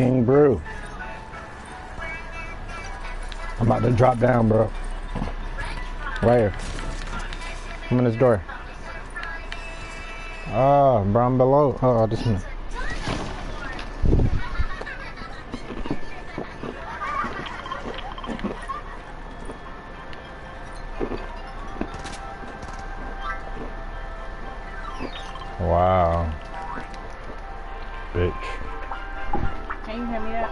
King Brew. I'm about to drop down, bro. Right here. I'm in this door. Oh, bro, I'm below. Oh, this one. Wow. Bitch. Can you hear me up?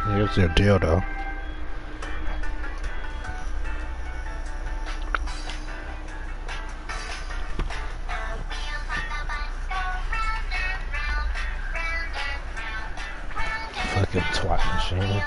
Here's your dildo. Fucking twat machine.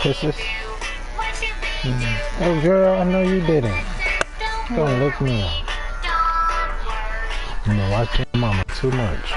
Kisses? Oh girl, I know you didn't. Don't look me up. You know, watch your mama too much.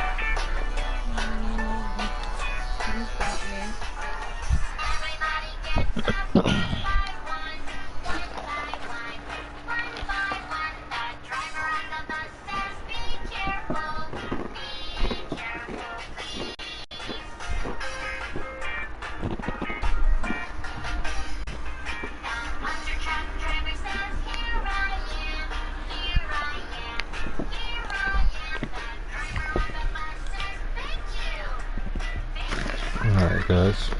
Alright guys.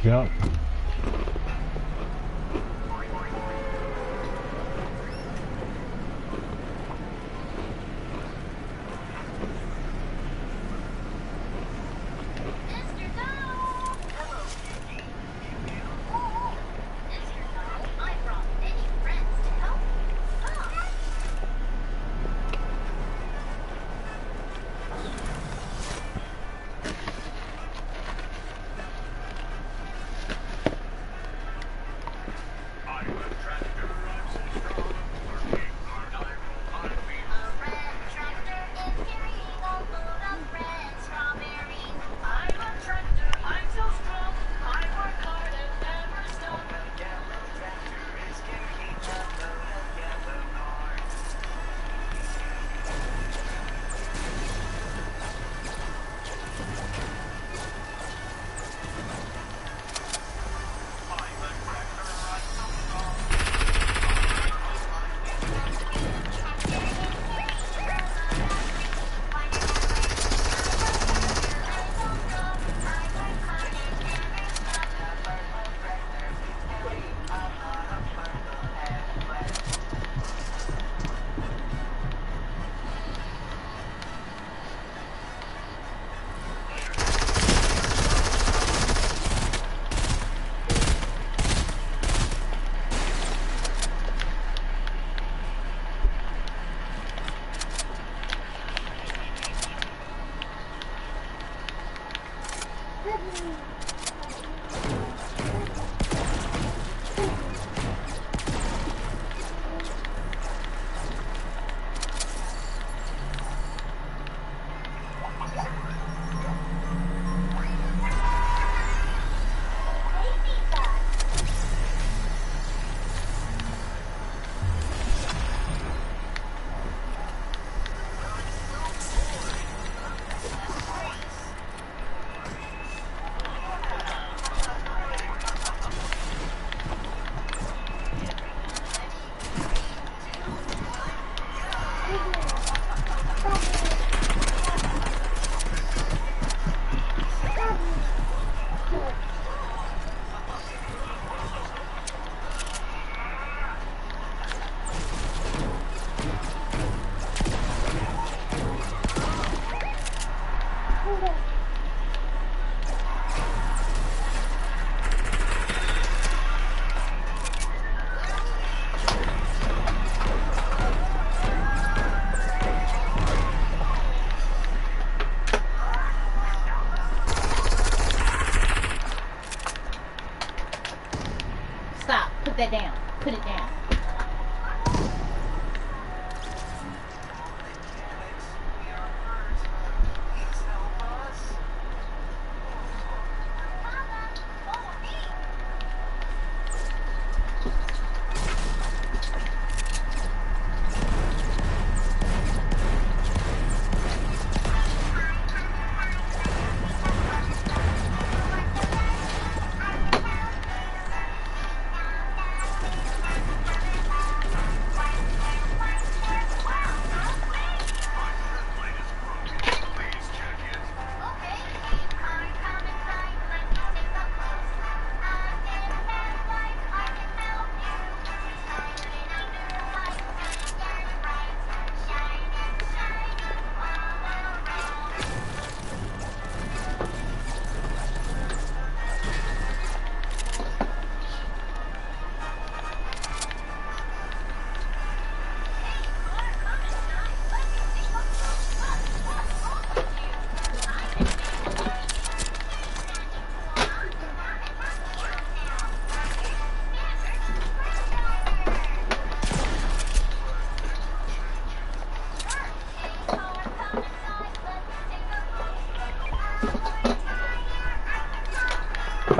Yep.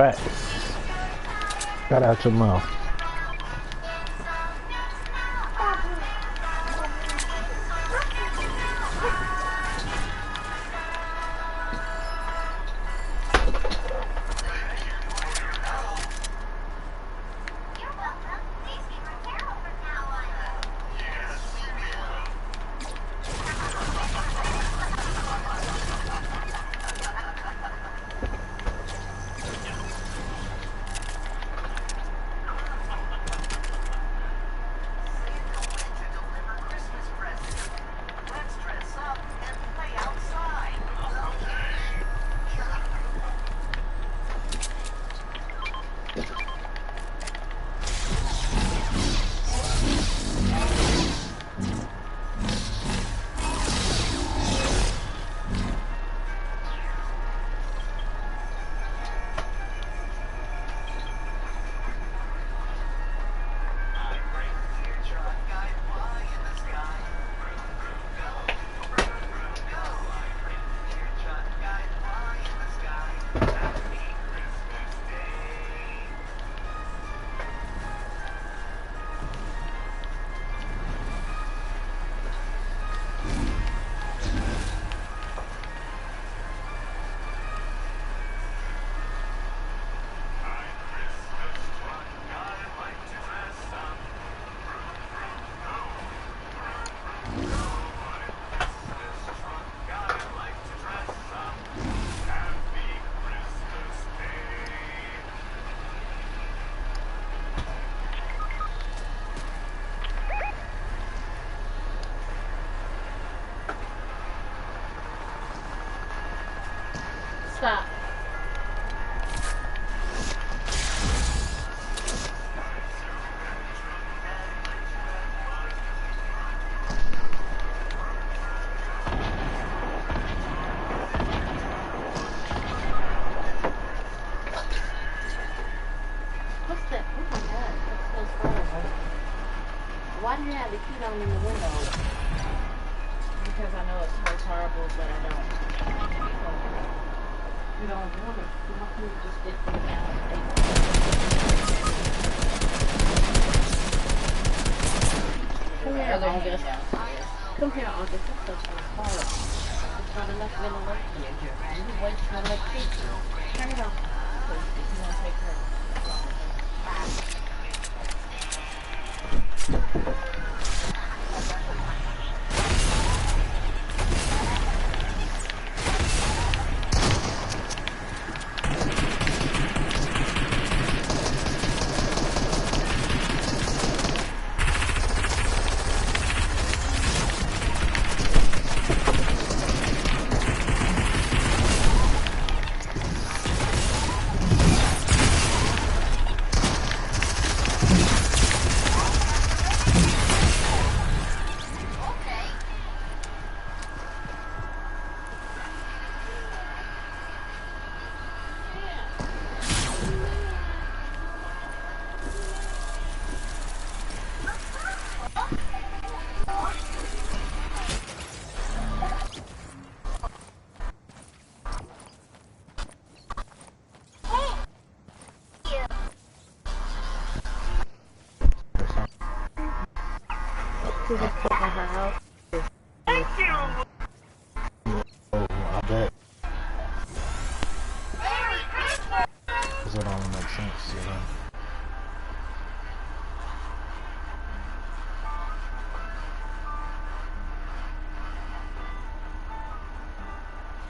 Facts. Got out your mouth. Stop. What's that? Oh my God, that smells horrible. Why do you have the key on in the window? Because I know it smells horrible, but I don't. You don't want it. How can you just get things out and take it? Come here, August. Come here, August. This stuff smells horrible. It's not enough ventilation in here. You waste my electricity. Turn it off. Please, if you want to take her. To the house. Thank you! Oh, I bet. Merry Christmas! Because it only makes sense, you know.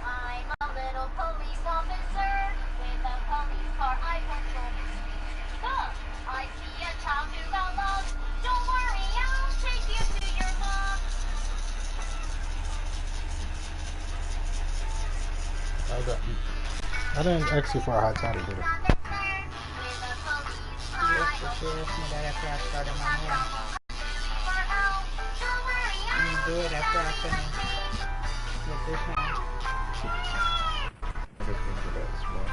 I'm a little police officer with a police car. I control the streets. Look, I see a child who got lost. Don't worry, I'll take you to your mom. I didn't ask you for a hot toddy, did I? Yes, for sure. That after I started my hair. I'm gonna do it after I finish with this one. I just went to that spot.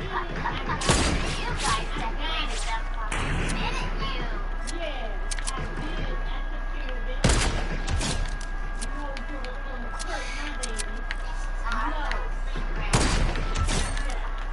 You guys separated them from me, didn't you? Yeah, I did. I took care of it. You know, put a little hurt my baby. This is our little secret. Let's decorate the Christmas tree. Okay.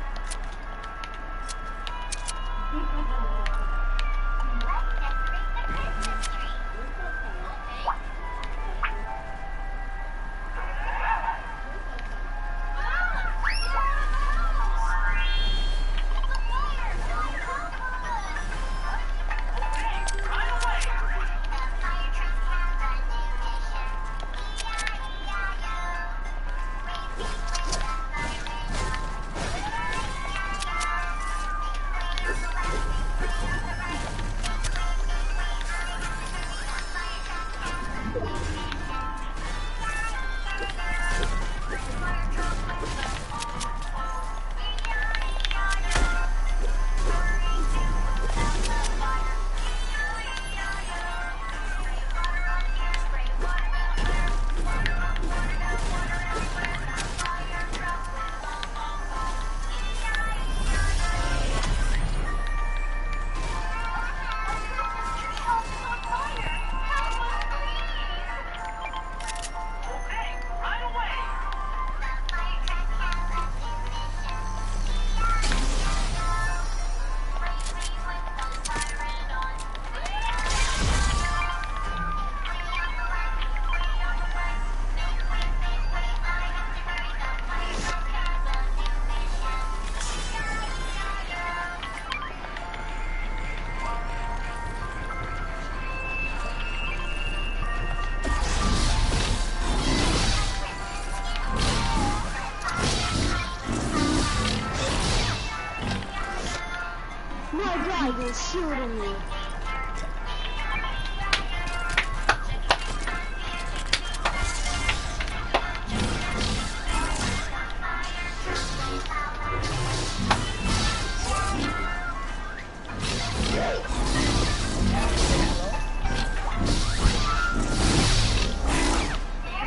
My dog is shooting me.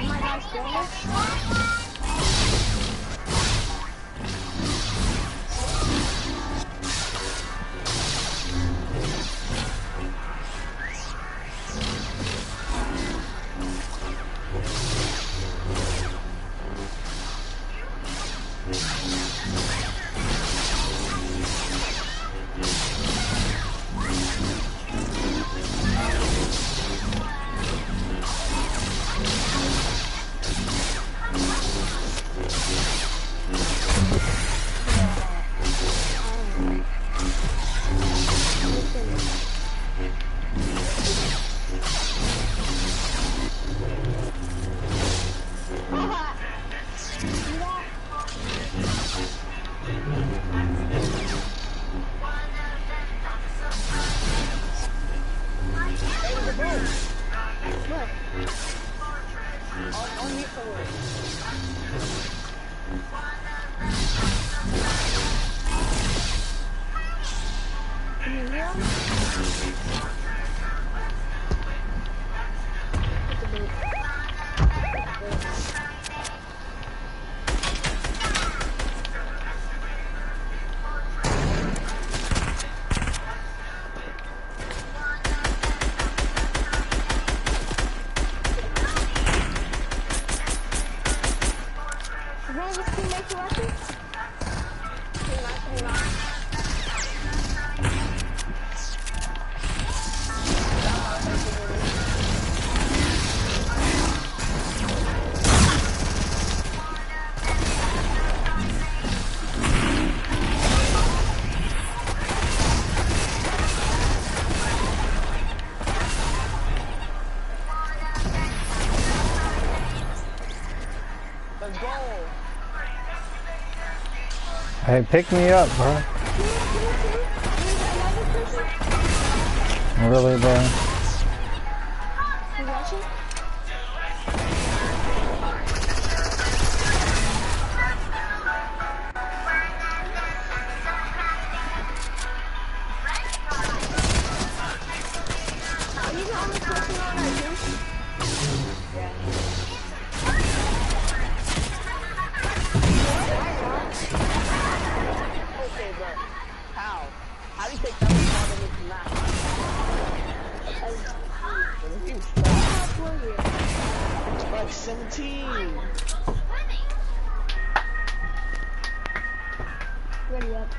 My dog's doing it. Hey, pick me up, bro. Really, bro? You watching? Are you the only person on our team? Okay, but how? How do you think that was harder than this map? How old were you? Like 17. Ready up.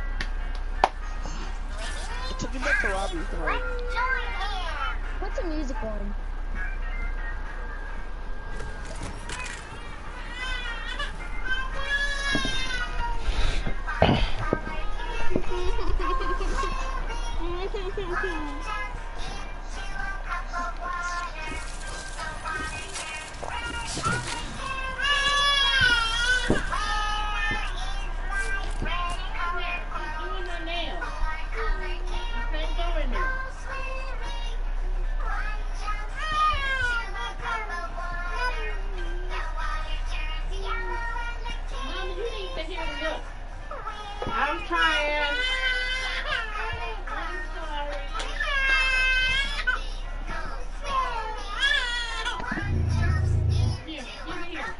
It took me back to Robbie's like, Put some music on. Doing her nails. You can't go in there. Mama, you need to hurry up. I'm trying. I'm sorry. Here, give me here.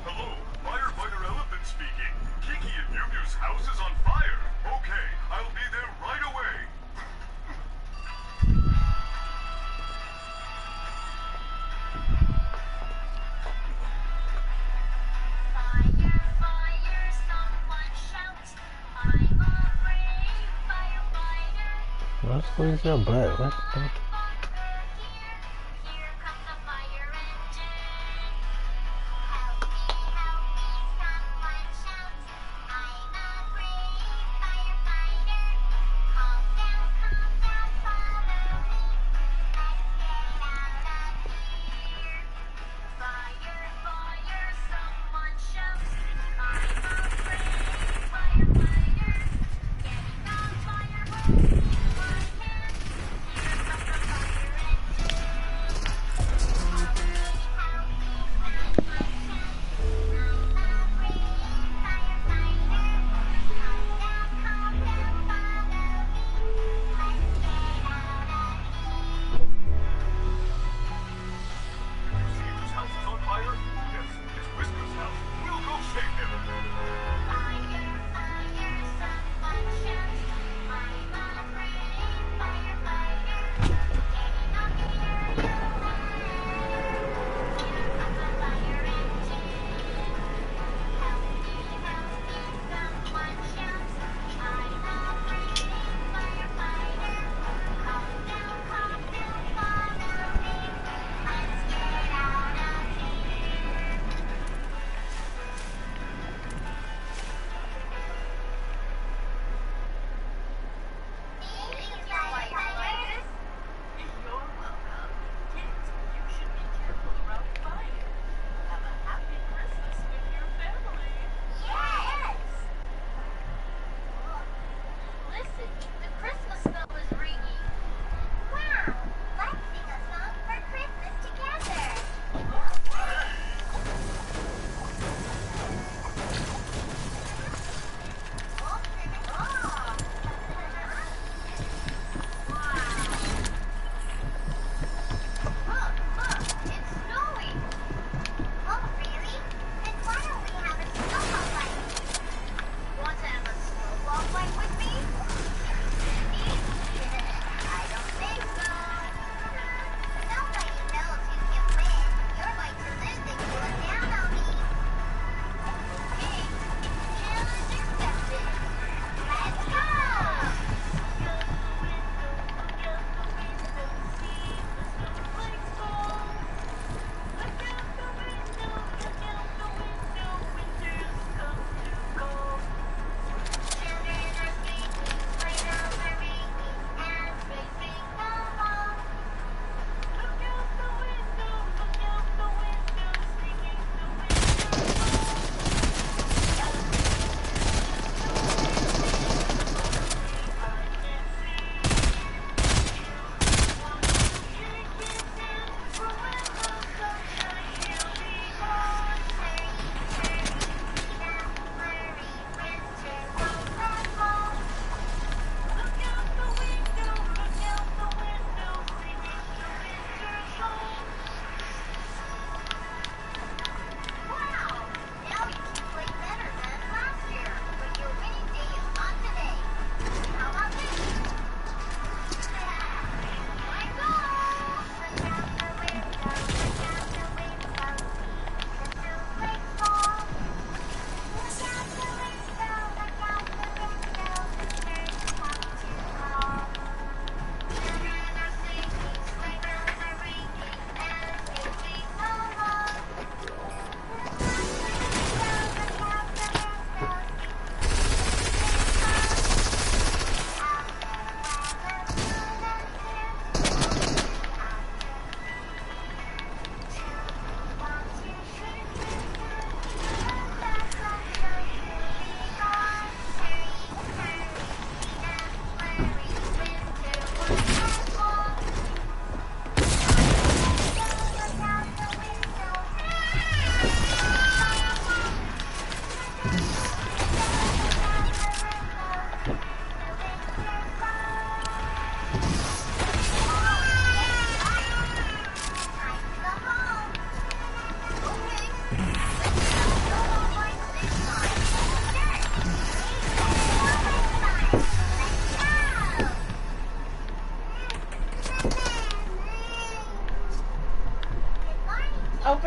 Hello, Firefighter Elephant speaking. Kiki and Mew Mew's house is on fire. Okay, I'll be there right away. Let's squeeze your butt. Let's go.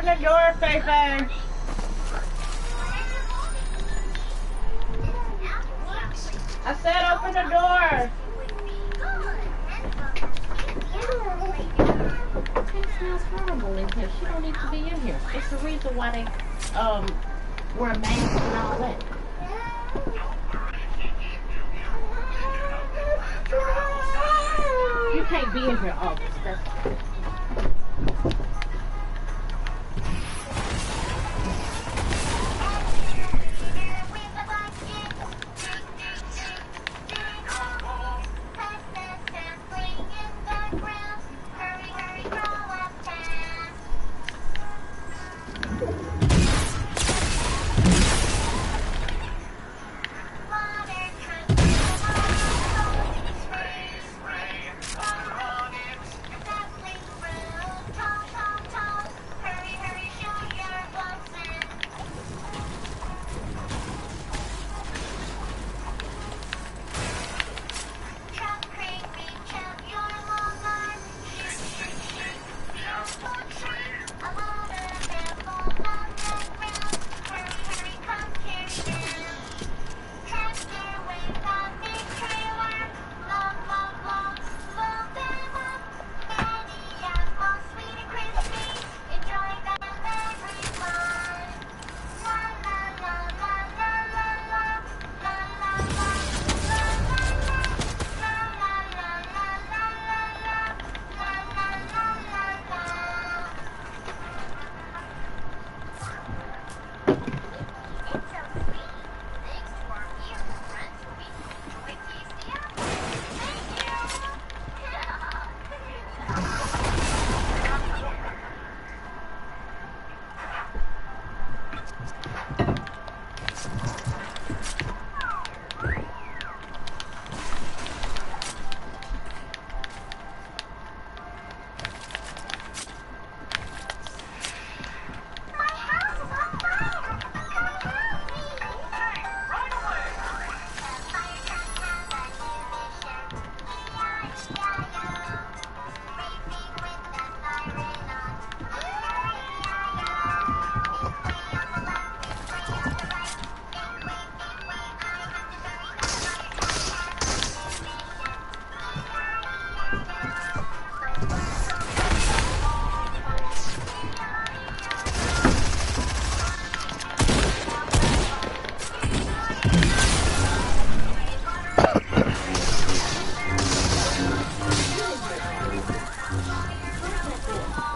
Open the door, Faye. I said open the door. It smells horrible in here. She don't need to be in here. It's the reason why they wear masks and all that. You can't be in here, August. That's all.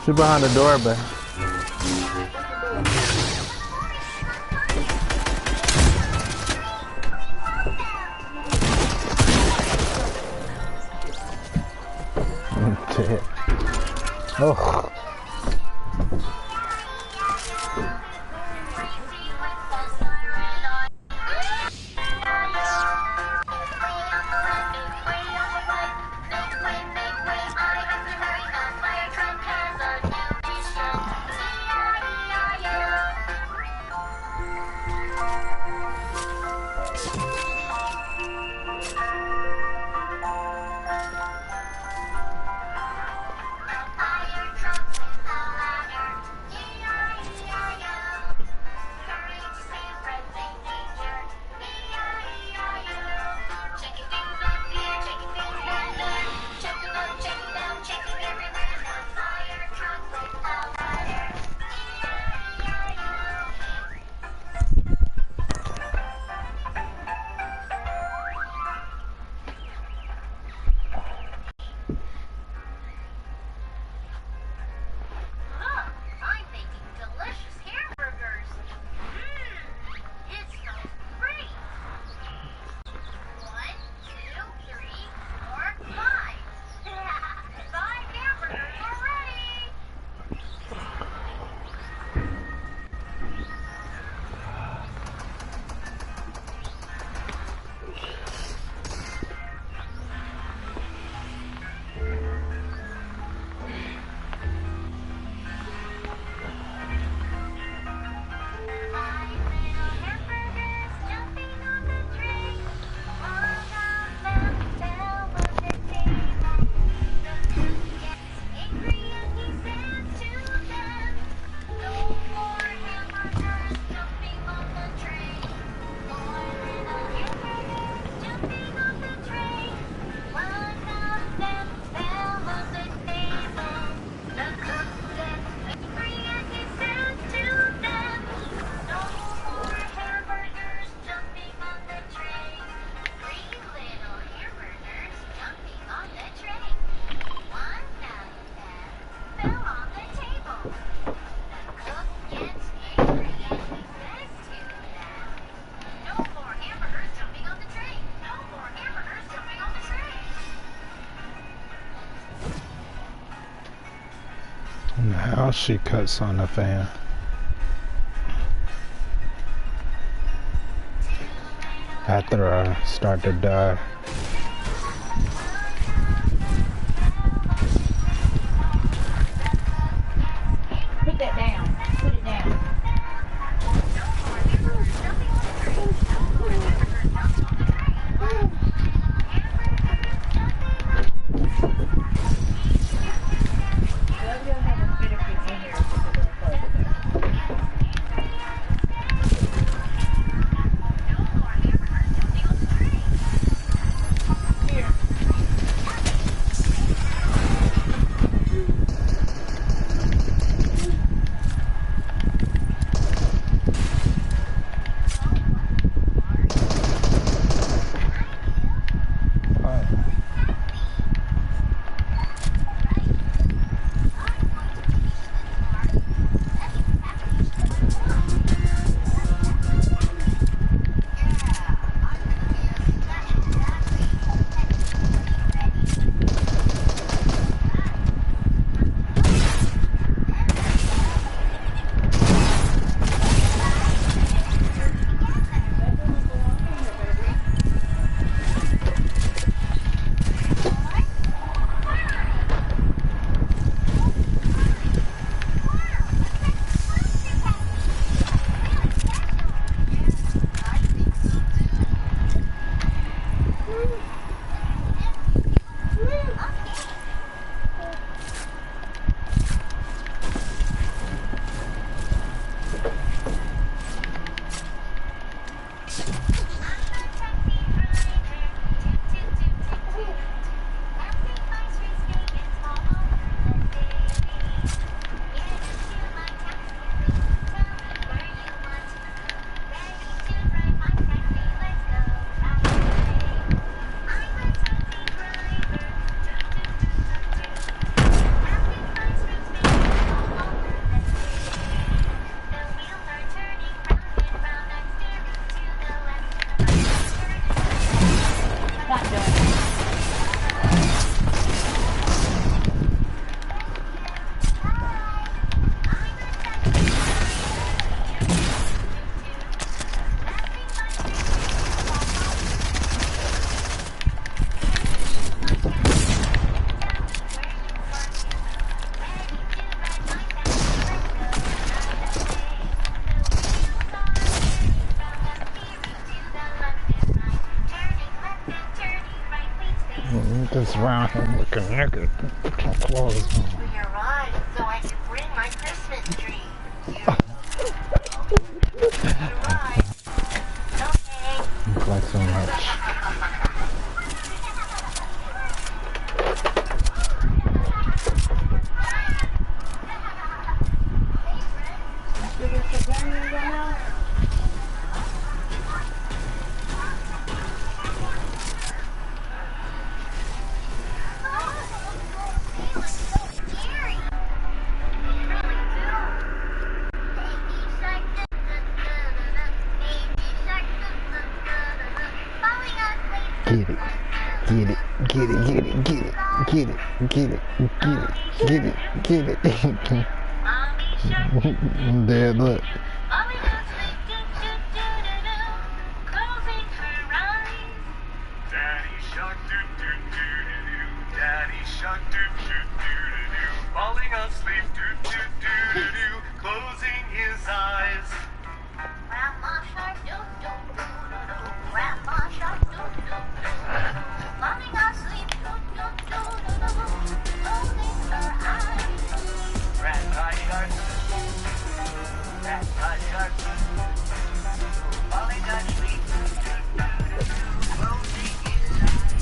She's behind the door, but I'm dead. Oh. Fire truck How she cuts on the fan. After I start to die. Put that down. Put it down. Just around here looking naked. Put some clothes on. You're right, so I can bring my Christmas tree. You're right. Okay. Look like so much. Get it, get it, get it, get it, get it, get it, get it, get it, get it, get it. There, look. Daddy shark doo doo doo doo doo. Daddy shark doo doo doo doo doo. Falling asleep doo doo doo doo doo. Closing his eyes. Grandma shark doo doo doo doo doo. Grandma shark doo doo doo doo. Falling asleep doo doo doo doo doo. Closing her eyes. Grandpa shark. Grandpa shark. Falling asleep doo doo doo doo doo. Closing his eyes.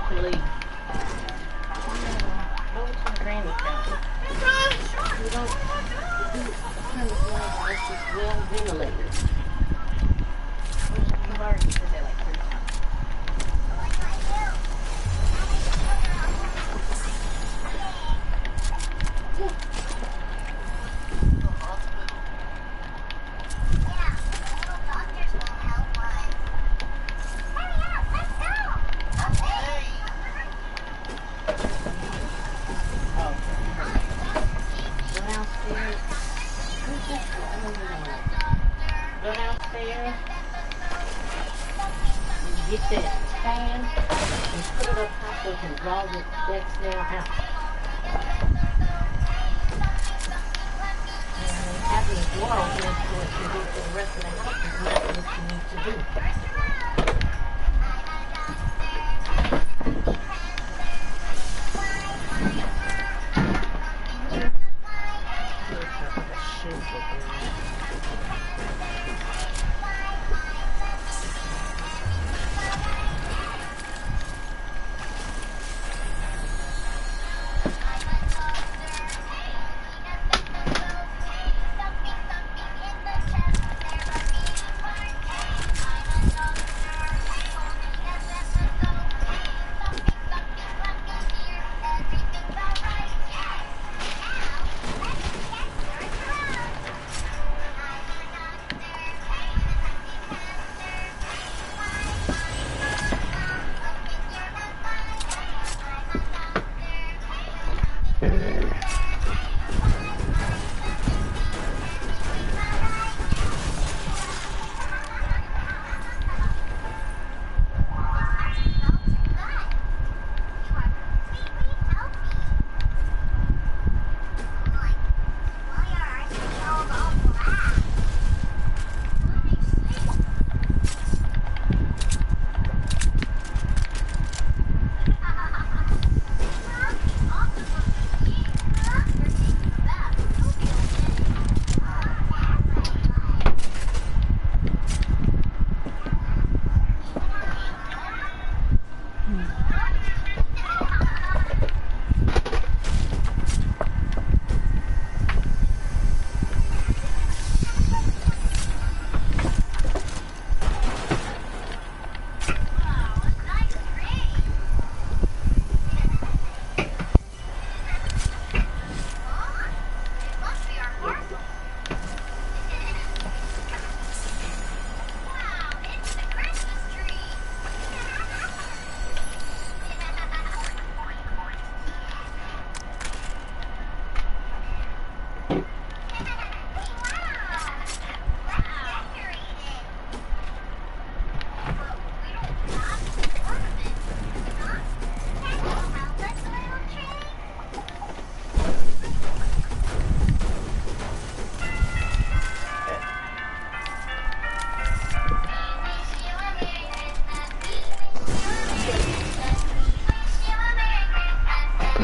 to leave. Over to the granny house. We don't turn the floor on. It's just well ventilated. I've already said that like 3 times. Go downstairs, get that fan, and put it up top so it can draw that snail out. And having the door open so it can do for the rest of the house is not what you need to do.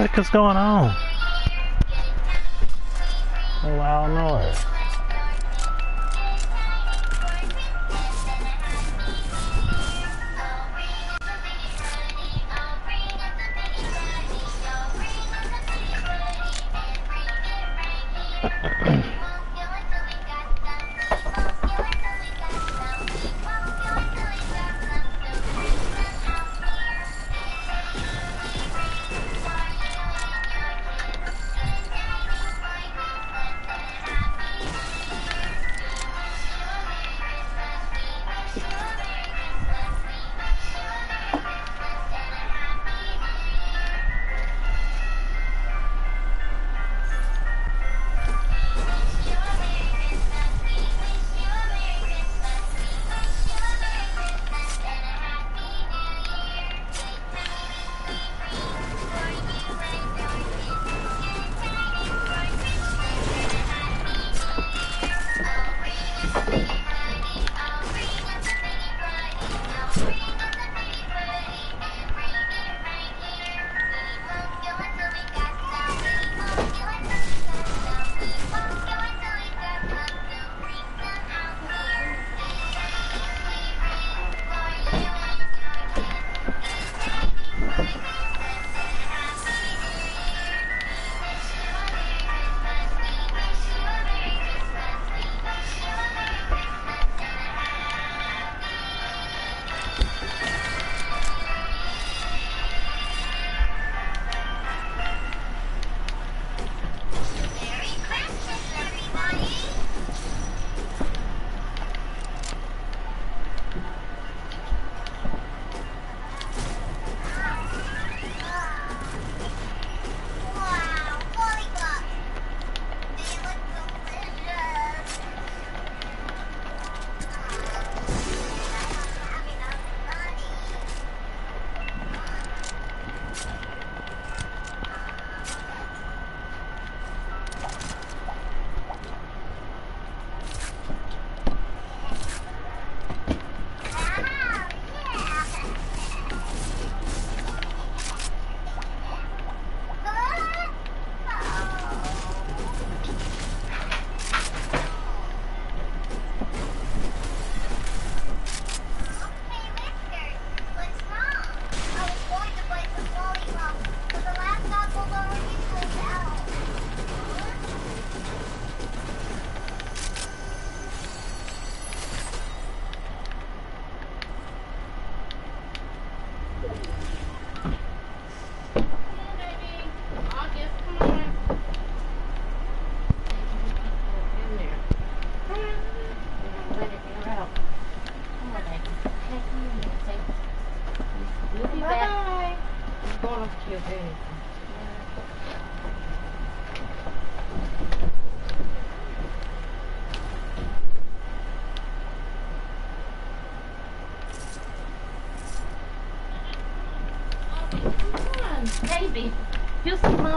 What the heck is going on? A loud noise.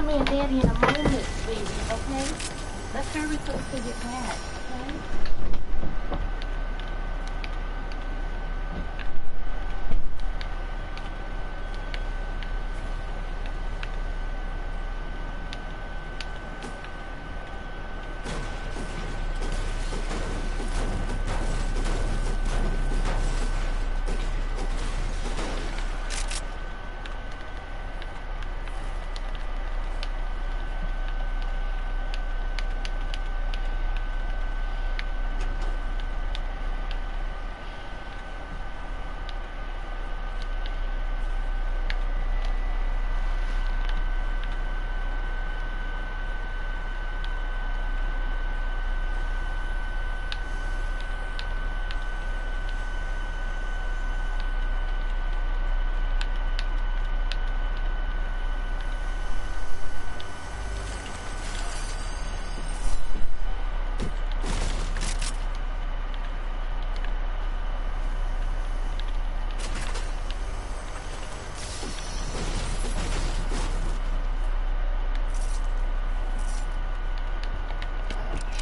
mommy and daddy in a moment, baby, okay? Let's hurry so we can get back, okay?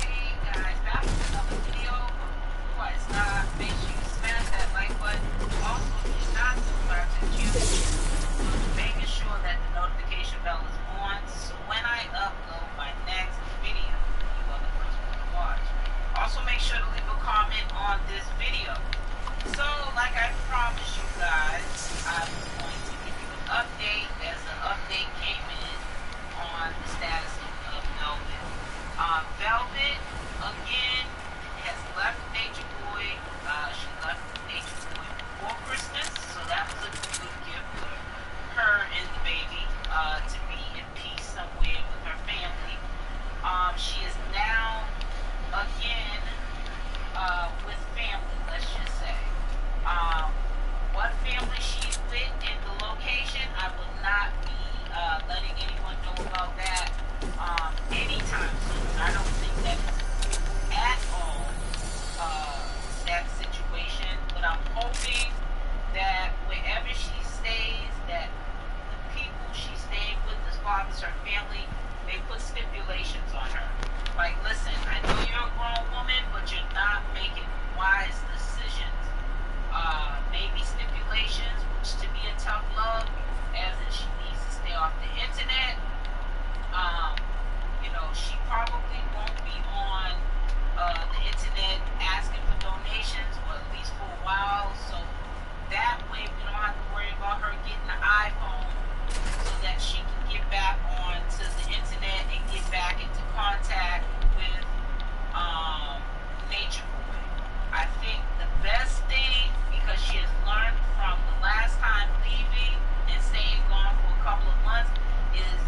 Hey guys, back with another video. Before I start, make sure you smash that like button. Also, if you're not subscribed to the channel, making sure that the notification bell is on, so when I upload my next video, you are the first one to watch. Also, make sure to leave a comment on this video. So, like I promised you guys, I'm going to give you an update as the update came in on the status of Velvet. Velvet, again, has left Nature Boy. She left Nature Boy before Christmas, so that was a good gift for her and the baby to be in peace somewhere with her family. She is now, again, with family, let's just say. What family she's with and the location, I will not be letting anyone know about that anytime soon. I don't think that is at all that situation, but I'm hoping that wherever she stays, that the people she's staying with, as far as her family, they put stipulations on her. Like, listen, I know you're a grown woman, but you're not making wise decisions. Maybe stipulations, which to be a tough love, as in she needs to stay off the internet. You know, she probably won't be on the internet asking for donations, or at least for a while, so that way we don't have to worry about her getting an iPhone so that she can get back onto the internet and get back into contact with Nature Boy. I think the best thing, because she has learned from the last time leaving and staying gone for a couple of months, is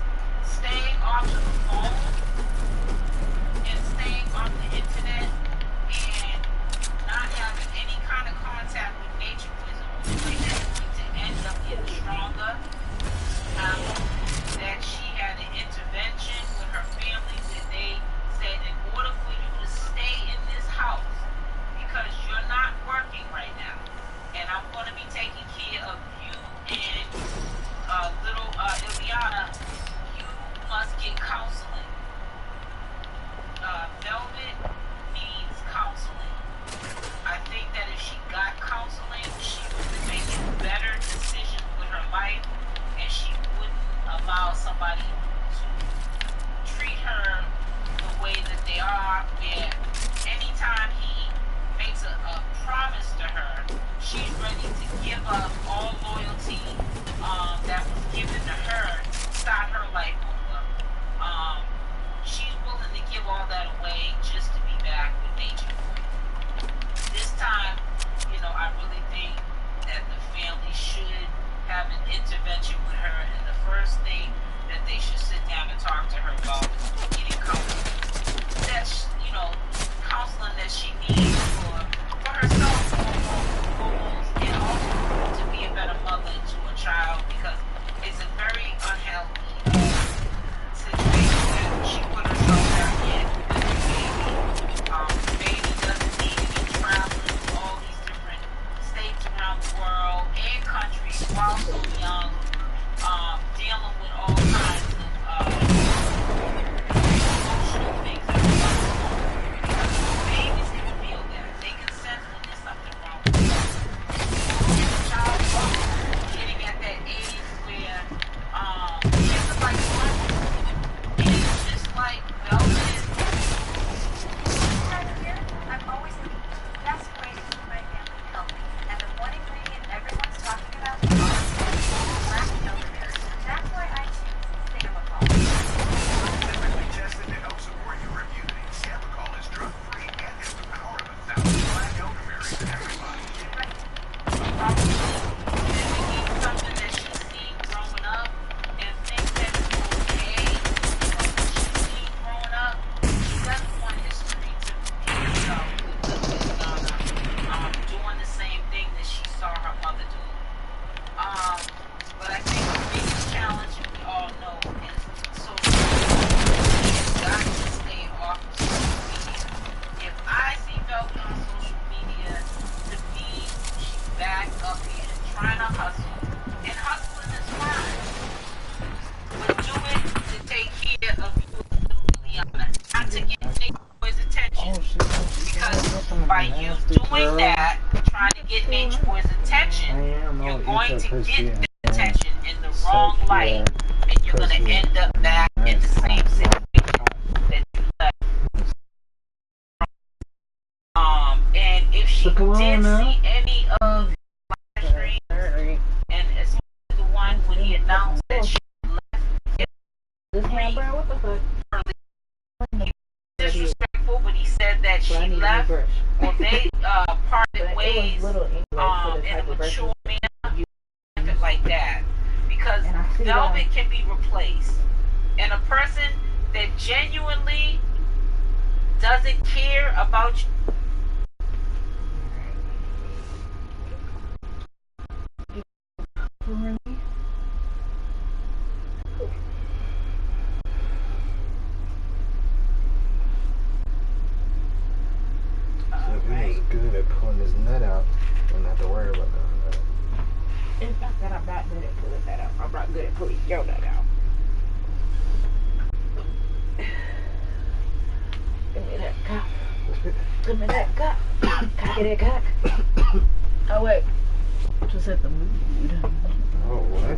not to get Nature Boy's attention. Oh shit. Because by you doing that, trying to get Nature Boy's attention, you're going to get the attention in the wrong light, and you're going to end up back in the same situation that you left. And if she did see any of the live streams, and especially the one when he announced that she left, This man, bro, what the fuck? disrespectful, but he said that she left, or they parted ways in a mature manner, something like that. Because velvet can be replaced, and a person that genuinely doesn't care about you. He was good at pulling his nut out. Don't have to worry about that. It's not that I'm not good at pulling that out. I'm not good at pulling your nut out. Give me that cock. Give me that cock. Cocky that cock. Oh wait. To set the mood. Oh, what?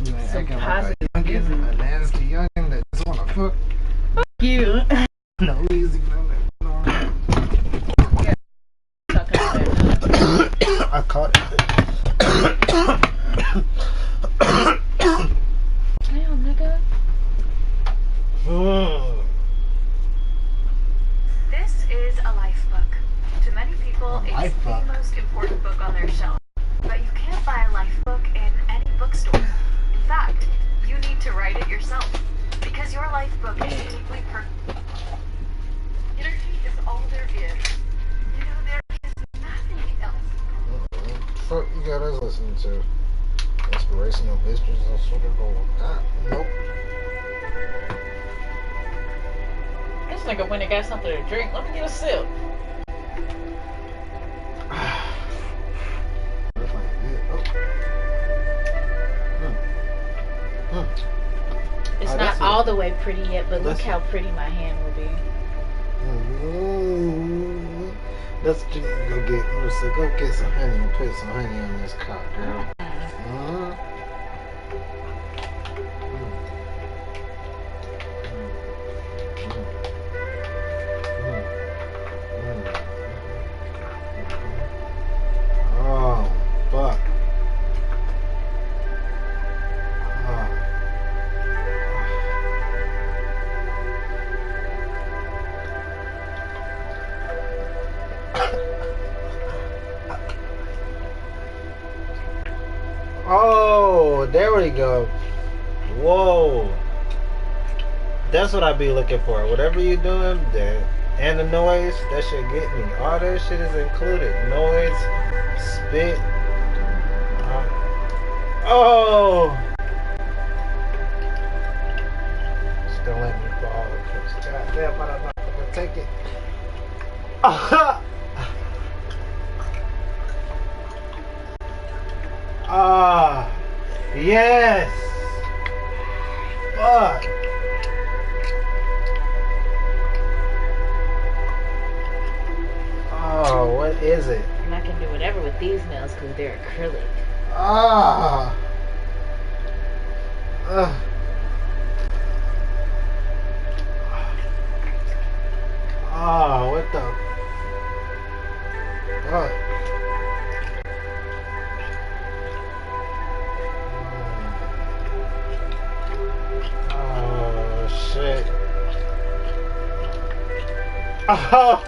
You ain't Some acting positive like a youngin', music. a nasty youngin' that just wanna fuck. You. No music, no nothing. Talking about that. I caught it. Damn, nigga. This is a life book. To many people, A it's life the book? most important book on their shelf. But you can't buy a life book in any bookstore. In fact, you need to write it yourself. Because your life book is deeply personal. Energy is all there is. You know, there is nothing else. Fuck you got us listening to? Inspirational bitches or sort of go. Nope. This nigga went and got something to drink. Let me get a sip. That's like good. Oh. It's Oh, not that's all it. the way pretty yet, but look That's how pretty my hand will be. That's what you need to go get. Marissa, go get some honey and put some honey on this cock, girl. Oh, fuck. Oh, there we go. Whoa. That's what I be looking for. Whatever you doing, that and the noise, that shit get me. All that shit is included. Noise, spit. Oh. Still let me fall. Goddamn, motherfucker, take it. Ah, yes. Fuck. Oh, what is it? And I can do whatever with these nails because they're acrylic. Ah. Ah, what the fuck? Oh, shit. Oh,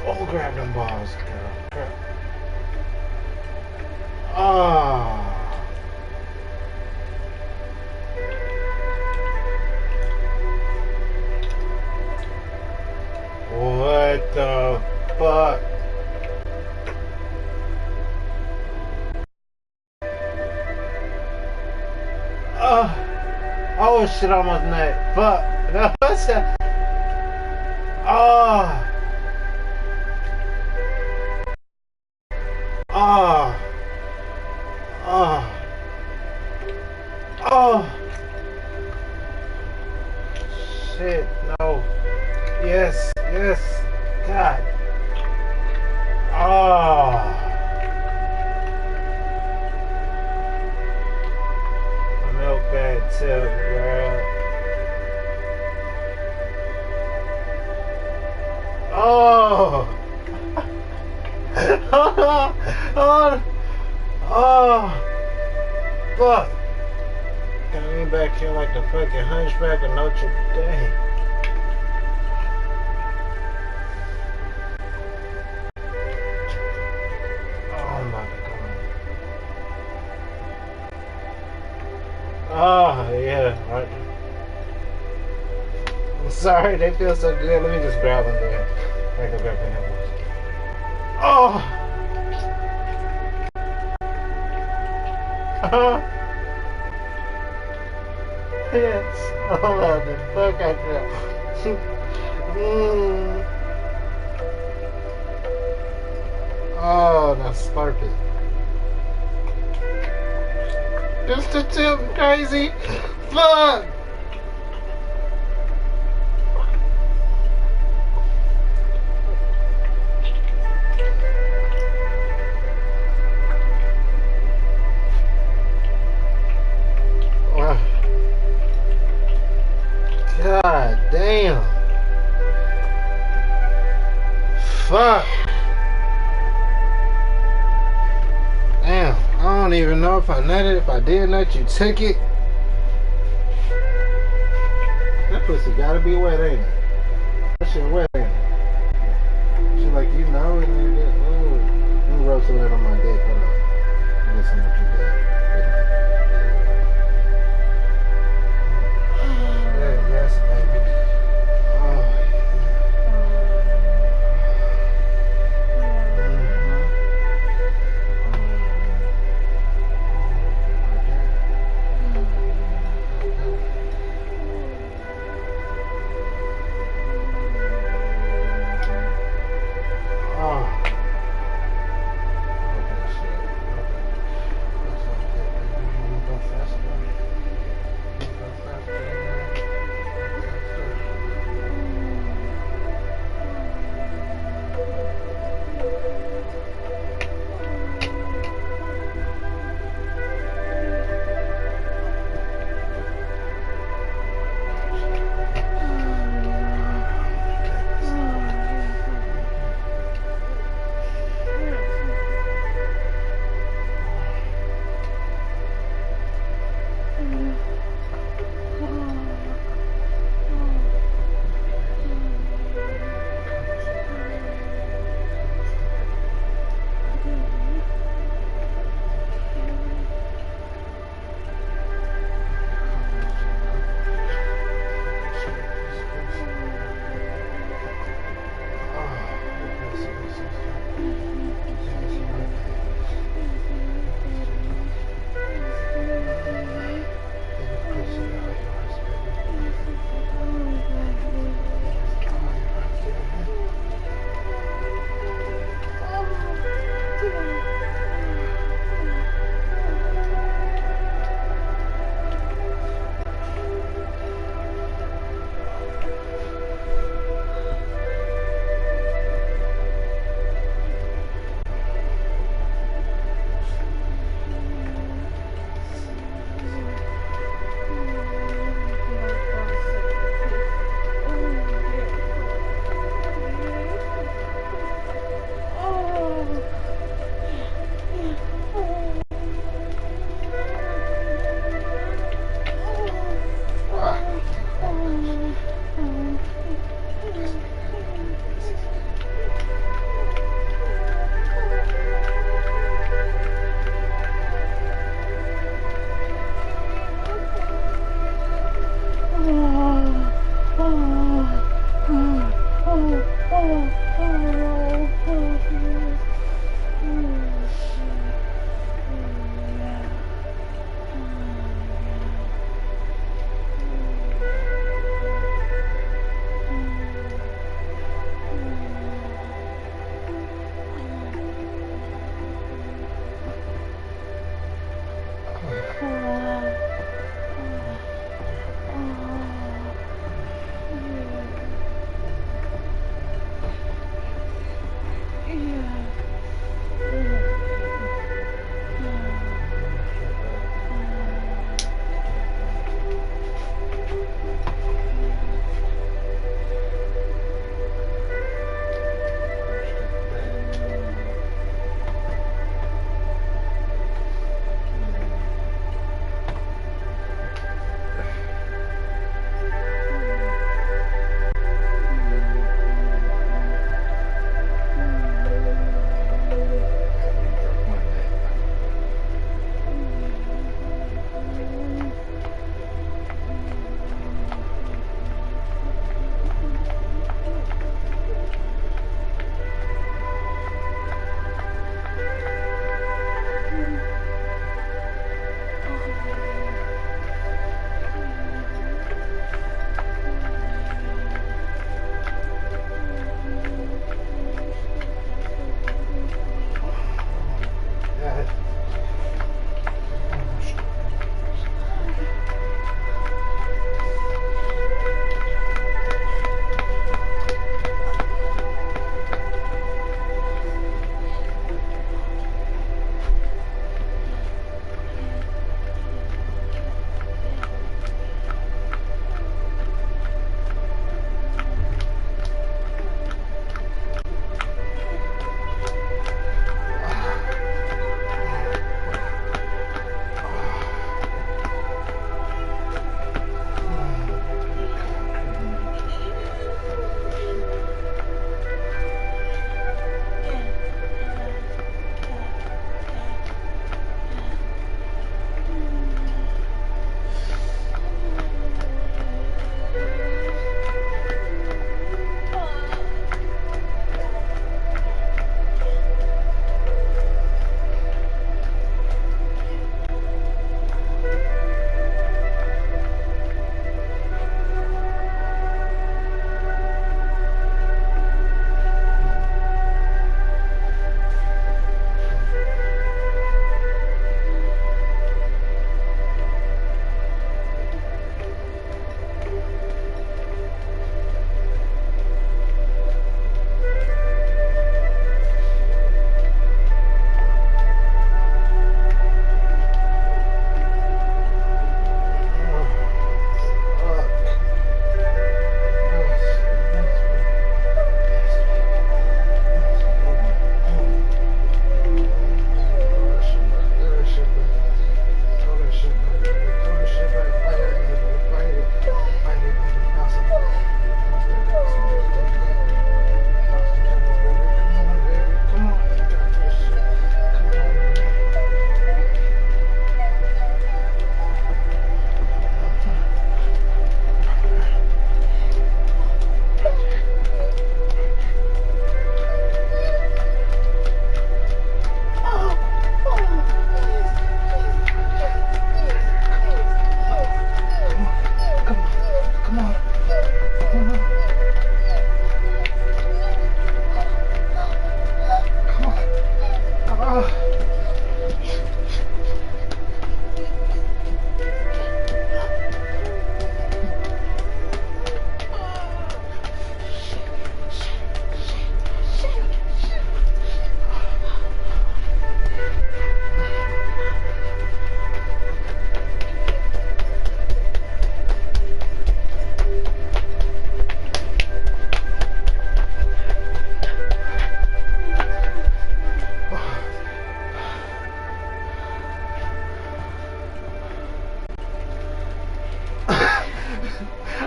oh, grab them balls, girl. Grab. Oh. What the fuck? Oh shit, almost nut. Fuck. No, that's a. Oh. Oh. Oh. Oh. shit. No. Yes. Yes. God. Oh. Milk bag tip, girl. Oh. Oh. Oh. Fuck. Got me back here like the fucking hunchback of Notre Dame. Oh my god. Oh yeah. I'm sorry, they feel so good. Let me just grab them there. Like a back in here. Oh. Yes. Oh, the fuck I feel. Oh, now slurp it. It's the tip, crazy. Fuck. God damn. Fuck. Damn. I don't even know if I nutted. If I did nut, you took it. That pussy gotta be wet, ain't it? That shit wet, ain't it? She like, you know it, nigga. Ooh. Let me rub some of that on my dick. Hold on. Let me get some of what you got. Yes, baby. Oh, Oh. Okay, shit. Okay.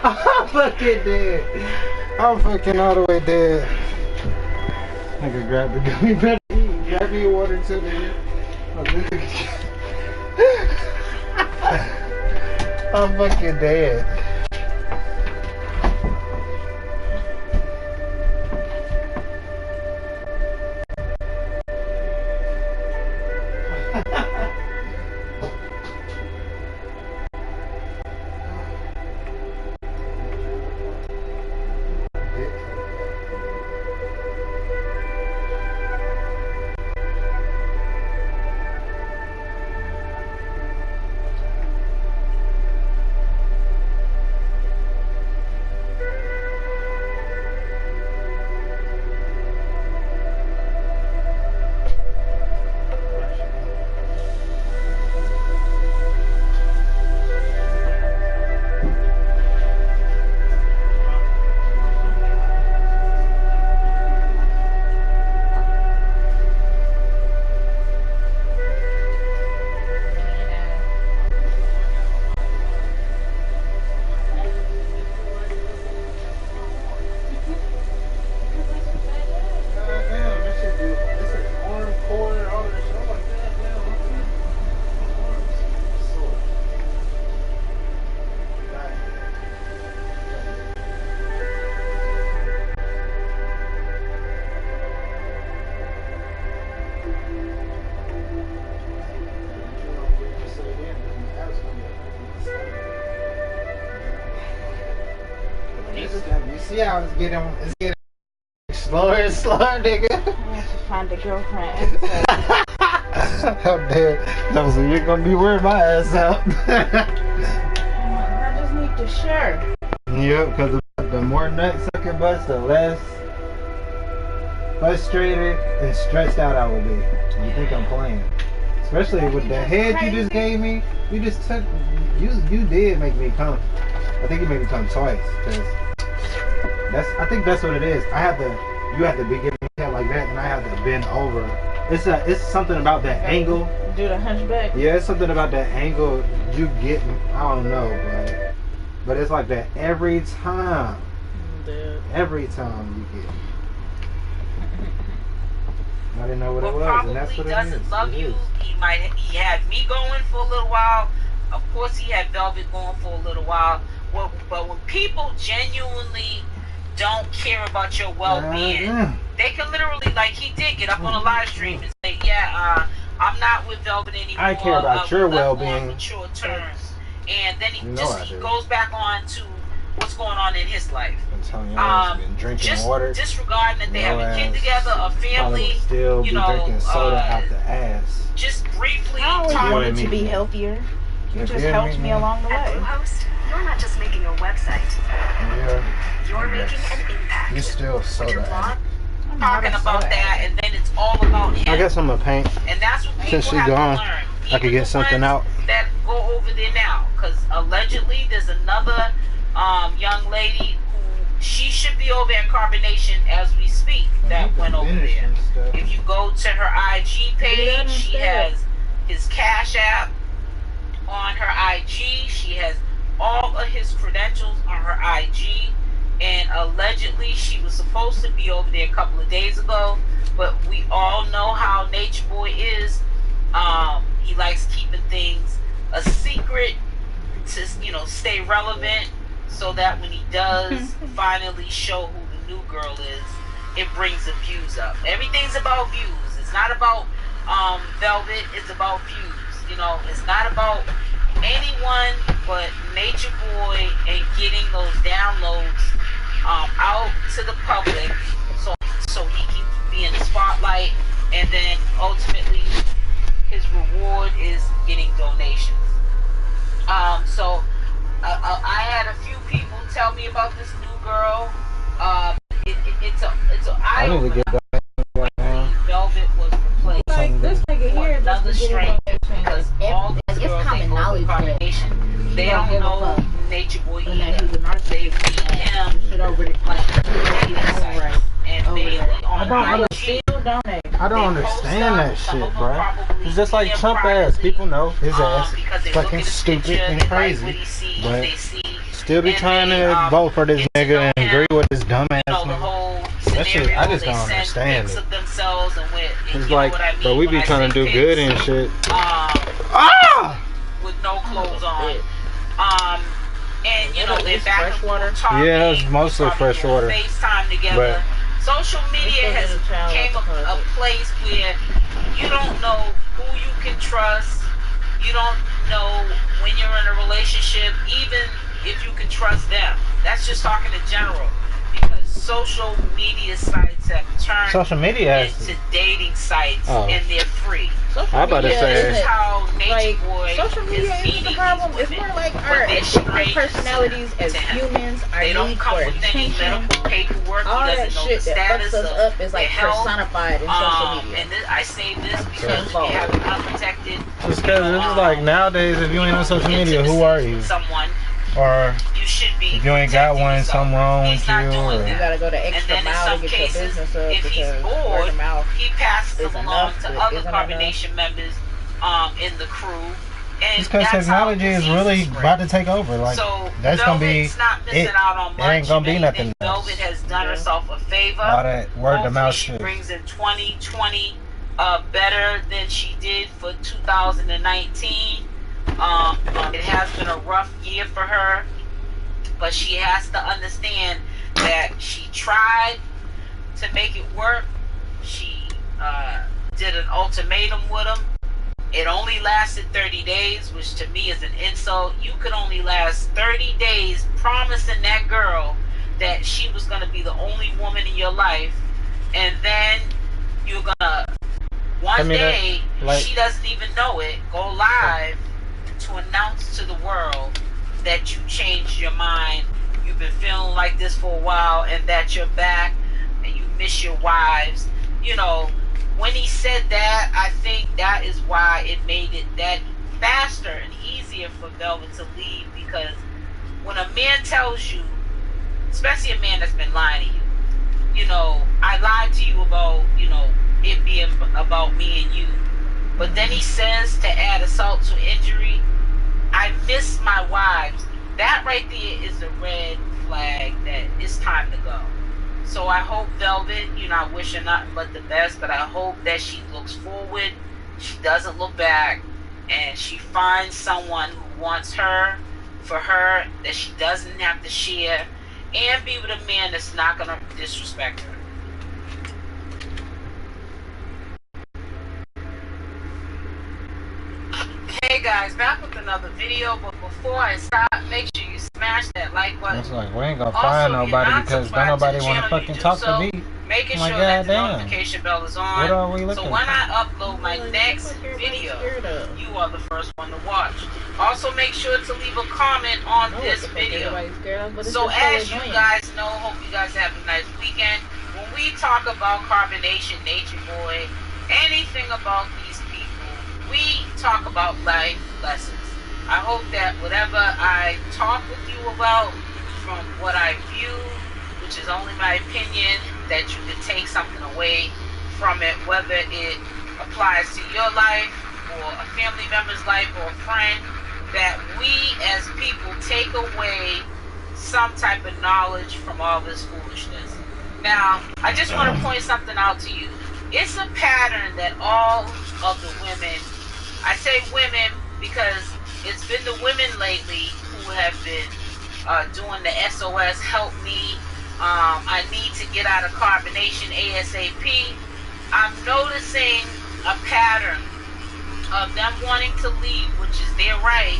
I'm fucking dead. I'm fucking all the way dead. Nigga grab the gummy bear. Grab me water to the. I'm fucking dead. You see how it's getting slower and slower, nigga. I have to find a girlfriend. How dare that was you're gonna be wearing my ass out. I just need to share. Yep, because the more nuts I can bust, the less frustrated and stressed out I will be. You think I'm playing? Especially with the head you just gave me. You just took. You did make me come. I think you made me come twice. Cause I think that's what it is. You have to be giving me a head like that, and I have to bend over. It's something about that angle. Do the hunchback. Yeah, it's something about that angle you get. I don't know, but it's like that every time. Dude. Every time you get it. I didn't know what it Well, was, and that's what probably it is. doesn't love It you. is. He had me going for a little while. Of course, he had Velvet going for a little while. But when people genuinely don't care about your well-being, they can literally, like he did, get up on a live stream and say, "Yeah, I'm not with Velvet anymore. I care about your we left on well-being." mature terms." And then he I do. goes back on to what's going on in his life. I'm telling you, I've been drinking Just water. disregarding that they Your have a kid ass together, a family. would still you be know, drinking soda out the ass. Just briefly I always talk. wanted to be healthier. You just helped me along the At way. Bluehost, you're not just making a website. Yeah. You're making an impact. You still With soda your blog, ass. I'm not talking a about soda that, addict. and then it's all about him. I guess I'm a paint. And that's what people Since she have gone, to learn. I could Even get the something ones out. that go over there now, because allegedly there's another young lady who she should be over at Carbonation as we speak. That went over there. If you go to her IG page, she has his Cash App on her IG. She has all of his credentials on her IG. And allegedly, she was supposed to be over there a couple of days ago. But we all know how Nature Boy is. He likes keeping things a secret to, stay relevant. So that when he does finally show who the new girl is, it brings the views up. Everything's about views. It's not about Velvet. It's about views. It's not about anyone but Nature Boy and getting those downloads out to the public, so he can be in the spotlight, and then ultimately his reward is getting donations. So I had a few people tell me about this new girl. It's a I need to get that. Velvet was replaced. Like this nigga here just Another be getting strain, donations. because all these It's girls common they go knowledge for that Carbonation. They you don't don't give a know fuck. Nature Boy And that either. he's a narcissist. They read him Shit over the right. And over mainly there. on IG. Still donate. I don't understand that shit, bro. It's just like Trump ass. People know his ass Because they look fucking at his stupid picture, and they like crazy. what he sees, But they see still be And trying they, to vote for this get to nigga know and him. agree with this dumbass You know, the nigga. whole That shit, scenario, I just they don't send understand pics it. of themselves and with, It's you know like, what I mean but we when be I trying to say do good pics, and shit. um, with no clothes on. And you know, they're back and forth talking. Yeah, it's mostly probably fresh doing water. FaceTime together. Social media has came a place where you don't know who you can trust. You don't know when you're in a relationship, even if you can trust them. That's just talking in general. Because social media sites have turned Social media has into dating sites, and they're free. I about to This say is how Nature Like, Boy social media is isn't the meeting problem. these It's women. more like But our they're different straight personalities as to him. humans, our They don't need come for with any attention. medical paperwork. All He that doesn't know shit the that fucks status us of up is their like health. personified in social media. And I say this because if Tenfold. you have an unprotected, it's because it's like nowadays, if you ain't on social media, who are you? someone, Or you should be if you ain't got protecting one, yourself. something wrong He's with not you. doing Or, You gotta go the And extra then in mile some to get your cases, business up if he's because word bored, of mouth he passes is them along enough, to but other isn't carbonation members in the crew. And it's because that's how technology is diseases really spread. about to take over. Like So that's gonna be Velvet's not missing it. out on It much. ain't gonna be If nothing anything, else. Velvet has done herself a favor. All that word of mouth Hopefully she shit. brings in 2020 better than she did for 2019. It has been a rough year for her, but she has to understand that she tried to make it work. She did an ultimatum with him. It only lasted 30 days, which to me is an insult. You could only last 30 days promising that girl that she was going to be the only woman in your life, and then you're going to, one day, she doesn't even know it, go live to announce to the world that you changed your mind, you've been feeling like this for a while, and that you're back, and you miss your wives. You know, when he said that, I think that is why it made it that faster and easier for Velvet to leave, because when a man tells you, especially a man that's been lying to you, you know, I lied to you about, you know, it being about me and you, but then he says to add assault to injury, I miss my wives. That right there is a red flag that it's time to go. So I hope Velvet, you know, I wish her nothing but the best, but I hope that she looks forward, she doesn't look back, and she finds someone who wants her for her, that she doesn't have to share, and be with a man that's not going to disrespect her. Hey guys, back with another video, but before I stop, make sure you smash that like button. It's like we ain't gonna Also, find if you're nobody not because don't subscribed to nobody the want to channel, fucking you do talk so, to me. making My sure that the goddamn. notification bell is on. What are we looking So when for? I upload my next video, you are the first one to watch. Also, make sure to leave a comment on this video. So as you guys know, hope you guys have a nice weekend. When we talk about Carbonation, Nature Boy, anything about these people, we talk about life lessons. I hope that whatever I talk with you about, from what I view, which is only my opinion, that you can take something away from it, whether it applies to your life or a family member's life or a friend, that we as people take away some type of knowledge from all this foolishness. Now, I just want to point something out to you. It's a pattern that all of the women, I say women because it's been the women lately who have been doing the SOS, help me, I need to get out of carbonation ASAP. I'm noticing a pattern of them wanting to leave, which is their right,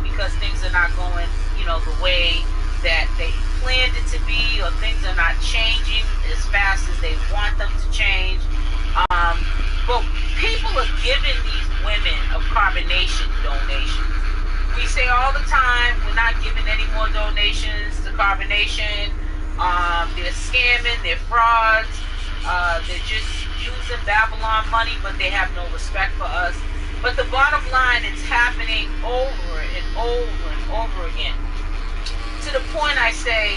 because things are not going, you know, the way that they planned it to be, or things are not changing as fast as they want them to change. But people are giving these women of carbonation donations. We say all the time, we're not giving any more donations to carbonation. They're scamming, they're frauds, they're just using Babylon money, but they have no respect for us. But the bottom line, it's happening over and over and over again. To the point I say,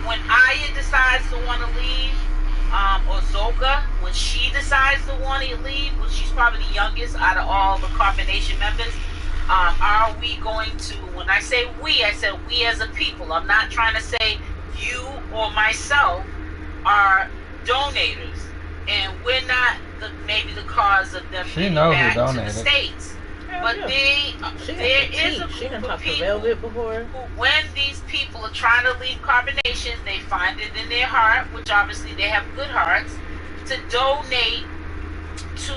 when Aya decides to want to leave, or Zoka, when she decides to want to leave, well, she's probably the youngest out of all the carbonation members, Are we going to, when I say we, I said we as a people. I'm not trying to say you or myself are donators. And we're not maybe the cause of them getting back to the States. But there is a group of people who, when these people are trying to leave Carbonation, they find it in their heart, which obviously they have good hearts, to donate to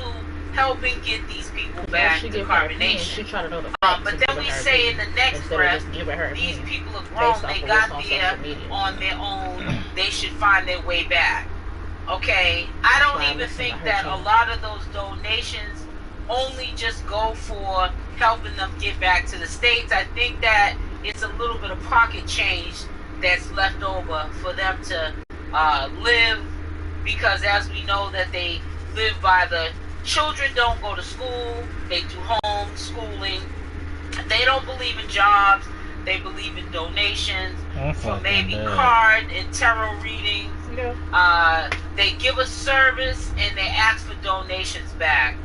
helping get these people back to Carbonation. But then we say in the next breath, these people are grown, they got there on their own, they should find their way back. Okay, I don't even think that a lot of those donations only just go for helping them get back to the States. I think that it's a little bit of pocket change that's left over for them to live, because as we know that they live by the children don't go to school, they do home schooling, they don't believe in jobs, they believe in donations for maybe card and tarot readings. They give a service and they ask for donations back.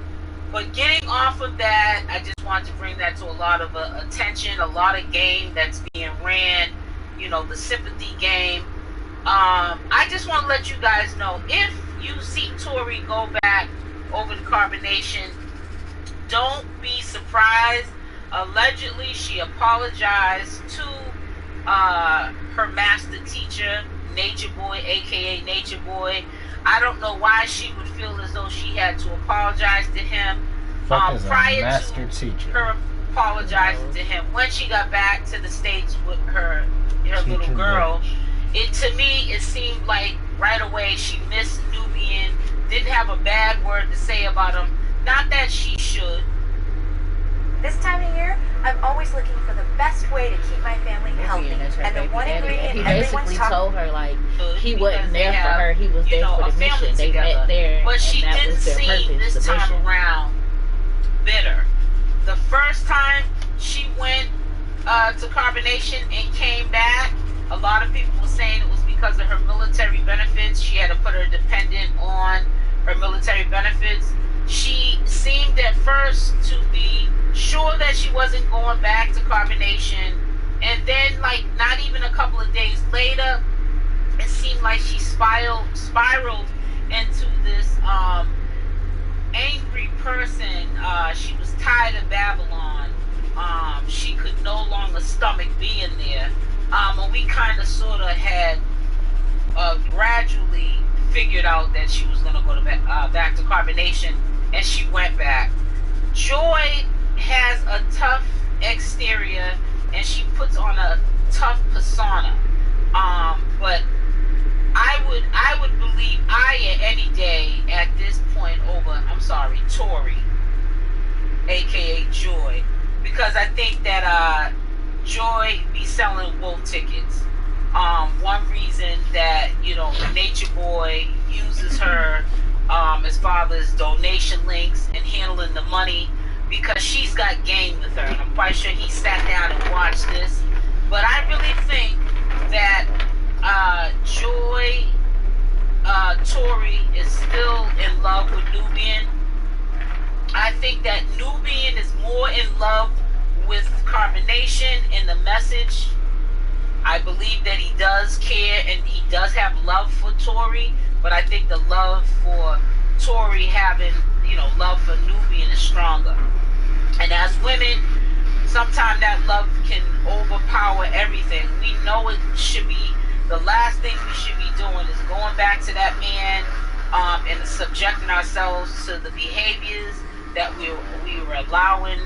But getting off of that, I just want to bring that to a lot of attention, a lot of game that's being ran, you know, the sympathy game. I just want to let you guys know, if you see Tori go back over to Carbonation, don't be surprised. Allegedly, she apologized to her master teacher, Nature Boy, aka Nature Boy. I don't know why she would feel as though she had to apologize to him prior to her apologizing to him. When she got back to the States with her little girl, to me it seemed like right away she missed Nubian, didn't have a bad word to say about him. Not that she should. This time of year, I'm always looking for the best way to keep my family healthy. And the one ingredient he everyone's basically talking told her, like, he wasn't there for her, he was there for the mission. They met there, but she and that didn't was their seem purpose, this the time mission. around bitter. The first time she went to Carbonation and came back, a lot of people were saying it was because of her military benefits. She had to put her dependent on her military benefits. She seemed at first to be sure that she wasn't going back to Carbonation, and then, like, not even a couple of days later, it seemed like she spiraled into this angry person. She was tired of Babylon. She could no longer stomach being there. And we kind of sort of had gradually figured out that she was going to go to back to Carbonation, and she went back. Joy has a tough exterior, and she puts on a tough persona. But I would believe Aya any day at this point over, Tori, aka Joy, because I think that Joy be selling wolf tickets. One reason that, you know, Nature Boy uses her as far as donation links and handling the money, because she's got game with her, and I'm quite sure he sat down and watched this. But I really think that Joy, Tori is still in love with Nubian. I think that Nubian is more in love with Carbonation and the message. I believe that he does care and he does have love for Tori, but I think the love for Tori having, you know, love for Nubian is stronger. And as women, sometimes that love can overpower everything. We know it should be, the last thing we should be doing is going back to that man and subjecting ourselves to the behaviors that we were allowing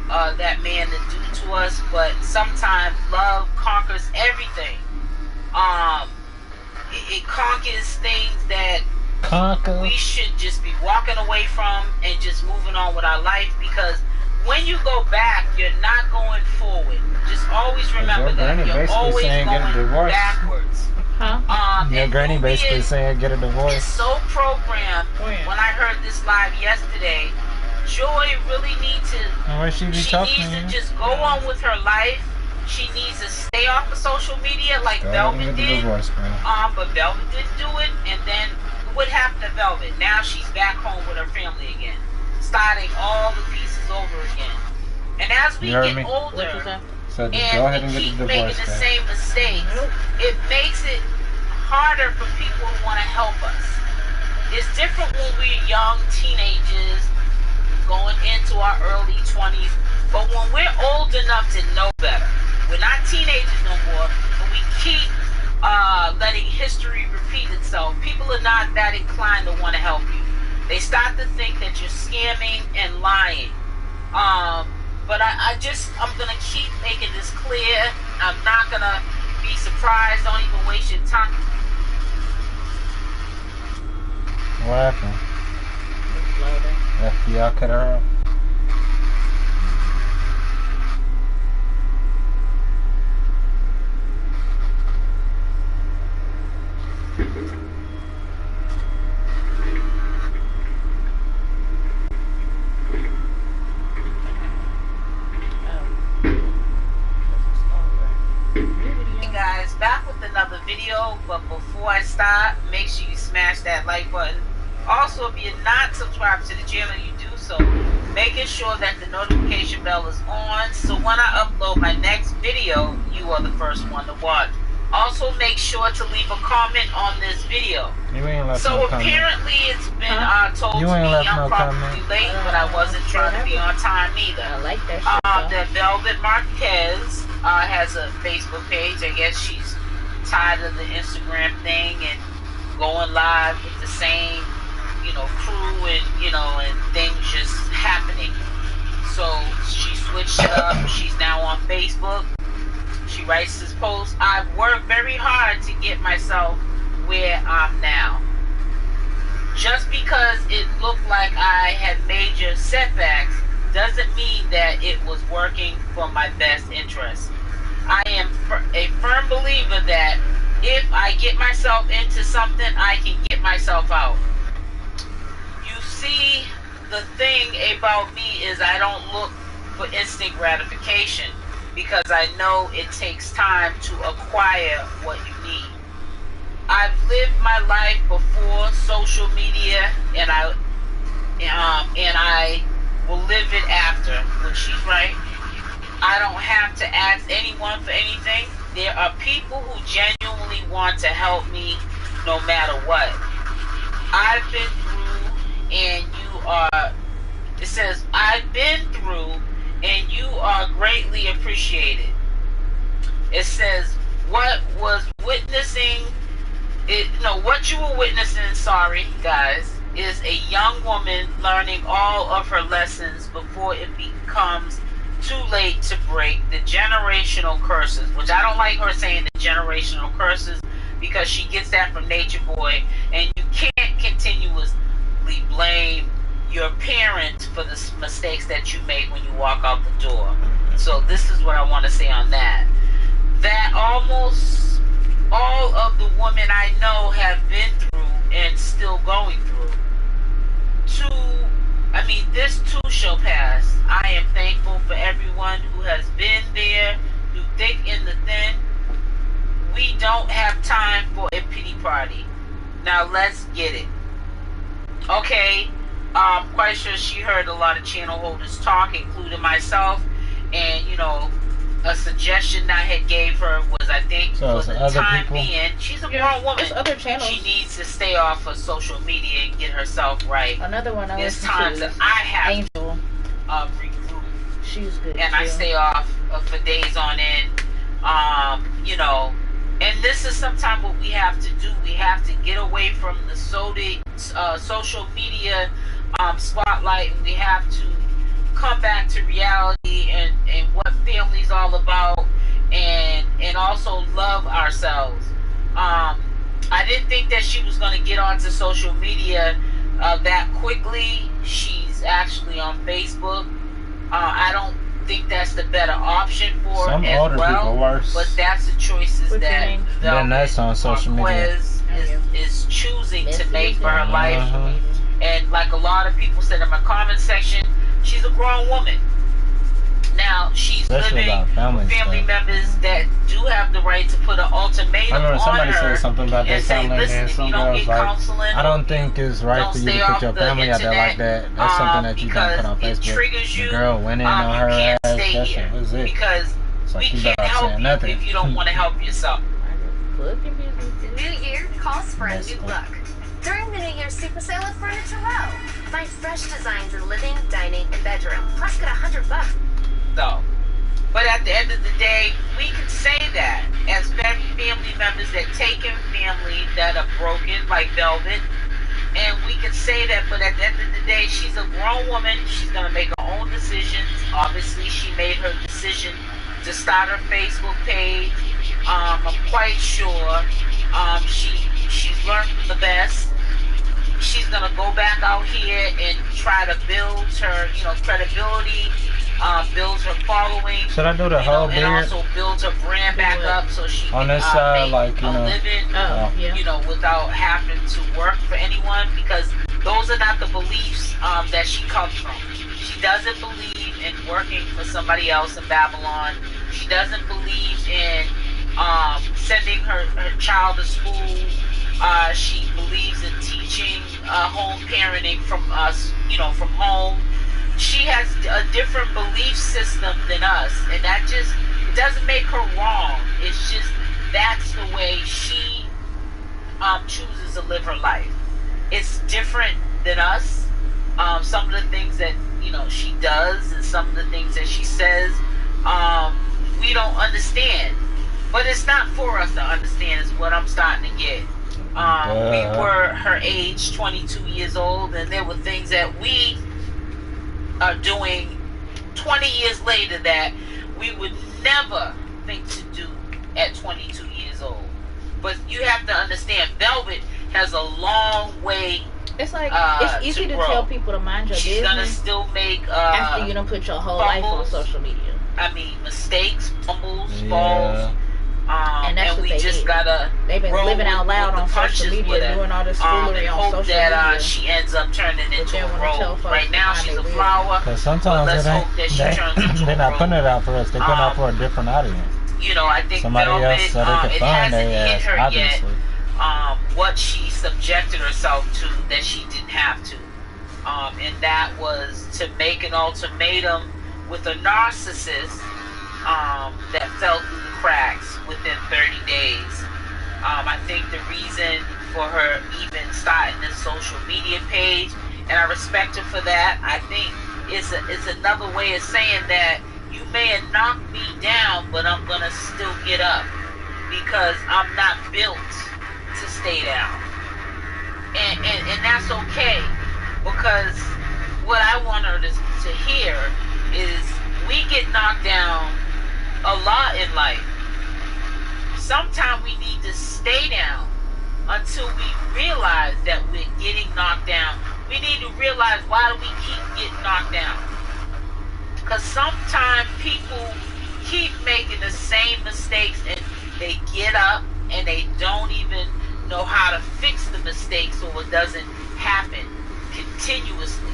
that man to do to us. But sometimes love conquers everything. It conquers things that we should just be walking away from and just moving on with our life, because when you go back, you're not going forward. Just always remember that. You're always going backwards. Your granny basically saying get a divorce. It's so programmed. When I heard this live yesterday, Joy really needs to, she needs to just go on with her life. She needs to stay off of social media like Velvet did. But Velvet didn't do it, and then what happened to Velvet? Now she's back home with her family again, starting all the pieces over again. And as we You heard get me? older, What you say? So just and go ahead we and get keep the making divorce the back. same mistakes, it makes it harder for people who want to help us. It's different when we're young teenagers going into our early 20s, but when we're old enough to know better, we're not teenagers no more, but we keep letting history repeat itself. People are not that inclined to want to help you. They start to think that you're scamming and lying. But I'm going to keep making this clear. I'm not going to be surprised. Don't even waste your time. What happened? FBI cut her off. Hey guys, back with another video, but before I start, make sure you smash that like button. Also, if you're not subscribed to the channel, you do so, making sure that the notification bell is on, so when I upload my next video, you are the first one to watch. Also, make sure to leave a comment on this video. You ain't left So no comment. apparently it's been told You to ain't me left I'm no probably comment. late, but I wasn't trying to be on time either. I like that shit. though. That Velvet Marquez has a Facebook page. I guess she's tired of the Instagram thing and going live with the same, crew and things just happening. So she switched it up. She's now on Facebook. She writes this post. I've worked very hard to get myself where I'm now. Just because it looked like I had major setbacks doesn't mean that it was working for my best interest. I am a firm believer that if I get myself into something, I can get myself out. You see, the thing about me is I don't look for instant gratification because I know it takes time to acquire what you need. I've lived my life before social media, and I will live it after. When she's right, I don't have to ask anyone for anything. There are people who genuinely want to help me no matter what. I've been through, and you are. It says I've been through, and you are greatly appreciated. It says what you were witnessing, sorry guys, is a young woman learning all of her lessons before it becomes too late to break the generational curses, which I don't like her saying the generational curses because she gets that from Nature Boy, and you can't continuously blame your parents for the mistakes that you make when you walk out the door. So this is what I want to say on that. That almost all of the women I know have been through and still going through. This too shall pass. I am thankful for everyone who has been there through thick and the thin. We don't have time for a pity party. Now let's get it. Okay, I'm quite sure she heard a lot of channel holders talk, including myself, and a suggestion I had gave her was, I think, So for the other time people? being, she's a grown woman. There's other channels. She needs to stay off of social media and get herself right. Another one I There's listen times to that is I have Angel. to regroup, She's good and too. I stay off for days on end. And this is sometimes what we have to do. We have to get away from the social media spotlight, and we have to come back to reality and what family's all about, and also love ourselves. I didn't think that she was going to get onto social media that quickly. She's actually on Facebook. I don't think that's the better option for Some her as older well, people worse. but that's the choices What's your that name? Then that's on social media. Marquez is choosing to make for her life. Uh-huh. And like a lot of people said in my comment section, she's a grown woman. Now, she's Especially living about family with family stuff. members that do have have the right to put an ultimatum I remember on somebody her said something about their and say, family, listen, and if some you don't girls get like, counseling, I don't think it's right don't for you stay to put off your the family out there like internet, that. That's something that you don't put on because it Facebook. triggers The you. girl went in on You her can't ass. stay That here shit was it. because So we you can't better help say you nothing. if you don't want to help yourself. The new year calls for a new look. During the New Year's Super Sale at Furniture Row, find fresh designs in living, dining, and bedroom. Plus, get $100. So, but at the end of the day, we can say that as family members that take in family that are broken, like Velvet, and we can say that. But at the end of the day, she's a grown woman. She's gonna make her own decisions. Obviously, she made her decision to start her Facebook page. I'm quite sure she's learned from the best. She's gonna go back out here and try to build her, credibility, build her following. Should I do the whole and beard? also build her brand back up so she On can this side, make like, you a know. living, without having to work for anyone, because those are not the beliefs that she comes from. She doesn't believe in working for somebody else in Babylon. She doesn't believe in sending her child to school. She believes in teaching home parenting from us, from home. She has a different belief system than us, and that just doesn't make her wrong. It's just that's the way she chooses to live her life. It's different than us. Some of the things that she does and some of the things that she says, we don't understand. But it's not for us to understand, is what I'm starting to get. We were her age, 22 years old, and there were things that we are doing 20 years later that we would never think to do at 22 years old. But you have to understand, Velvet has a long way. It's like it's easy to tell people to mind your She's gonna business still make after you don't put your whole life on social media. I mean, mistakes, fumbles, falls. And that's what we they just did. gotta They've been roll living out loud on social media, doing all this foolery and on hope social that, media. she ends up turning into they a wanna tell rose. folks Right now, behind she's their a rear. flower. Because sometimes let's hope that she turns into they're a not rose. putting it out for us. They're putting it out for a different audience. I think Somebody Velvet, else so they can it find hasn't their hit ass, her obviously. yet. What she subjected herself to that she didn't have to. And that was to make an ultimatum with a narcissist that fell through the cracks within 30 days. I think the reason for her even starting this social media page, and I respect her for that, I think it's another way of saying that you may have knocked me down, but I'm gonna still get up because I'm not built to stay down. And that's okay, because what I want her to hear is we get knocked down a lot in life. Sometimes we need to stay down until we realize that we're getting knocked down. We need to realize, why do we keep getting knocked down? Because sometimes people keep making the same mistakes and they get up and they don't even know how to fix the mistake so it doesn't happen continuously.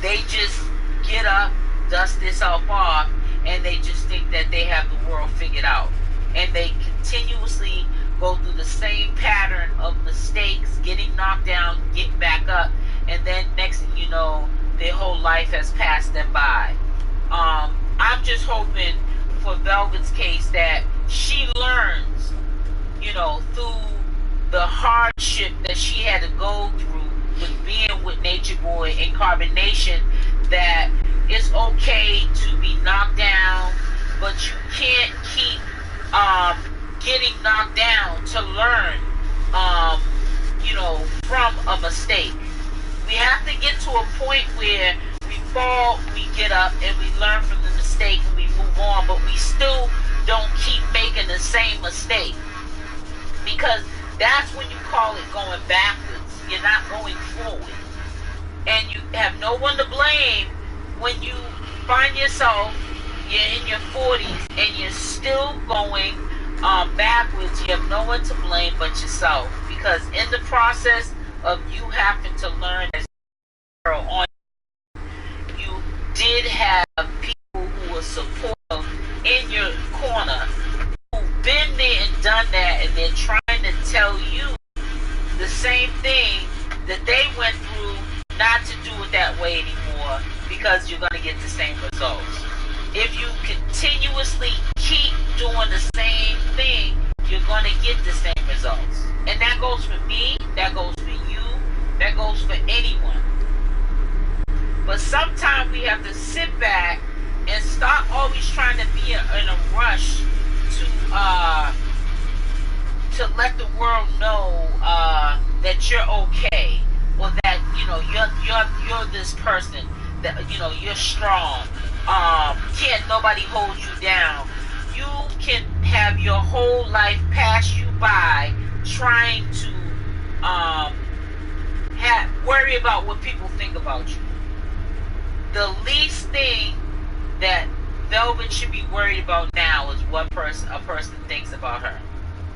They just get up, dust themselves off, and they just think that they have the world figured out. And they continuously go through the same pattern of mistakes, getting knocked down, getting back up, and then next thing you know, their whole life has passed them by. I'm just hoping for Velvet's case that she learns, through the hardship that she had to go through with being with Nature Boy and Carbon Nation, that it's okay to be knocked down, but you can't keep getting knocked down to learn, from a mistake. We have to get to a point where we fall, we get up, and we learn from the mistake and we move on, but we still don't keep making the same mistake. Because that's when you call it going backwards. You're not going forward. And you have no one to blame when you find yourself, you're in your 40s and you're still going backwards. You have no one to blame but yourself. Because in the process of you having to learn as a girl on, you did have people who were supportive in your corner, who've been done that, and they're trying to tell you the same thing that they went through, not to do it that way anymore, because you're going to get the same results. If you continuously keep doing the same thing, you're going to get the same results. And that goes for me, that goes for you, that goes for anyone. But sometimes we have to sit back and stop always trying to be in a rush to let the world know that you're okay, or that you're this person, that you're strong. Can't nobody hold you down. You can have your whole life pass you by trying to worry about what people think about you. The least thing that Velvet should be worried about now is what a person thinks about her.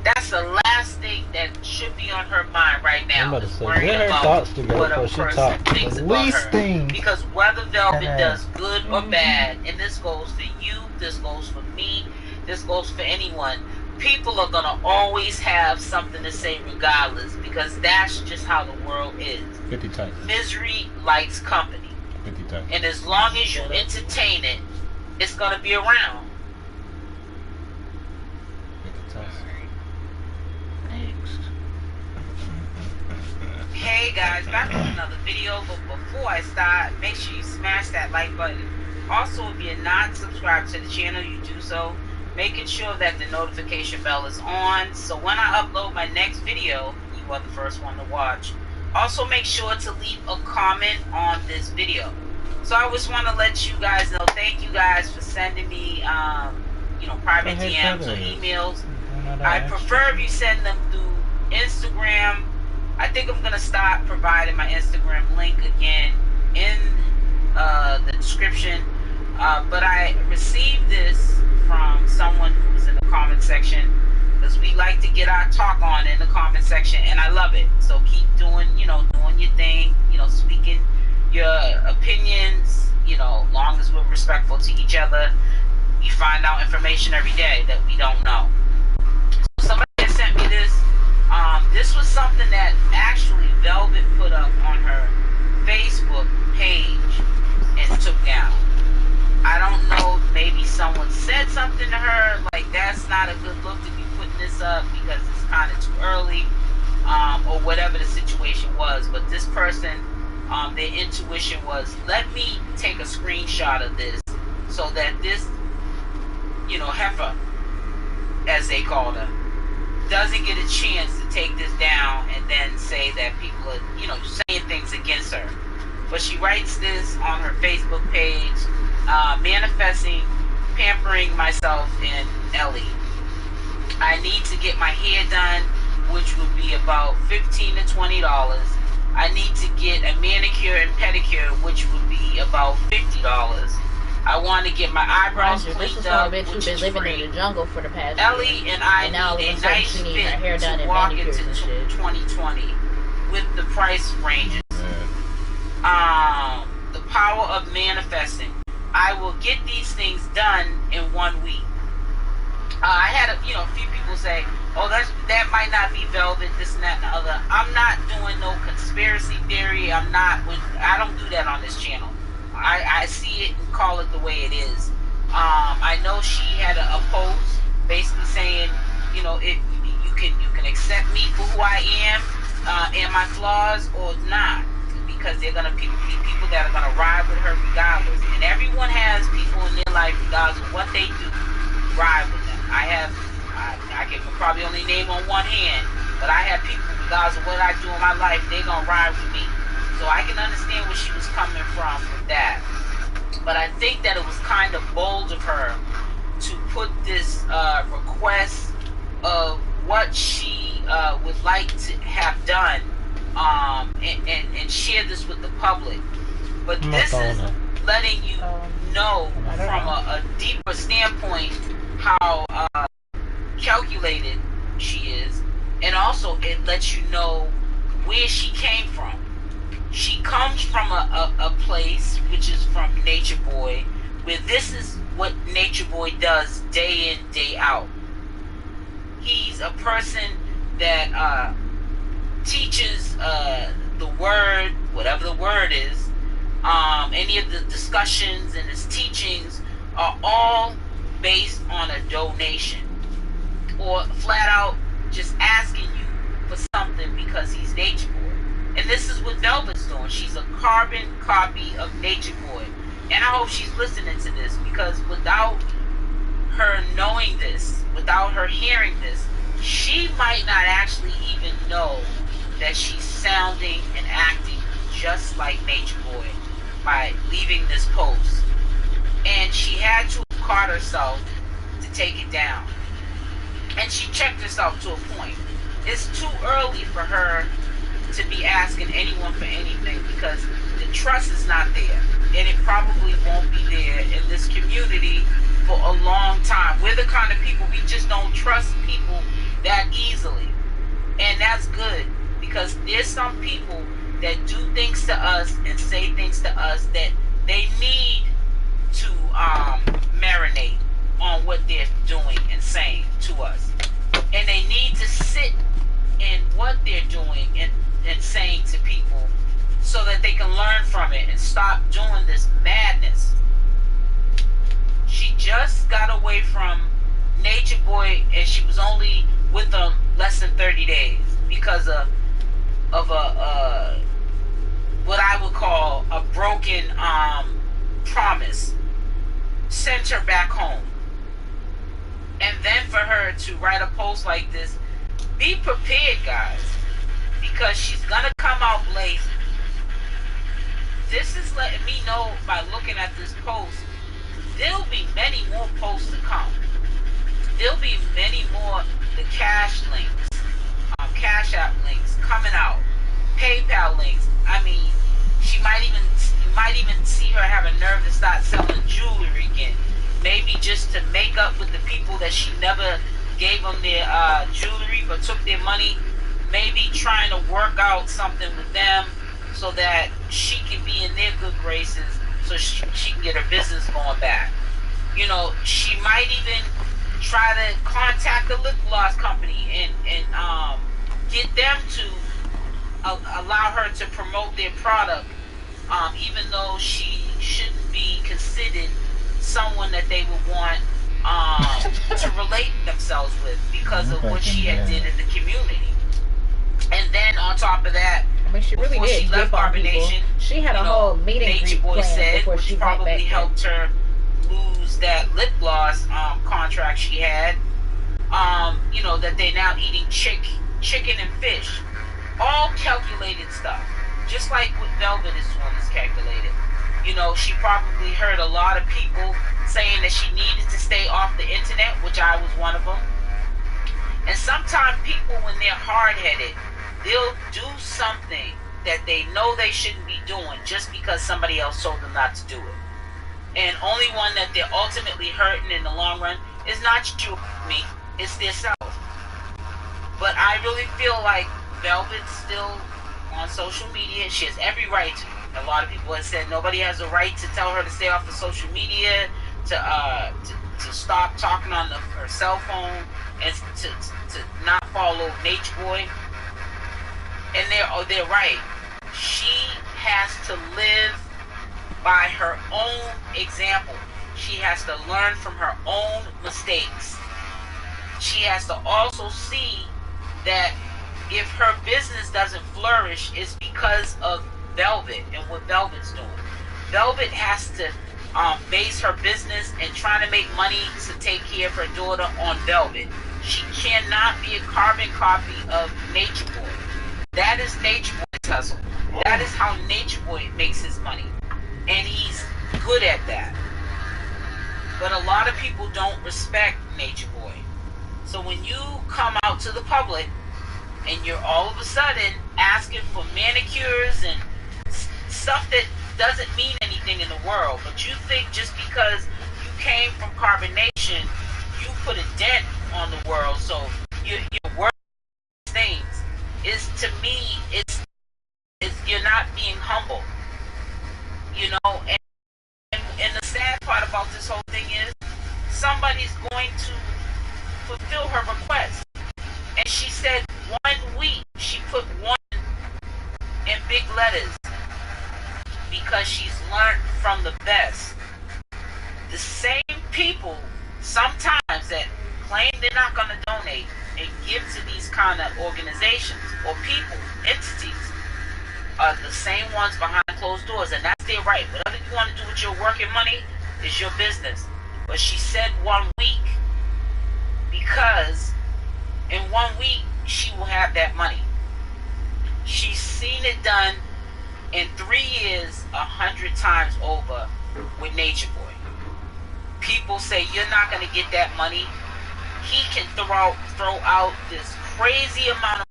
That's the last thing that should be on her mind right now. I'm about to Is say, worrying get her about thoughts together what a before she person talks. thinks The about least her. thing. Because whether Velvet Can does good or bad, and this goes for you, this goes for me, this goes for anyone, people are gonna always have something to say regardless, because that's just how the world is. 50 times. Misery likes company. 50 times. And as long as you entertain it, it's gonna be around. 50 times. Hey guys, back with another video, but before I start, make sure you smash that like button. Also, if you're not subscribed to the channel, you do so, making sure that the notification bell is on, so when I upload my next video, you are the first one to watch. Also, make sure to leave a comment on this video. So I just want to let you guys know, thank you guys for sending me, private DMs or emails. I prefer if you send them through Instagram. I think I'm going to start providing my Instagram link again in the description. But I received this from someone who was in the comment section, because we like to get our talk on in the comment section, and I love it. So keep doing your thing, speaking your opinions, long as we're respectful to each other. You find out information every day that we don't know. So somebody had sent me this. This was something that actually Velvet put up on her Facebook page and took down. I don't know, maybe someone said something to her, like that's not a good look to be putting this up because it's kind of too early, or whatever the situation was. But this person, their intuition was, let me take a screenshot of this so that this, heifer, as they called her, doesn't get a chance to take this down and then say that people are, saying things against her. But she writes this on her Facebook page, manifesting, pampering myself in Ellie. I need to get my hair done, which would be about $15 to $20. I need to get a manicure and pedicure, which would be about $50. I want to get my eyebrows cleaned up, which is been living free. in the jungle for the past Ellie year. and I now need all of a a sudden nice she needs her hair fit done to and walk manicures into and shit. 2020 with the price ranges. The power of manifesting. I will get these things done in 1 week. I had a few people say, oh, that might not be Velvet, this and that and the other. I'm not doing no conspiracy theory. I don't do that on this channel. I see it and call it the way it is. I know she had a post basically saying, if you can accept me for who I am and my flaws, or not, because they're gonna be people that are gonna ride with her regardless. And everyone has people in their life, regardless of what they do, ride with them. I can probably only name on one hand, but I have people, regardless of what I do in my life, they're gonna ride with me. So I can understand where she was coming from with that. But I think that it was kind of bold of her to put this request of what she would like to have done, and share this with the public. But this is letting you know from a deeper standpoint how calculated she is, and also it lets you know where she came from. She comes from a place which is from Nature Boy, where this is what Nature Boy does day in, day out. He's person that teaches the word, whatever the word is, any of the discussions and his teachings are all based on a donation, or flat out just asking you for something because he's Nature Boy. And this is what Velvet's doing. She's a carbon copy of Nature Boy. And I hope she's listening to this, because without her knowing this, without her hearing this, she might not actually even know that she's sounding and acting just like Nature Boy by leaving this post. And she had to have caught herself to take it down. And she checked herself to a point. It's too early for her to be asking anyone for anything, because the trust is not there. And it probably won't be there in this community for a long time. We're the kind of people, we just don't trust people that easily. And that's good, because there's some people that do things to us and say things to us that they need to marinate on what they're doing and saying to us. And they need to sit in what they're doing and saying to people, so that they can learn from it and stop doing this madness. She just got away from Nature Boy, and she was only with him less than 30 days because of a what I would call a broken promise. Sent her back home. And then for her to write a post like this, be prepared, guys, because she's gonna come out blazing. This is letting me know by looking at this post, there'll be many more posts to come. There'll be many more the cash links, Cash App links coming out, PayPal links. I mean, you might even see her have a nerve to start selling jewelry again. Maybe just to make up with the people that she never gave them their jewelry but took their money. Maybe trying to work out something with them so that she can be in their good graces, so she can get her business going back. You know, she might even try to contact the lip gloss company and get them to allow her to promote their product, even though she shouldn't be considered someone that they would want to relate themselves with because of what she had did in the community. And then on top of that, I mean, she really before did she left dip on people. Carbonation, She had a whole meeting Nature greet Boy plan said, before which she went probably back there. helped her lose that lip gloss contract she had. You know, that they're now eating chicken and fish. All calculated stuff. Just like what Velvet is doing is calculated. You know, she probably heard a lot of people saying that she needed to stay off the internet, which I was one of them. And sometimes people, when they're hard-headed, they'll do something that they know they shouldn't be doing just because somebody else told them not to do it. And only one that they're ultimately hurting in the long run is not you, me, it's their self. But I really feel like Velvet's still on social media. She has every right to. A lot of people have said nobody has a right to tell her to stay off the social media, to stop talking on her cell phone, and to not follow Nature Boy. And they're right. She has to live by her own example. She has to learn from her own mistakes. She has to also see that if her business doesn't flourish, it's because of Velvet and what Velvet's doing. Velvet has to base her business and trying to make money to take care of her daughter on Velvet. She cannot be a carbon copy of Nature Boy. That is Nature Boy's hustle. That is how Nature Boy makes his money. And he's good at that. But a lot of people don't respect Nature Boy. So when you come out to the public and you're all of a sudden asking for manicures and stuff that doesn't mean anything in the world, but you think just because you came from Carbonation, you put a dent on the world, so you're worth things. Is, to me, it's you're not being humble, you know. And the sad part about this whole thing is somebody's going to fulfill her request, because she's learned from the best. The same people sometimes that claim they're not going to donate and give to these kind of organizations or people, entities, are the same ones behind closed doors, and that's their right. Whatever you want to do with your working money is your business. But she said 1 week, because in 1 week she will have that money. She's seen it done in 3 years 100 times over with Nature Boy. People say you're not going to get that money. He can throw out this crazy amount of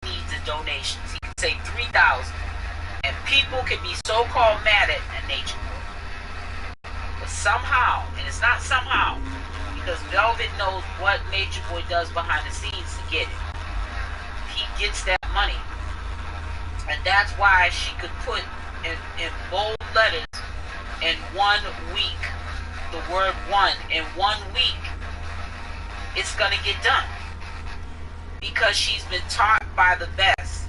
needs and donations. He can say 3,000, and people can be so-called mad at Nature Boy. But somehow, and it's not somehow, because Velvet knows what Nature Boy does behind the scenes to get it. He gets that money. And that's why she could put in bold letters in 1 week, the word one, in 1 week, it's going to get done. Because she's been taught by the best.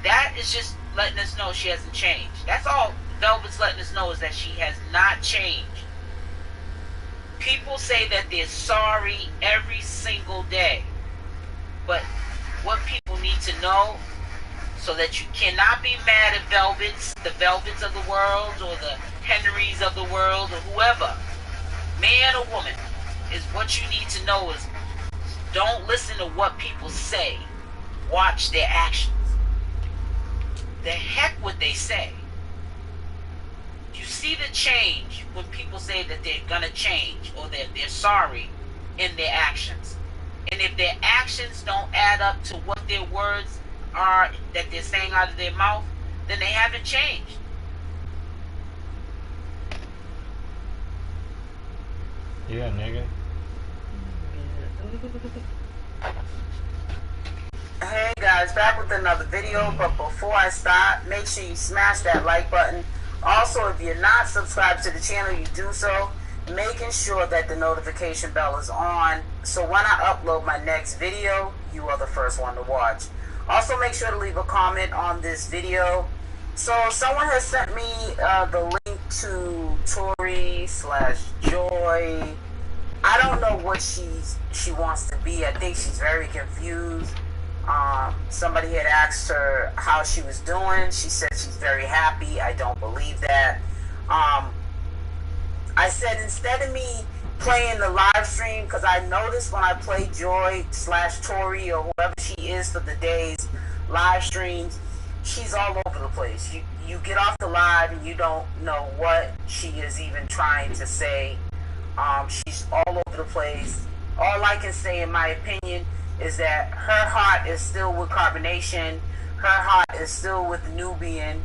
That is just letting us know she hasn't changed. That's all Velvet's letting us know, is that she has not changed. People say that they're sorry every single day. But what people need to know, so that you cannot be mad at Velvets, the Velvets of the world, or the Henrys of the world, or whoever, man or woman, is what you need to know is, don't listen to what people say. Watch their actions. The heck what they say. You see the change when people say that they're gonna change, or that they're sorry, in their actions. And if their actions don't add up to what their words are that they're saying out of their mouth, then they haven't changed. Yeah, nigga. Hey guys, back with another video, but before I start, make sure you smash that like button. Also, if you're not subscribed to the channel, you do so, making sure that the notification bell is on, so when I upload my next video, you are the first one to watch. Also, make sure to leave a comment on this video. So someone has sent me the link to Tori/Joy. I don't know what she wants to be. I think she's very confused. Somebody had asked her how she was doing. She said she's very happy. I don't believe that. I said, instead of me playing the live stream, because I noticed when I play Joy/Tori or whoever she is for the day's live streams, she's all over the place. You get off the live and you don't know what she is even trying to say. She's all over the place. All I can say, in my opinion, is that her heart is still with Carbonation. Her heart is still with Nubian.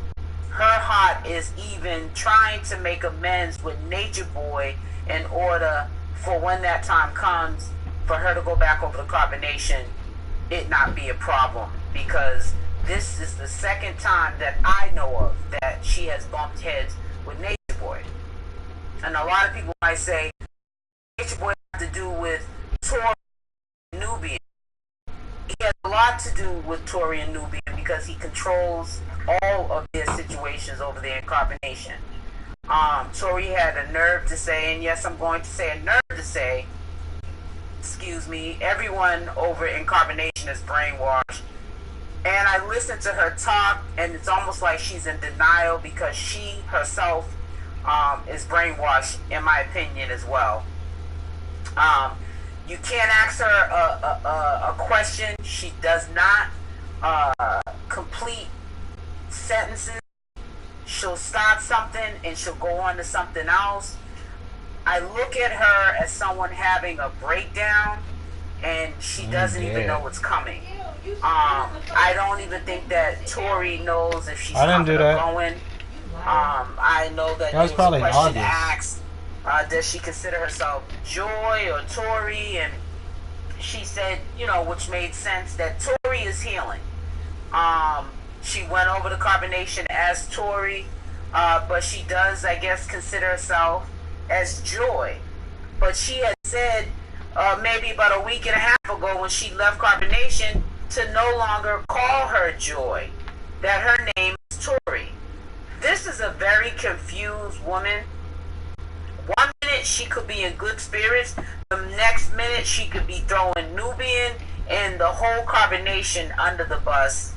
Her heart is even trying to make amends with Nature Boy in order for, when that time comes, for her to go back over to Carbonation, it not be a problem. Because this is the second time that I know of that she has bumped heads with Nature Boy. And a lot of people might say, Nature Boy has to do with Tori and Nubian. He has a lot to do with Tori and Nubian because he controls all of their situations over there in Carbonation. Tori had a nerve to say, and yes, I'm going to say a nerve to say, excuse me, everyone over in Carbonation is brainwashed. And I listened to her talk, and it's almost like she's in denial because she herself is brainwashed, in my opinion, as well. You can't ask her a question. She does not complete sentences. She'll start something and she'll go on to something else. I look at her as someone having a breakdown, and she doesn't even know what's coming. I don't even think that Tori knows if she's coming or going. I know that there was a question asked, does she consider herself Joy or Tori? And she said, you know, which made sense, that Tori is healing. She went over to Carbonation as Tori, but she does, I guess, consider herself as Joy. But she had said maybe about a week and a half ago when she left Carbonation to no longer call her Joy, that her name is Tori. this is a very confused woman. One minute she could be in good spirits, the next minute she could be throwing Nubian and the whole Carbonation under the bus,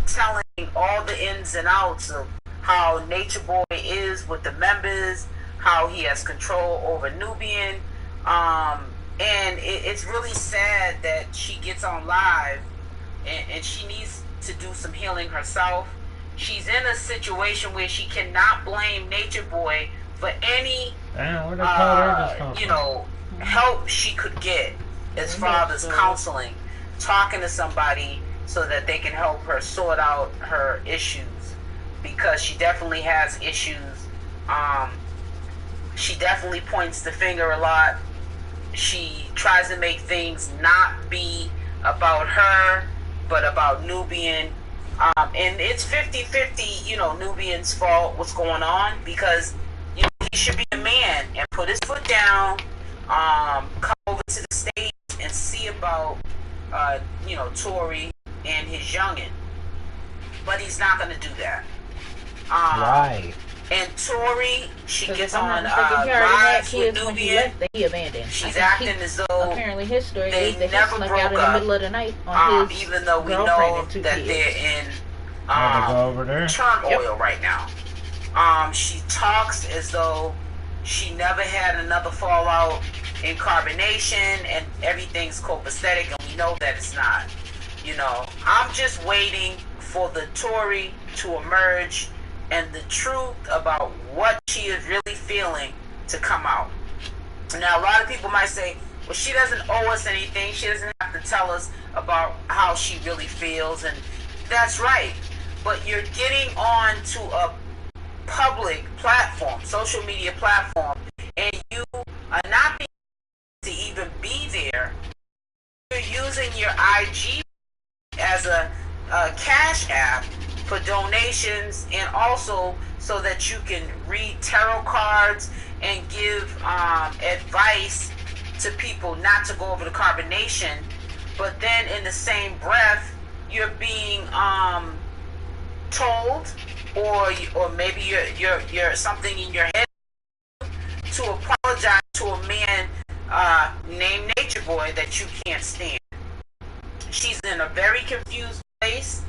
telling all the ins and outs of how Nature Boy is with the members, how he has control over Nubian, and it's really sad that she gets on live and she needs to do some healing herself. She's in a situation where she cannot blame Nature Boy for any help she could get as far as counseling, talking to somebody so that they can help her sort out her issues, because she definitely has issues. She definitely points the finger a lot. She tries to make things not be about her but about Nubian, and it's 50-50, Nubian's fault what's going on, because he should be a man and put his foot down, come over to the stage and see about Tory and his youngin', but he's not going to do that. Why? And Tory, she gets on lives with Nubian. He abandoned. She's acting as though apparently his story they is that never he snuck broke out in the up, middle of the night on his even though we know girlfriend that and 2 they're kids. in go over there. turmoil right now. She talks as though she never had another fallout in Carbonation and everything's copacetic, and we know that it's not. I'm just waiting for the Tory to emerge and the truth about what she is really feeling to come out. Now, a lot of people might say, well, she doesn't owe us anything. She doesn't have to tell us about how she really feels, and that's right. But you're getting on to a public platform, social media platform, and you are not being able to even be there. You're using your IG as a cash app for donations, and also so that you can read tarot cards and give advice to people not to go over the Carbonation. But then in the same breath, you're being told, or maybe you're something in your head, to apologize to a man named Nature Boy that you can't stand. She's in a very confused place.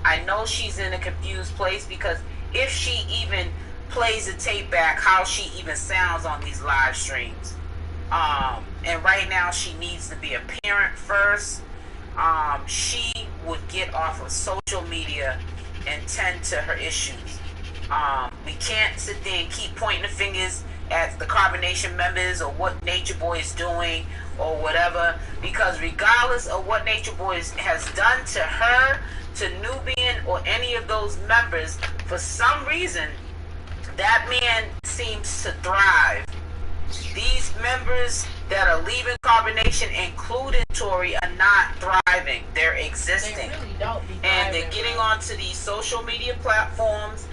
I know she's in a confused place, because if she even plays the tape back, how she even sounds on these live streams. And right now she needs to be a parent first. She would get off of social media and tend to her issues. We can't sit there and keep pointing the fingers at the Carbonation members or what Nature Boy is doing or whatever, because regardless of what Nature Boy has done to her, to Nubian, or any of those members, for some reason that man seems to thrive. These members that are leaving Carbonation, including Tory, are not thriving. They're existing. They really don't be And they're getting onto these social media platforms,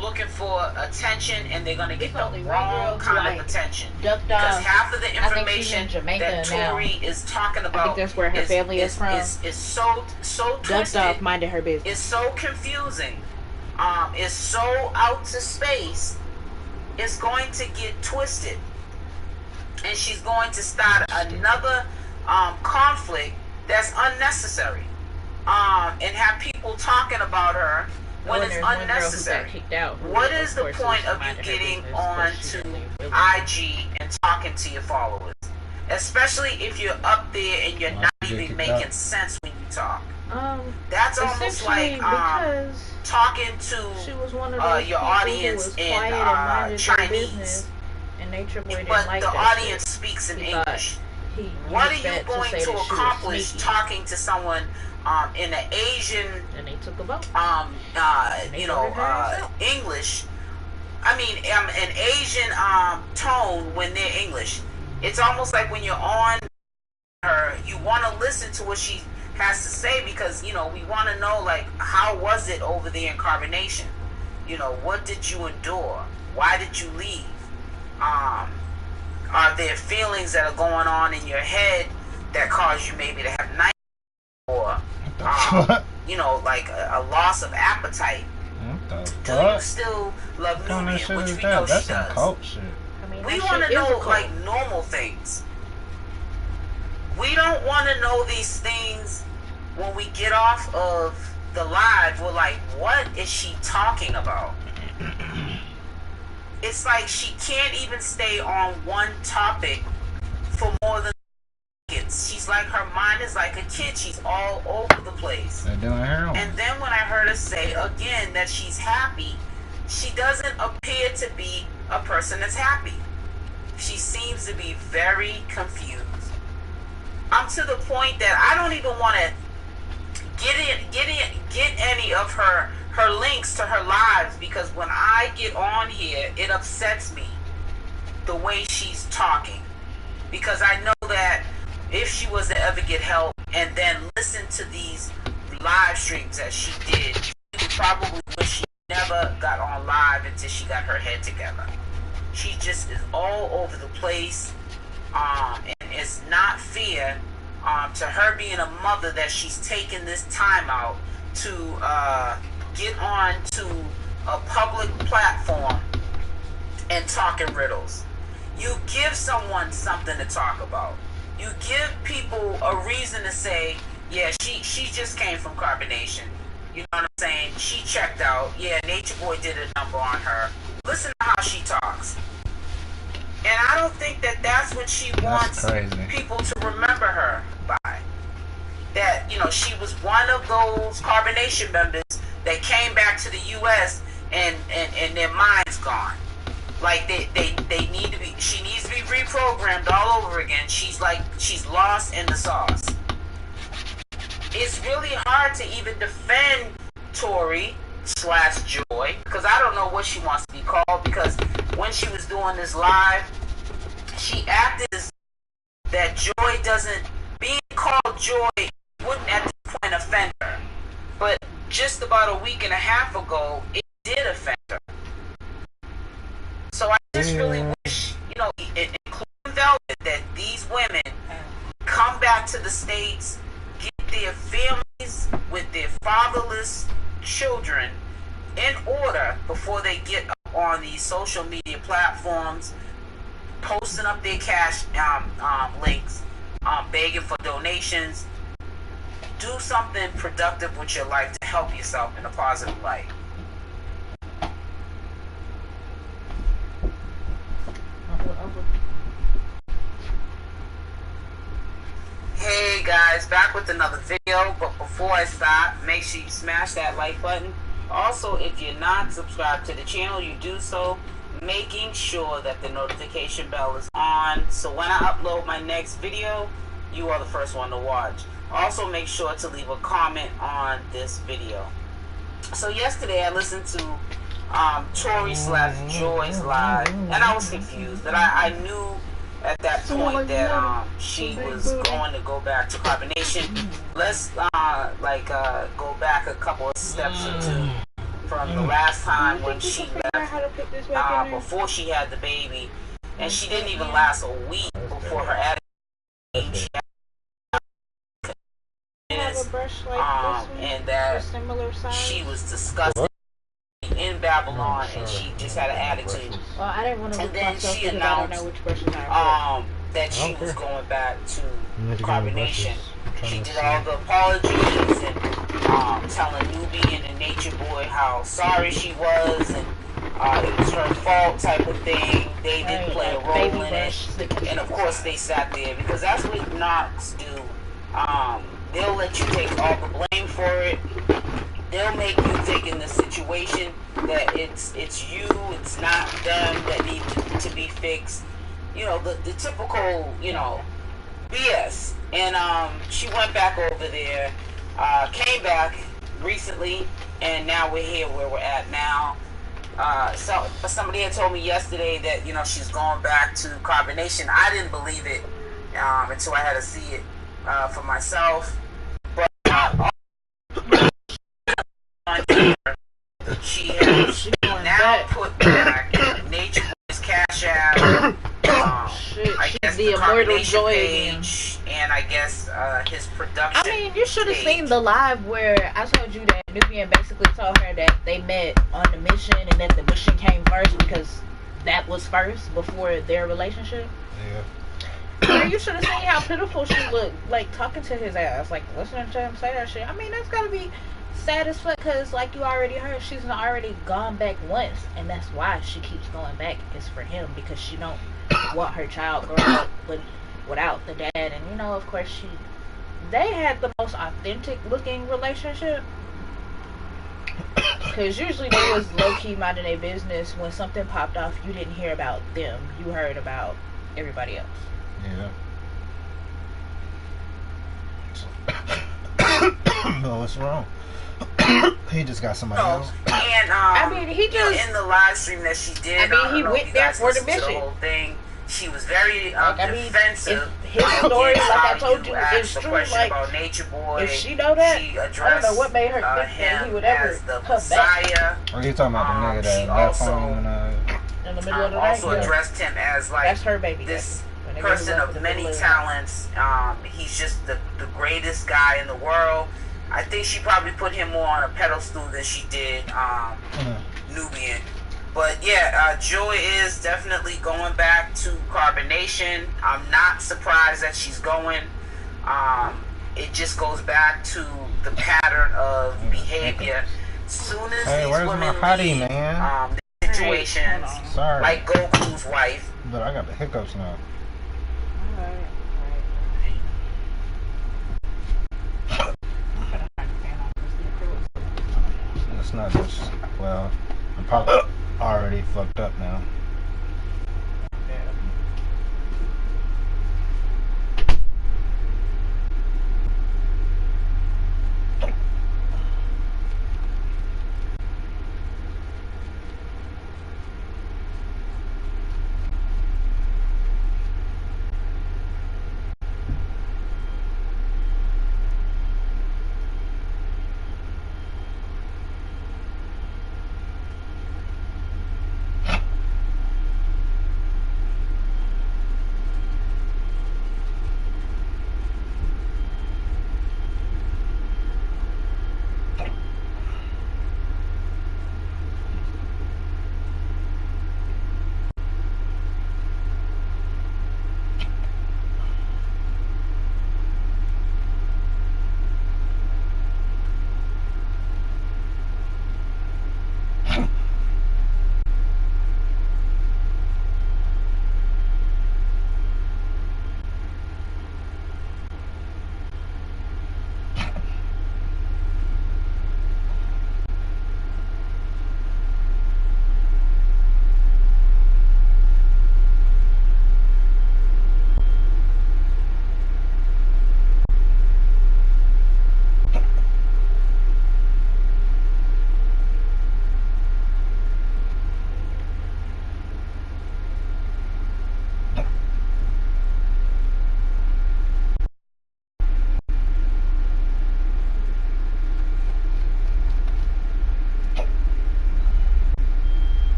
looking for attention, and they're going to get the wrong kind of attention. Because half of the information that Tory is talking about, I think that's where her family is from. Is so twisted. Ducked off, minded her business. It's so confusing. It's so out to space. It's going to get twisted, and she's going to start another conflict that's unnecessary, and have people talking about her when it's unnecessary. What is the point of you getting on to IG and talking to your followers, especially if you're up there and you're not even making sense when you talk? That's almost like talking to your audience in Chinese, and Nature Boy didn't but like the that audience shit. speaks in He English. he What are used you that going say to that she was accomplish sneaky. talking to someone in an Asian, And they took a vote. English? I mean, an Asian tone when they're English. It's almost like when you're on her, you want to listen to what she has to say, because we want to know, like, how was it over there in Carbonation? What did you endure? Why did you leave? Are there feelings that are going on in your head that cause you maybe to have nightmares, or like a loss of appetite? The Do you fuck? still love What kind of shit Nubian? Which is we that? know That's she some does. cult shit. I mean, We that want to shit is a know cult. like normal things. We don't want to know these things when we get off of the live. We're like, what is she talking about? It's like she can't even stay on one topic for more than seconds. She's like, her mind is like a kid. She's all over the place. They're doing heroin. And then when I heard her say again that she's happy, she doesn't appear to be a person that's happy. She seems to be very confused. I'm to the point that I don't even want to get any of her links to her lives, because when I get on here, it upsets me the way she's talking. Because I know that if she was to ever get help and then listen to these live streams that she did, she would probably wish she never got on live until she got her head together. She just is all over the place, and it's not fair to her being a mother that she's taken this time out to get on to a public platform and talk in riddles. You give someone something to talk about. You give people a reason to say, yeah, she just came from Carbonation. You know what I'm saying? She checked out. Yeah, Nature Boy did a number on her. Listen to how she talks. And I don't think that that's what she wants people to remember her by. That, you know, she was one of those Carbonation members that came back to the U.S. and their mind's gone. Like they need to be, she needs to be reprogrammed all over again. She's lost in the sauce. It's really hard to even defend Tori/Joy, because I don't know what she wants to be called, because when she was doing this live, she acted as that Joy doesn't, being called Joy wouldn't at this point offend her. But just about a week and a half ago, it did offend her. So I just really wish, you know, including Velvet, that these women come back to the States, get their families with their fatherless children in order before they get up on these social media platforms, posting up their cash links, begging for donations. Do something productive with your life to help yourself in a positive light. Hey guys, back with another video, but before I start, make sure you smash that like button. Also, if you're not subscribed to the channel, you do so, making sure that the notification bell is on, so when I upload my next video, you are the first one to watch. Also, make sure to leave a comment on this video. So yesterday I listened to Tori/Joy's live, and I was confused. That I knew at that point that she was going to go back to Carbonation. Let's go back a couple of steps or two from the last time when she left, before she had the baby, and she didn't even last a week before her attitude. She had and that she was disgusting in Babylon, and she just had an attitude. Well, I didn't want to. And then she announced that she was going back to Carbonation. She did all the apologies and telling Nubian and Nature Boy how sorry she was, and it was her fault type of thing. They didn't play a role in it, and of course they sat there because that's what narcs do. They'll let you take all the blame for it. They'll make you think in the situation that it's you, it's not them that need to be fixed. You know, the typical, you know, BS. And she went back over there, came back recently, and now we're here where we're at now. So somebody had told me yesterday that, you know, she's going back to Carbonation. I didn't believe it until I had to see it for myself. But she has now put back Nature Boy's Cash App. I guess the the immortal combination Joy again. page and I guess his production. I mean, you should have page. seen the live where I told you that Nubian basically told her that they met on the mission and that the mission came first because that was first before their relationship. Yeah. Yeah, you should have seen how pitiful she looked, like talking to his ass, like listening to him say that shit. I mean, that's gotta be sad as fuck because, like you already heard, she's already gone back once, and that's why she keeps going back. Is for him because she don't want her child growing up without the dad. And you know, of course, they had the most authentic looking relationship. Because usually they was low-key minding their business. When something popped off, you didn't hear about them. You heard about everybody else. Yeah. No, what's wrong? He just got somebody else. And I mean, he just in the live stream that she did. I mean, he went there for the mission. The whole thing. She was very defensive. His story, like I told you, is true. Like, about Nature Boy, if she know that, she I don't know what made her think that he would ever come back. Are you talking about the nigga that left on in the middle of the night? Also addressed him as like that's her baby. This person of many talents. He's just the greatest guy in the world. I think she probably put him more on a pedestal than she did Nubian. But yeah, Joy is definitely going back to Carbonation. I'm not surprised that she's going. It just goes back to the pattern of behavior. Soon as hey, these where's women my potty, leave, man? Situations Sorry. like Goku's wife. But I got the hiccups now. It's not just, well, I'm probably already fucked up now.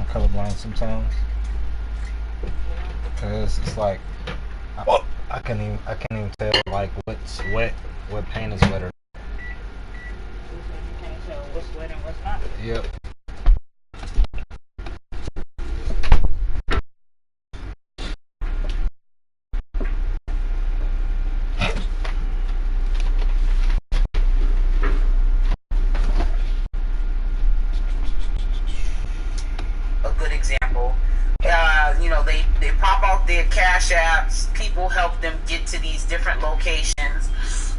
Colorblind sometimes, cause it's like I can't even tell like what's wet, what paint is wetter. You can't tell what's wet and what's not. Yep. their cash apps. People help them get to these different locations,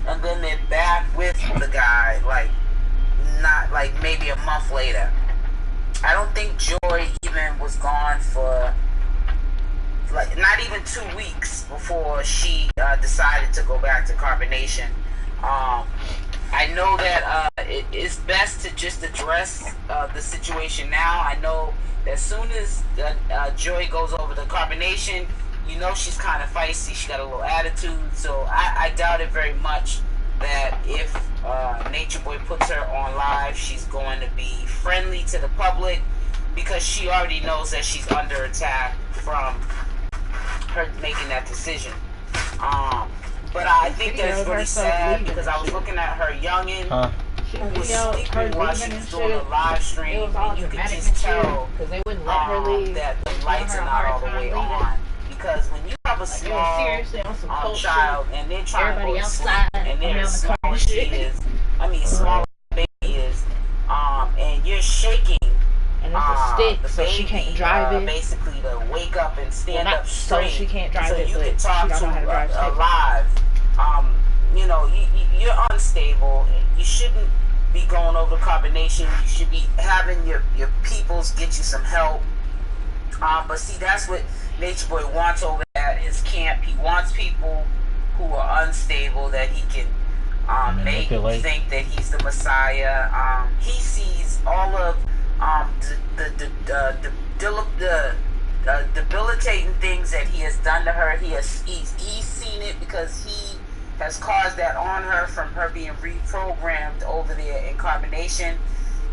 and then they're back with the guy, like, not like maybe a month later. I don't think Joy even was gone for like not even 2 weeks before she decided to go back to Carbonation. I know that it's best to just address the situation now. I know that as soon as Joy goes over to Carbonation, you know she's kind of feisty. She got a little attitude. So I doubt it very much that if Nature Boy puts her on live, she's going to be friendly to the public, because she already knows that she's under attack from her making that decision. But I think that's really sad, because I was looking at her youngin' who was sleeping while she was doing a live stream, and you could just tell they wouldn't let her leave. that the lights are not all the way on. Because when you have a small child and they're trying to go to sleep, and they're as small as she is, I mean smaller than the baby is, and you're shaking, and it's a stick, so she can't drive it. Basically, to wake up and stand up straight, so she can't drive so it. you can talk to live. You know, you're unstable. You shouldn't be going over Carbonation. You should be having your peoples get you some help. But see, that's what Nature Boy wants over at his camp. He wants people who are unstable that he can make think that he's the Messiah. He sees all of the debilitating things that he has done to her. He's seen it, because he has caused that on her from her being reprogrammed over there in Carbonation,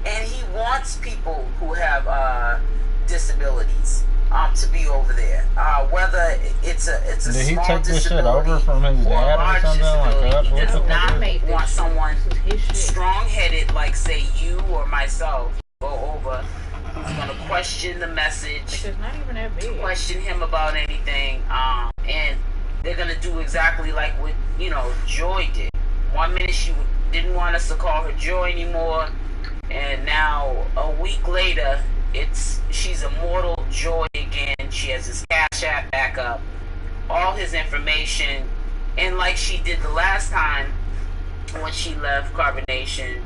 and he wants people who have disabilities to be over there, whether it's a Did he small take this shit disability over from his or a dad or large something like disability. that? He does What the not fuck want someone strong-headed like, say, you or myself go over who's gonna question the message, It's not even that big. question him about anything, and they're gonna do exactly like what, you know, Joy did. 1 minute she didn't want us to call her Joy anymore, and now a week later she's Immortal Joy again. She has his cash app back up, all his information, and like she did the last time when she left Carbonation,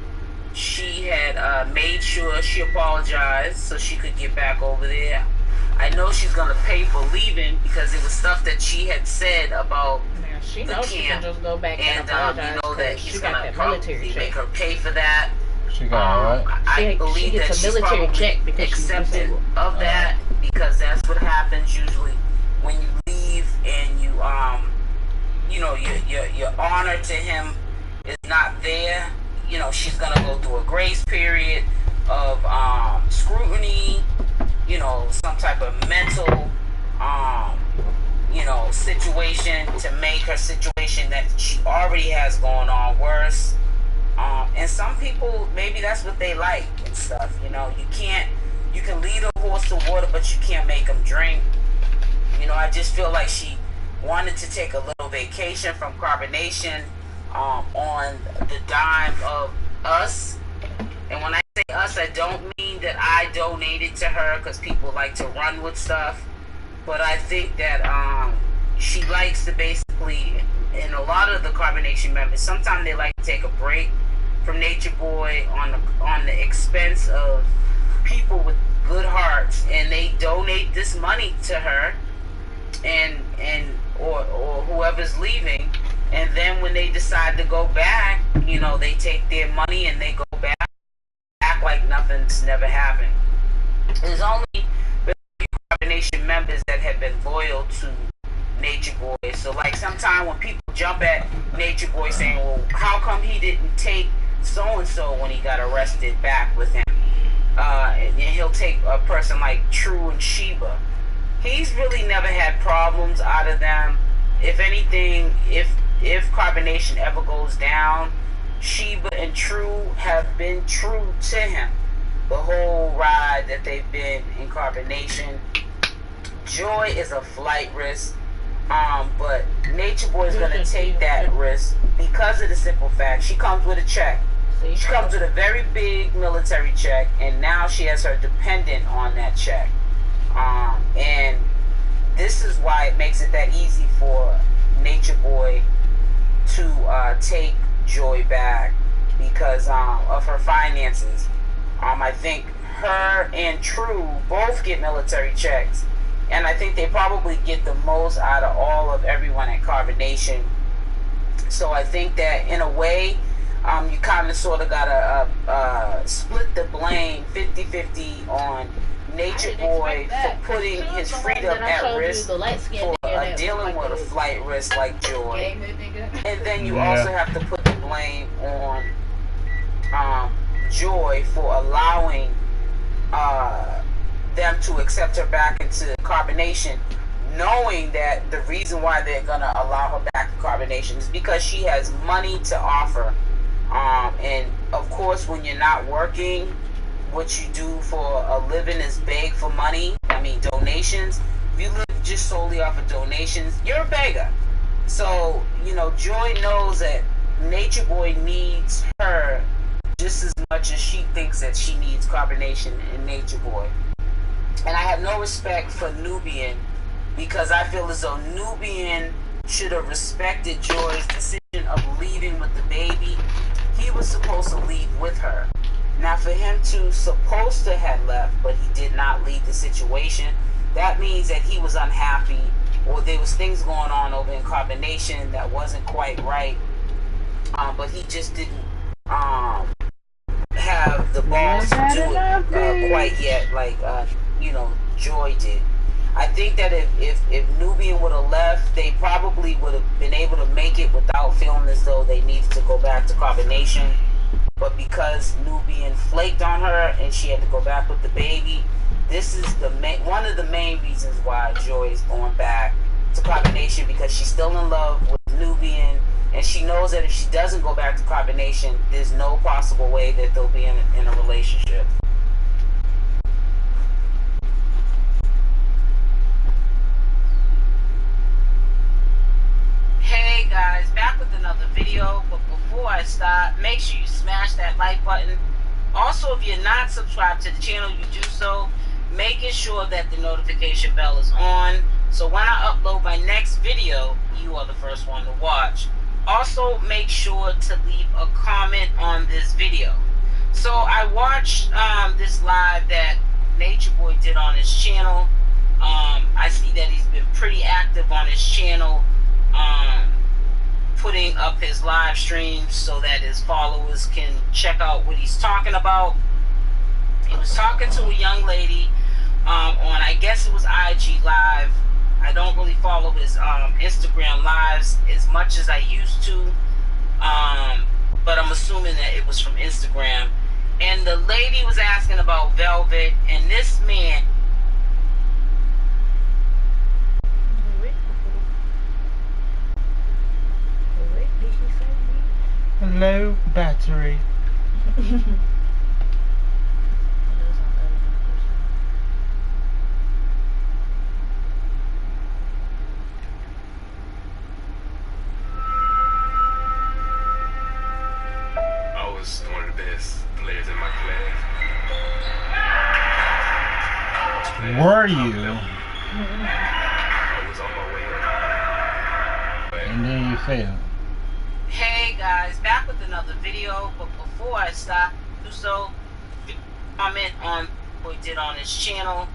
she had made sure she apologized so she could get back over there. I know she's gonna pay for leaving, because it was stuff that she had said about She the knows she can camp, just go back and apologize, you know that he's she got gonna that probably military make check. her pay for that. She got it, right? I believe she gets that a she's military probably check because she's accepted disabled. of that, because that's what happens usually when you leave, and you you know, your honor to him is not there. You know, she's gonna go through a grace period of scrutiny, you know, some type of mental you know, situation to make her situation that she already has going on worse. And some people, maybe that's what they like and stuff. You know, you can lead a horse to water, but you can't make him drink. You know, I just feel like she wanted to take a little vacation from Carbonation on the dime of us. And when I say us, I don't mean that I donated to her, because people like to run with stuff. But I think that she likes to basically, and a lot of the Carbonation members, sometimes they like to take a break from Nature Boy on the expense of people with good hearts, and they donate this money to her or whoever's leaving, and then when they decide to go back, you know, they take their money and they go back, act like nothing's never happened. There's only been a few Carbonation members that have been loyal to Nature Boy. So like sometimes when people jump at Nature Boy saying, well, how come he didn't take so-and-so when he got arrested back with him? And he'll take a person like True and Sheba. He's really never had problems out of them. If anything, if Carbonation ever goes down, Sheba and True have been true to him the whole ride that they've been in Carbonation. Joy is a flight risk, but Nature Boy is gonna take that risk because of the simple fact she comes with a check. She comes with a very big military check, and now she has her dependent on that check. And this is why it makes it that easy for Nature Boy to take Joy back, because of her finances. I think her and True both get military checks, and I think they probably get the most out of all of everyone at Carbonation. So I think that in a way, you kind of sort of gotta split the blame 50-50 on Nature Boy for putting his freedom at risk for dealing with a flight risk like Joy. And then you also have to put the blame on Joy for allowing them to accept her back into Carbonation, knowing that the reason why they're gonna allow her back to Carbonation is because she has money to offer. And of course, when you're not working, what you do for a living is beg for money. I mean, donations. If you live just solely off of donations, you're a beggar. So, you know, Joy knows that Nature Boy needs her just as much as she thinks that she needs Carbonation and Nature Boy. And I have no respect for Nubian, because I feel as though Nubian should have respected Joy's decision of leaving with the baby. He was supposed to leave with her. Now, for him to supposed to have left, but he did not leave the situation, that means that he was unhappy, or there was things going on over in Carbonation that wasn't quite right. But he just didn't have the balls to do it quite yet, like you know, Joy did. I think that if Nubian would have left, they probably would have been able to make it without feeling as though they needed to go back to Carbonation. But because Nubian flaked on her and she had to go back with the baby, this is the one of the main reasons why Joy is going back to Carbonation, because she's still in love with Nubian, and she knows that if she doesn't go back to Carbonation, there's no possible way that they'll be in a relationship. Hey guys, back with another video, but before I start, make sure you smash that like button. Also, if you're not subscribed to the channel, you do so, making sure that the notification bell is on, so when I upload my next video, you are the first one to watch. Also, make sure to leave a comment on this video. So I watched this live that Nature Boy did on his channel. I see that he's been pretty active on his channel, putting up his live streams so that his followers can check out what he's talking about. He was talking to a young lady on, I guess it was IG Live. I don't really follow his Instagram lives as much as I used to, but I'm assuming that it was from Instagram. And the lady was asking about Velvet, and this man... Low battery. I was one of the best players in my class. Were you? I was on my way up. And then you failed. Hey guys, back with another video, but before I start, do so, comment on what he did on his channel.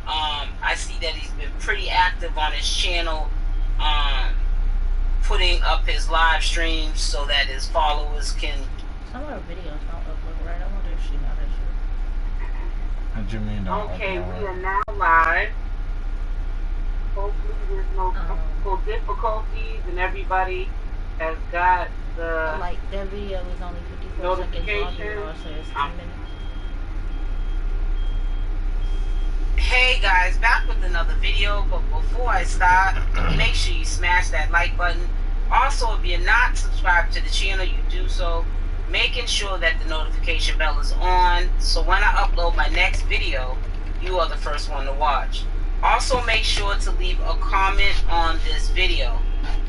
I see that he's been pretty active on his channel, putting up his live streams so that his followers can... Some of her videos don't look right. I wonder if she know that shit. What you mean? Okay, we are now live. Hopefully there's no technical difficulties and everybody has got the Like, that video is only 54 seconds long, notification. or so it's 10 minutes. Hey guys, back with another video, but before I start, make sure you smash that like button. Also, if you're not subscribed to the channel, you do so, making sure that the notification bell is on, so when I upload my next video, you are the first one to watch. Also, make sure to leave a comment on this video.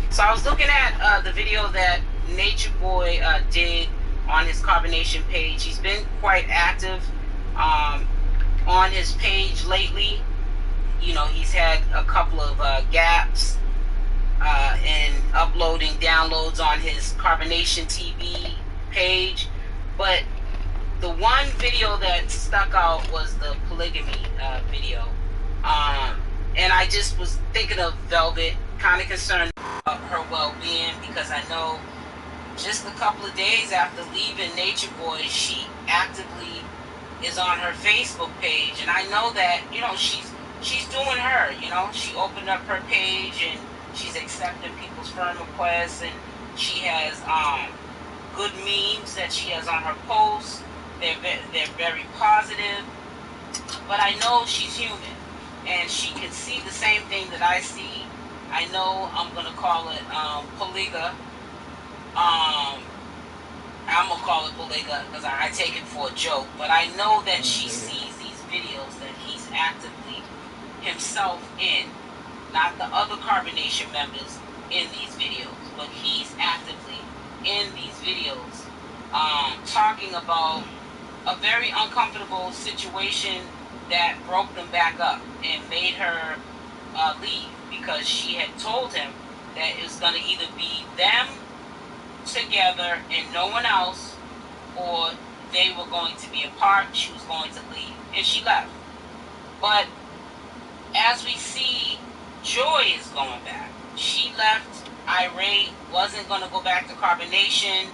So I was looking at the video that Nature Boy did on his Carbonation page. He's been quite active on his page lately, you know, he's had a couple of gaps in uploading downloads on his Carbonation TV page. But the one video that stuck out was the polygamy video. And I just was thinking of Velvet, kind of concerned about her well-being, because I know just a couple of days after leaving Nature Boy, she actively is on her Facebook page. And I know that, you know, she's doing her, you know. She opened up her page and she's accepting people's friend requests, and she has good memes that she has on her posts. They're very positive. But I know she's human, and she can see the same thing that I see. I know I'm going to call it Polyga. I'm going to call it Polyga because I take it for a joke. But I know that she sees these videos that he's actively himself in. Not the other Carbonation members in these videos, but he's actively in these videos talking about a very uncomfortable situation that broke them back up and made her leave, because she had told him that it was going to either be them together and no one else, or they were going to be apart. She was going to leave, and she left. But as we see, Joy is going back. She left irate, wasn't going to go back to Carbonation,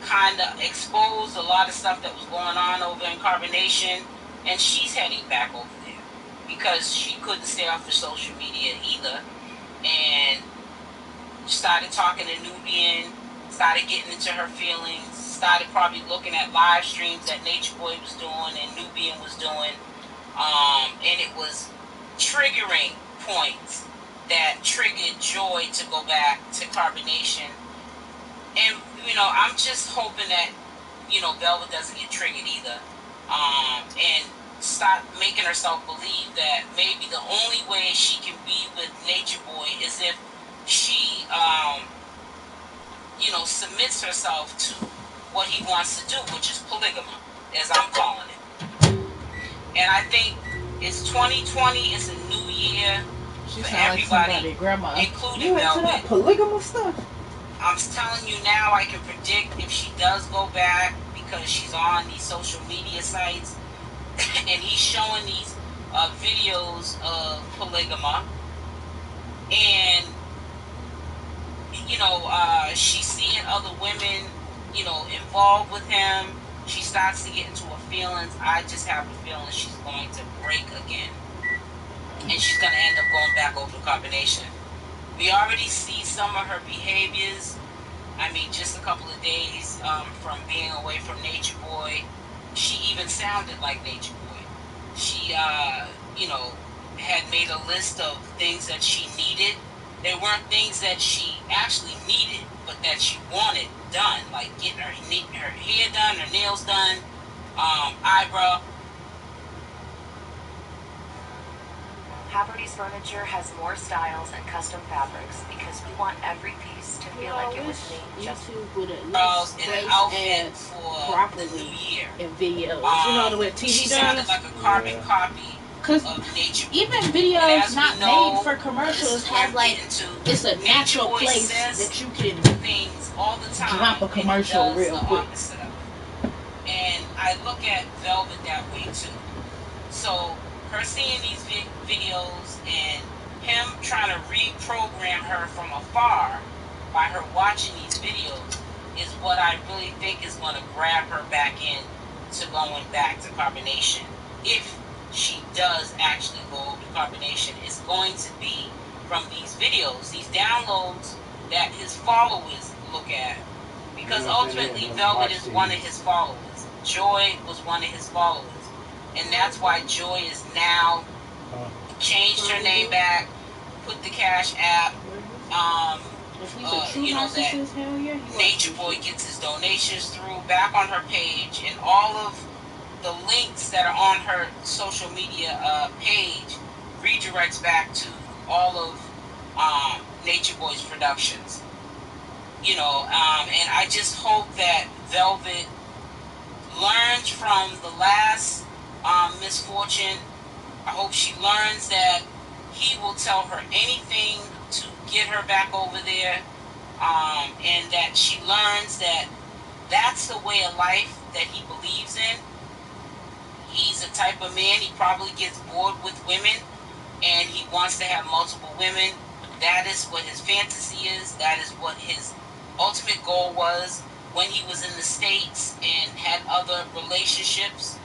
kind of exposed a lot of stuff that was going on over in Carbonation, and she's heading back over there because she couldn't stay off of social media either, and started talking to Nubian, started getting into her feelings, started probably looking at live streams that Nature Boy was doing and Nubian was doing, and it was triggering points that triggered Joy to go back to Carbonation. And, you know, I'm just hoping that, you know, Velvet doesn't get triggered either, and stop making herself believe that maybe the only way she can be with Nature Boy is if she, you know, submits herself to what he wants to do, which is polygamy, as I'm calling it. And I think it's 2020, it's a new year for everybody, including Velvet. That polygamous stuff? I'm telling you now, I can predict if she does go back, because she's on these social media sites and he's showing these videos of polygamy, and you know, she's seeing other women, you know, involved with him. She starts to get into her feelings. I just have a feeling she's going to break again, and she's going to end up going back over to Carbonation. We already see some of her behaviors. I mean, just a couple of days from being away from Nature Boy, she even sounded like Nature Boy. She, you know, had made a list of things that she needed. They weren't things that she actually needed, but that she wanted done, like getting her hair done, her nails done, eyebrow. Haverty's Furniture has more styles and custom fabrics because we want every piece to feel like it was made just YouTube would at least in an place outfit ads for properly the new year. in videos. You know the way TV She does? sounded like a carbon copy Because of Nature Boy. even And videos as not we know, made for commercials this is where have we like, get into it's a Nature natural Boy place says that you can things all the time, drop a and commercial it does real the quick. opposite of it. And I look at Velvet that way too. So her seeing these videos and him trying to reprogram her from afar by her watching these videos is what I really think is going to grab her back in to going back to Carbonation. If she does actually go over to Carbonation, it's going to be from these videos, these downloads that his followers look at. Because ultimately, Velvet is one of his followers. Joy was one of his followers. And that's why Joy is now changed her name back, put the Cash App, you know, that Nature Boy gets his donations through back on her page, and all of the links that are on her social media page redirects back to all of Nature Boy's productions. You know, and I just hope that Velvet learns from the last misfortune I hope she learns that he will tell her anything to get her back over there, and that she learns that that's the way of life that he believes in. He's a type of man, he probably gets bored with women, and he wants to have multiple women. That is what his fantasy is. That is what his ultimate goal was when he was in the States and had other relationships.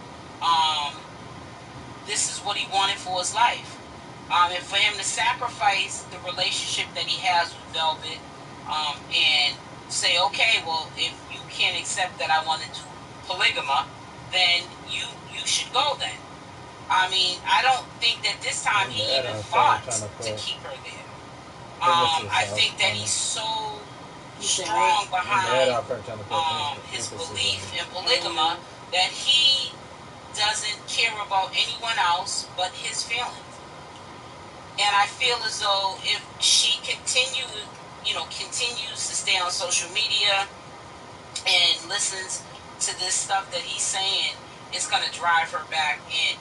This is what he wanted for his life. And for him to sacrifice the relationship that he has with Velvet, and say, okay, well, if you can't accept that I want to do polygamy, then you should go then. I mean, I don't think that this time he even fought to keep her there. I think that he's so strong behind his belief in polygamy that he doesn't care about anyone else but his feelings. And I feel as though if she continues to stay on social media and listens to this stuff that he's saying, it's going to drive her back in.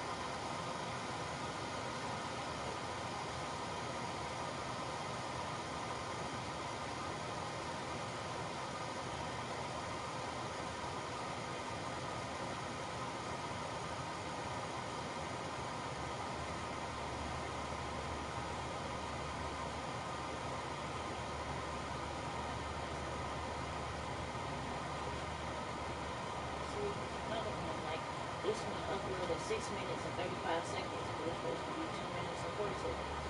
This one uploaded 6 minutes and 35 seconds, but it's supposed to be 2 minutes and 40 seconds.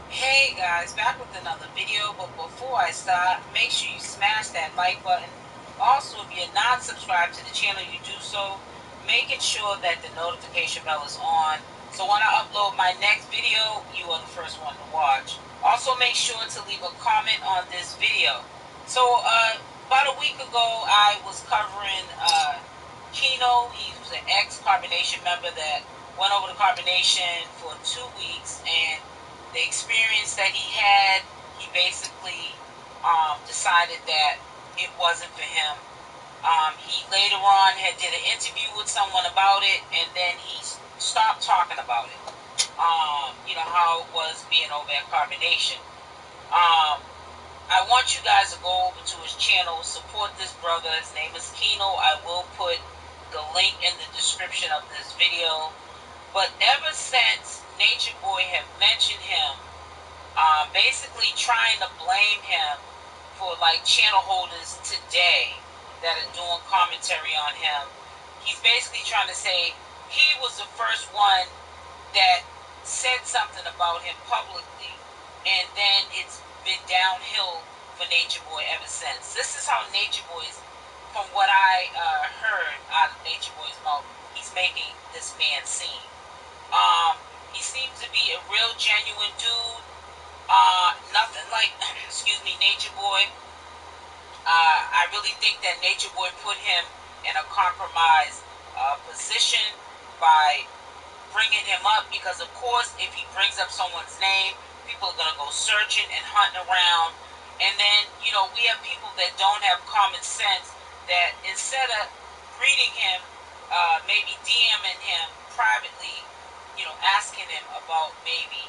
Hey guys, back with another video, but before I start, make sure you smash that like button. Also, if you're not subscribed to the channel, you do so, making sure that the notification bell is on, so when I upload my next video, you are the first one to watch. Also, make sure to leave a comment on this video. So, about a week ago, I was covering Kino. He was an ex-Carbonation member that went over to Carbonation for 2 weeks, and the experience that he had, he basically decided that it wasn't for him. He later on did an interview with someone about it, and then he stopped talking about it. How it was being over at Carbonation. I want you guys to go over to his channel, support this brother. His name is Kino. I will put the link in the description of this video. But ever since Nature Boy had mentioned him, basically trying to blame him for like channel holders today that are doing commentary on him, he's basically trying to say he was the first one that said something about him publicly, and then it's been downhill for Nature Boy ever since. This is how Nature Boy's, from what I heard out of Nature Boy's mouth, he's making this man seem. He seems to be a real genuine dude. Nothing like, Nature Boy. I really think that Nature Boy put him in a compromised position by bringing him up, because of course if he brings up someone's name, people are going to go searching and hunting around. And then, we have people that don't have common sense that instead of greeting him, maybe DMing him privately, asking him about maybe,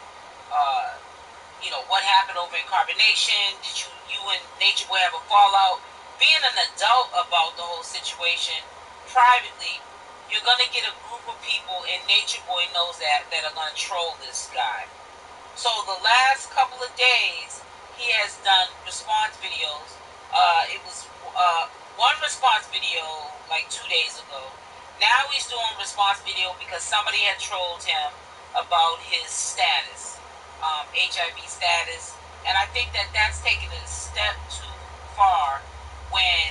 what happened over in Carbonation. Did you and Nature Boy have a fallout? Being an adult about the whole situation privately, you're going to get a group of people, and Nature Boy knows that are going to troll this guy. So the last couple of days, he has done response videos. It was one response video like 2 days ago. Now he's doing a response video because somebody had trolled him about his status, HIV status. And I think that that's taken it a step too far when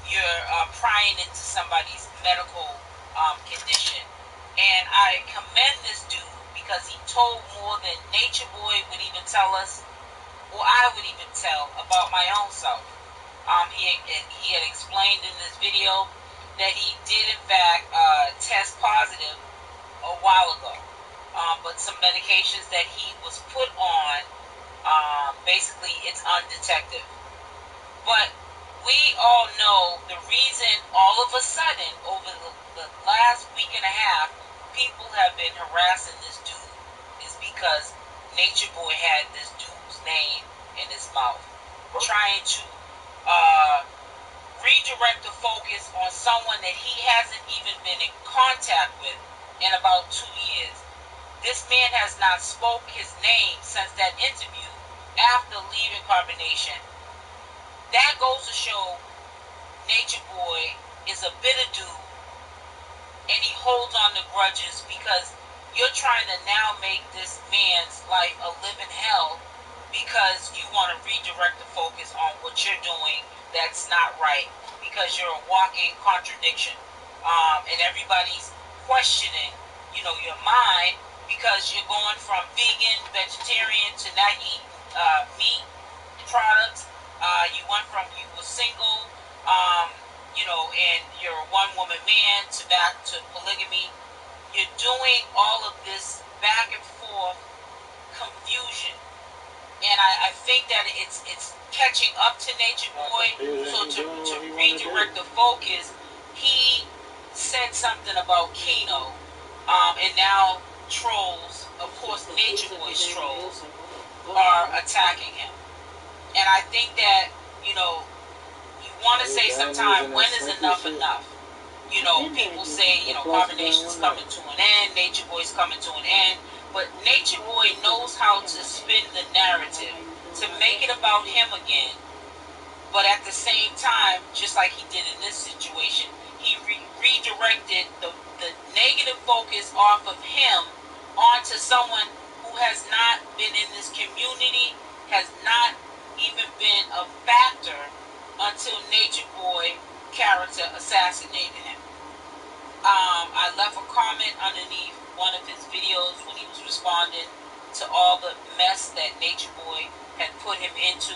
you're prying into somebody's medical condition. And I commend this dude, because he told more than Nature Boy would even tell us, or I would even tell about my own self. He had explained in this video that he did in fact test positive a while ago, but some medications that he was put on, basically it's undetected. But we all know the reason all of a sudden over the the last week and a half, people have been harassing this dude is because Nature Boy had this dude's name in his mouth, trying to redirect the focus on someone that he hasn't even been in contact with in about 2 years. This man has not spoke his name since that interview after leaving Carbonation. That goes to show Nature Boy is a bitter dude, and he holds on to grudges because you're trying to now make this man's life a living hell because you want to redirect the focus on what you're doing that's not right, because you're a walking contradiction. And everybody's questioning, your mind, because you're going from vegan, vegetarian to now you eat meat products. You went from you were single, and you're a one-woman man to back to polygamy. You're doing all of this back and forth confusion. And I think that it's catching up to Nature Boy. So to redirect the focus, he said something about Keno, and now trolls, of course Nature Boy's trolls, are attacking him. And I think that, you want to say sometime, when is enough enough? People say, Carbonation's coming to an end, Nature Boy's coming to an end. But Nature Boy knows how to spin the narrative to make it about him again. But at the same time, just like he did in this situation, he redirected the negative focus off of him onto someone who has not been in this community, has not even been a factor until Nature Boy character assassinated him. I left a comment underneath one of his videos when he was responding to all the mess that Nature Boy had put him into.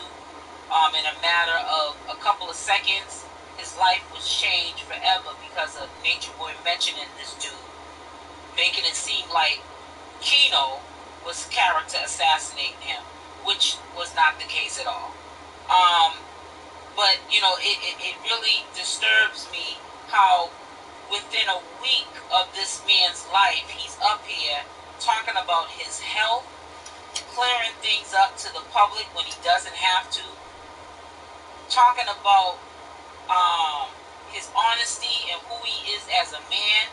In a matter of a couple of seconds, his life was changed forever because of Nature Boy mentioning this dude, making it seem like Keno was character assassinating him, which was not the case at all. But it really disturbs me how within a week of this man's life, he's up here talking about his health, clearing things up to the public when he doesn't have to, talking about his honesty and who he is as a man,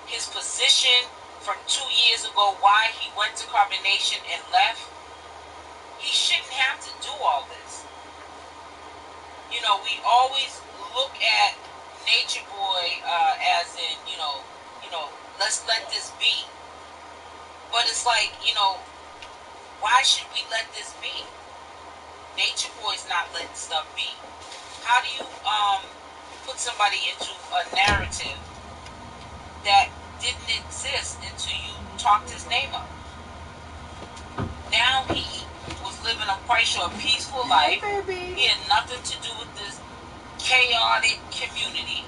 his position from 2 years ago, why he went to Carbonation and left. He shouldn't have to do all this. We always look at Nature Boy as in, let's let this be. But it's like, why should we let this be? Nature Boy's not letting stuff be. How do you put somebody into a narrative that didn't exist until you talked his name up? Now he was living a quite sure peaceful life. He had nothing to do with this chaotic community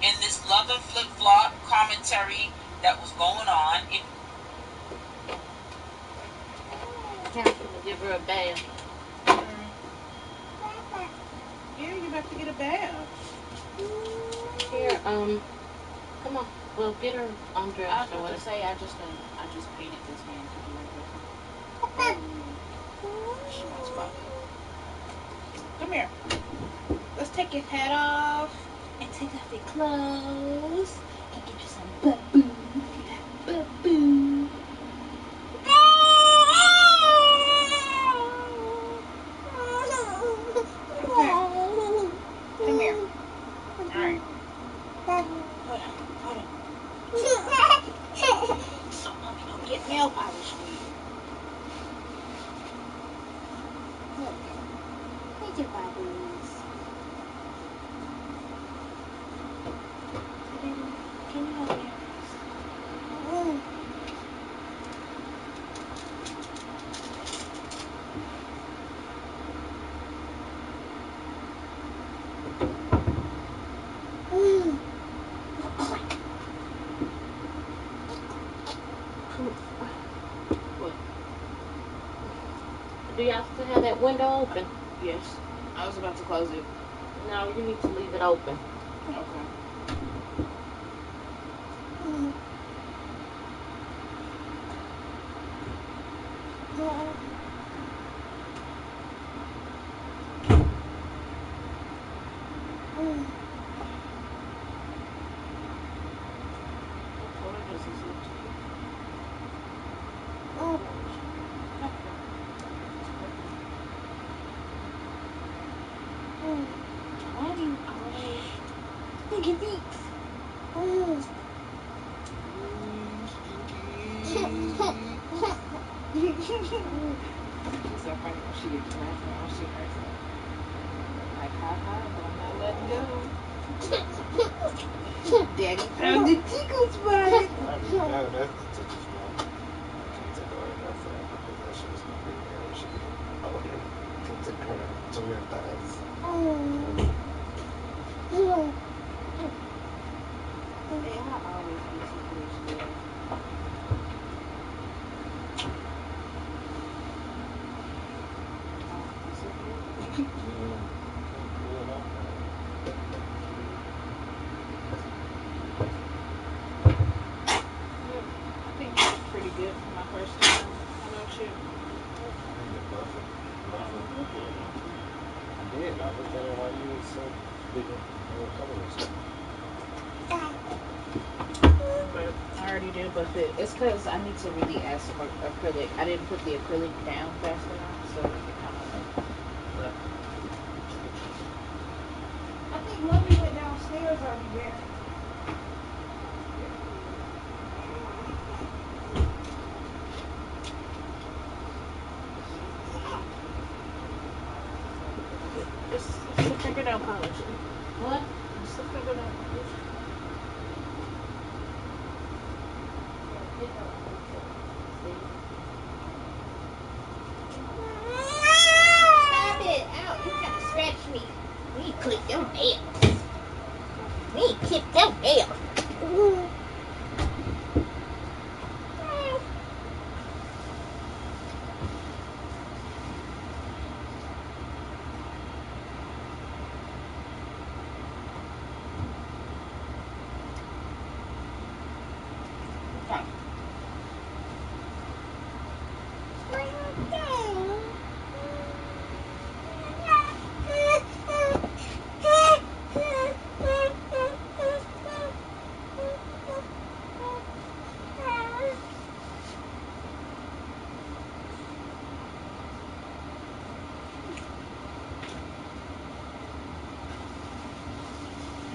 and this love and flip-flop commentary that was going on. Time to give her a bath. Yeah, you have to get a bath. Here, come on. Well, get her undressed. I was going to say, I just painted this hand to do it. She wants fun. Come here. Let's take your hat off and take off your clothes and get you some baboo. Baboo. Come here. Alright. Hold on. So mommy don't get nail polish for you. Look. Here's your baboos. Can you hold your Do y'all still have that window open? Yes. I was about to close it. No, you need to leave it open. Okay. Why do you always think it beats? She's so funny when she gets laughing when she hurts her. Like, haha, but I'm not letting go. Daddy found the tickle spot. I mean, no, that's the tickle spot. I can't take away that forever because that shit's gonna be there when she get older. Can't take her to her thighs. They are always be situations. I think that's pretty good for my first time. How about you? I did. I looked at it while you was so big and colorless. But I already did, but it's because I need to really add some acrylic. I didn't put the acrylic down fast enough, so it kind of like. I think Mommy went downstairs already there. It's the fingernail polish. What? It's the fingernail polish. Stop it! Ow, you kind of scratched me. We clipped your nails. We clipped your nails.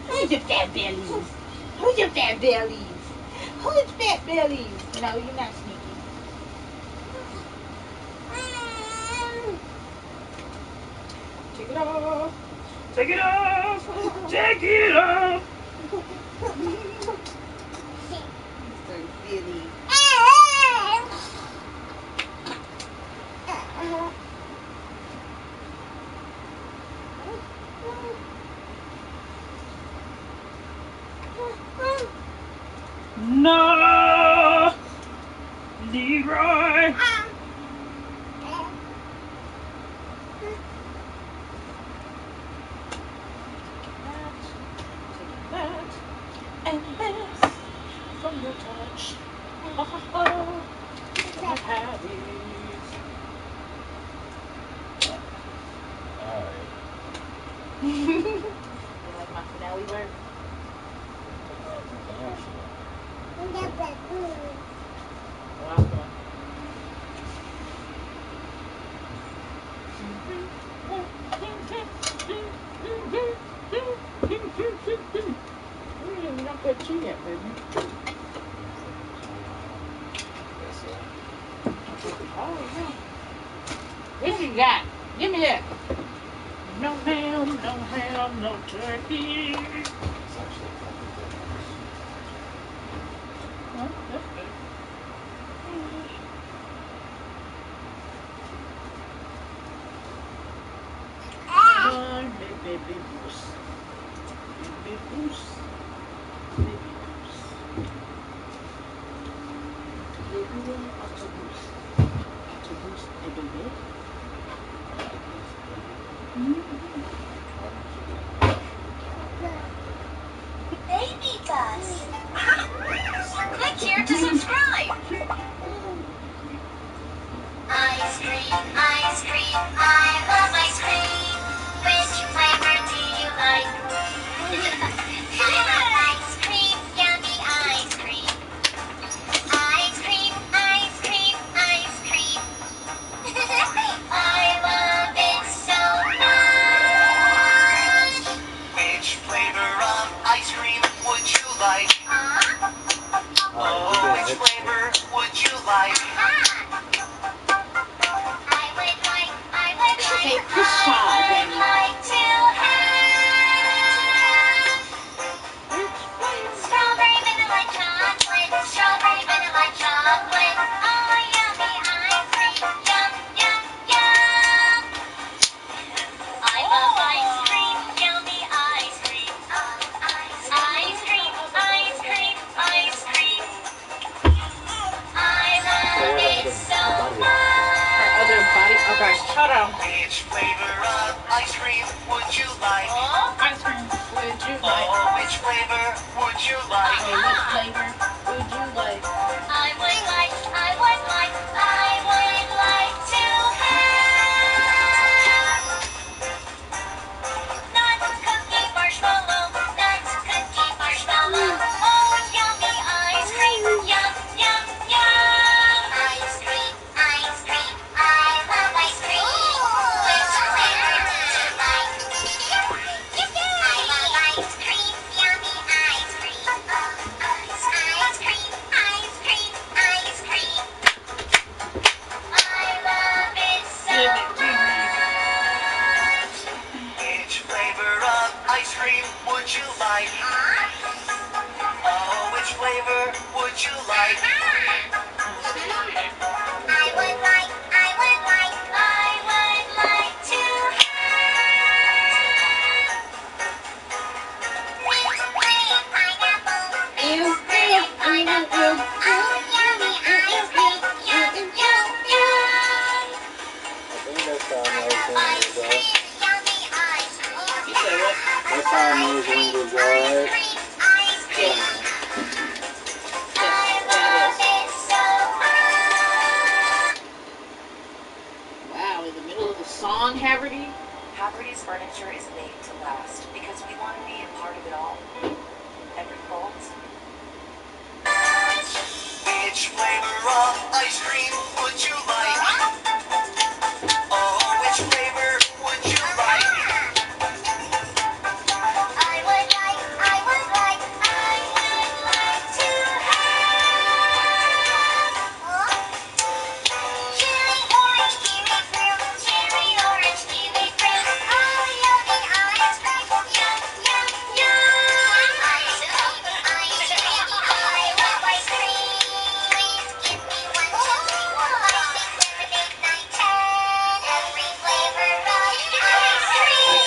Who's your fat bellies? Who's your fat bellies? Who's fat bellies? No, you're not sneaky. Take it off. Take it off. Take it off. So silly. No, Leroy. That and this from your touch. My habits. Alright. You like my finale work? Welcome. You're not good too yet, baby. Oh, yeah. What you got? Give me that. No ham, no turkey. Well, that's good. Baby goose. Baby goose. Baby goose. Baby octopus. Octopus, baby. Baby bus. Which flavor of ice cream would you like? Ice cream. Would you like? Oh, which flavor would you like? Oh, what flavor would you like? I would like to have nuts, cookie, marshmallow, oh, yummy ice cream, yum, yum, yum. Ice cream, I love ice cream. Which flavor would you like? I love ice cream, yummy ice cream. Ice cream, ice cream, ice cream. I love it so much. Which flavor of ice cream would you like? Oh, which flavor would you like? I would like to have pineapple. Oh, yummy ice cream, yum, yum, yum. I think that's how I know Ice it's cream, yummy ice cream. You said what? That's how I know it's going to go, right? Ice cream. I love it so much. Wow, in the middle of the song, Haverty? Haverty's furniture is made to last because we want to be a part of it all. Every fold. Which flavor of ice cream would you like? Oh, which flavor would you like? I would like to have cherry orange kiwi fruit, oh yummy ice cream, yum yum yum. Ice cream, I love ice cream. Please give me 1, 2, 3, 4, 5, 6, 7, 8, 9, 10. Every flavor of ice cream.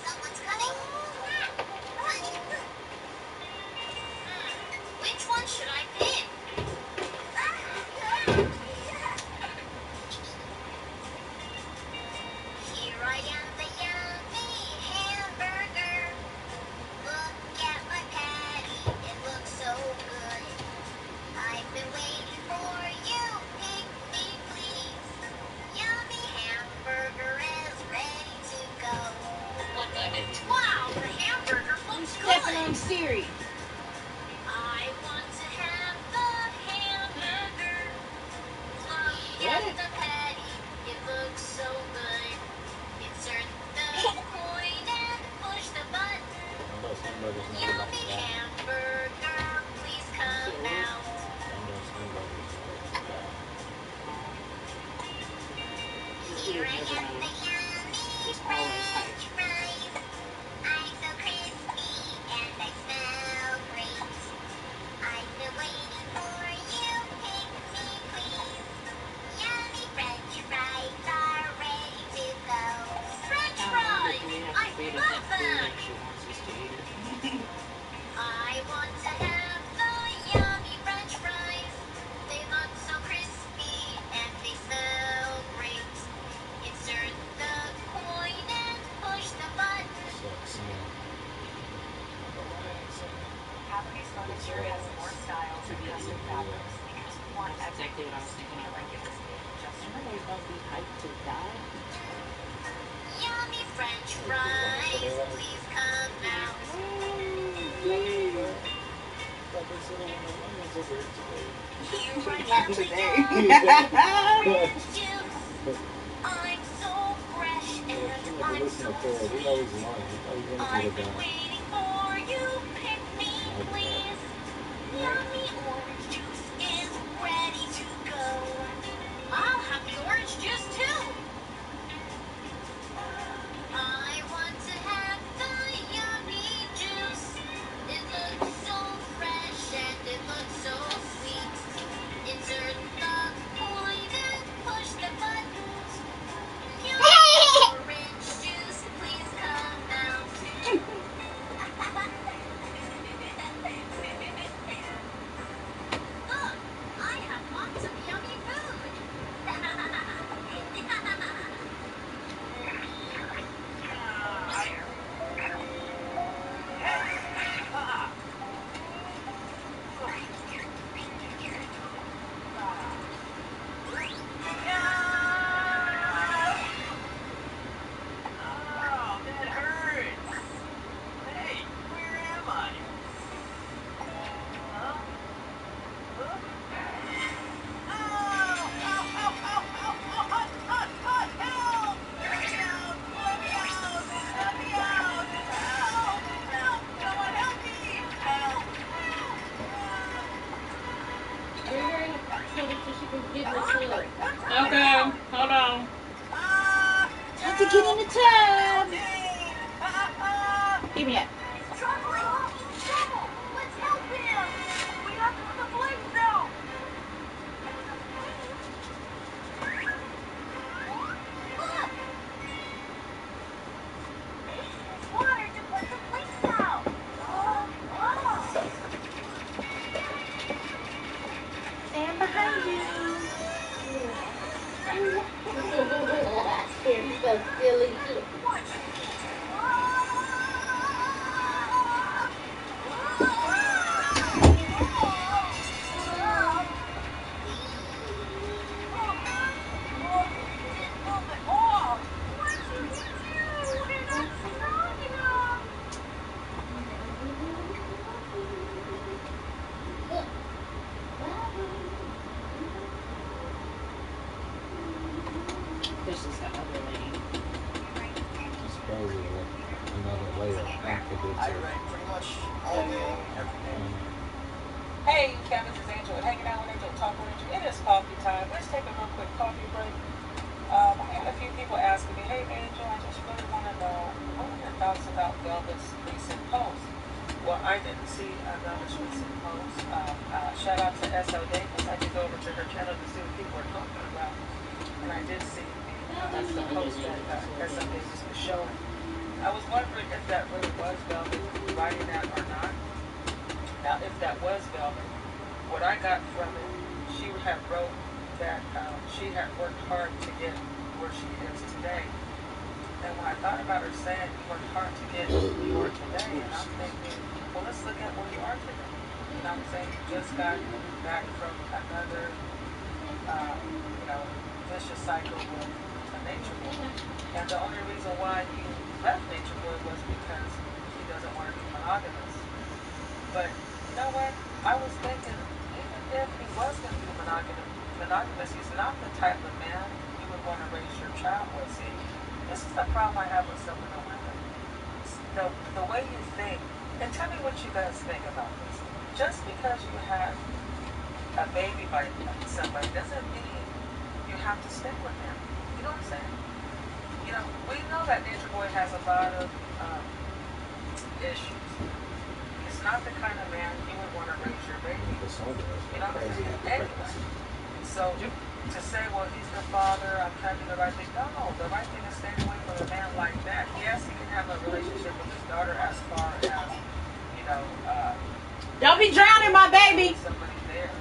Someone's coming. Which one should I pick? Here I am, the yummy hamburger. Look at my patty, it looks so good. I've been waiting for you, pick me please. Yummy hamburger is ready to go. Look at it. Wow, the hamburger looks Stepping good. on Siri. I want to have the hamburger. Look at the patty, it looks so good. Insert the coin and push the button. Yummy hamburger, please come out. Here I am, the yummy French fries. I'm so crispy and I smell great. I've been waiting for you, pick me please. Yummy French fries are ready to go. French fries! I love them! I want to have the yummy French fries. They look so crispy and they smell great. Insert the coin and push the button. Haverty's furniture has more styles and custom fabrics because we want That's exactly everything what I was to thinking feel of. like it was made just for Everybody's about to be hyped to die. Yummy French fries, please come out. Here I Not am, the today. orange juice. I'm so fresh and I'm so sweet. I've been waiting for you, pick me please. Yummy orange juice is ready to go. I'll have the orange juice too. I want to have the yummy Give me that. He's struggling. He's in trouble. Let's help him. We have to put the police out. Look. It's water to put the police out. Stand behind you. You're so silly. This is the other lady. It's crazy what another layer I could do I too. read pretty much all day, every day. Hey, Kevin, this is Angel. Hanging out with Angel, talk with Angel. It is coffee time. Let's take a real quick coffee break. I had a few people asking me, hey, Angel, I just really want to know, what are your thoughts about Velvet's recent post? Well, I didn't see Velvet's recent post. Shout out to S.L. Davis. I did go over to her channel to see what people were talking about. And I did see the post that S.L. Davis was showing. I was wondering if that really was Velvet writing that or not. Now, if that was Velvet, what I got from it, she had wrote that she had worked hard to get where she is today. And when I thought about her saying you worked hard to get where you are today, and I'm thinking, well, let's look at where you are today. You know what I'm saying? You just got back from another, vicious cycle with a Nature Boy. And the only reason why you left Nature Boy was because he doesn't want to be monogamous. But you know what? I was thinking, even if he was going to be monogamous, he's not the type of man you would want to raise your child with. See, this is the problem I have with some of the women. The way you think, and tell me what you guys think about this. Just because you have a baby by somebody doesn't mean you have to stick with him. You know what I'm saying? You know, we know that Nature Boy has a lot of issues. He's not the kind of man you would want to raise your baby. You know what I'm saying? Anyway. So to say, well, he's the father, I'm trying to do the right thing. No, the right thing is staying away from a man like that. Yes, he can have a relationship with his daughter as far as, don't be drowning my baby. Somebody there,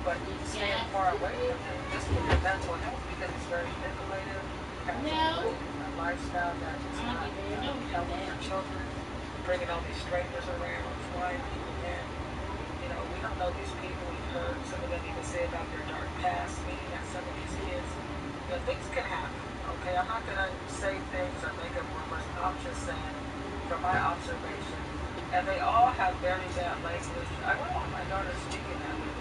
but staying far away from him just for your mental health because he's very manipulative. Has a lifestyle that is not helping your children, bringing all these strangers around, flying people in. You know, we don't know these people. We've heard some of them even say about their dark past, meaning that some of these kids, things can happen. Okay, I'm not gonna say things or make up rumors. I'm just saying, from my observation, and they all have very bad language. I don't want my daughter speaking that way.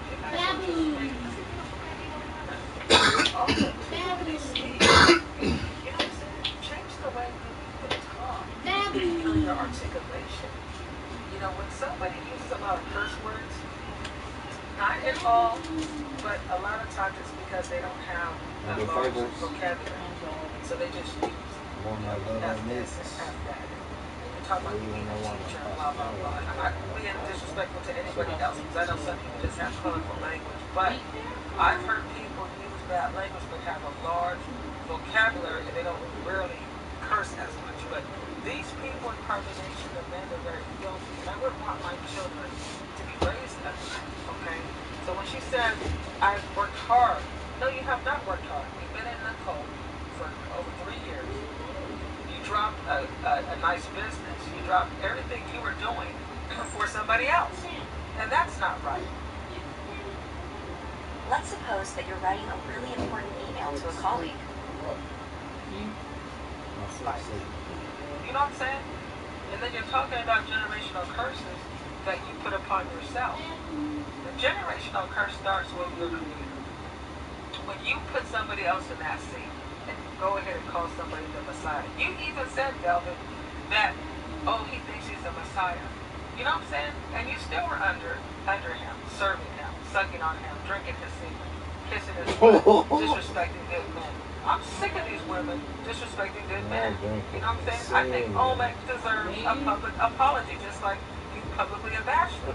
Change the way you talk. Your articulation. You know, when somebody uses a lot of curse words, not at all, but a lot of times it's because they don't have a large vocabulary. So they just use F this and F that. You talk about you being a teacher, blah, blah, blah. I'm not being disrespectful to anybody else, because I know some people just have colorful language. But I've heard people use bad language but have a large vocabulary and they don't rarely curse as much. But these people in combination of men are very filthy. And I wouldn't want my children to be raised that way, okay? So when she said, I've worked hard, no, you have not worked hard. You've been in Nicole for over 3 years. You dropped a nice business. You dropped everything you were doing for somebody else. And that's not right. Let's suppose that you're writing a really important email to a colleague. You know what I'm saying? And then you're talking about generational curses that you put upon yourself. The generational curse starts with your creator. When you put somebody else in that seat and go ahead and call somebody the Messiah. You even said, Velvet, that, he thinks he's the Messiah. You know what I'm saying? And you still were under him, serving him, sucking on him, drinking his semen, kissing his foot, disrespecting good men. I'm sick of these women disrespecting good men. drink You know what I'm it. saying? I think Olmec deserves a public apology, just like you publicly have bashed her.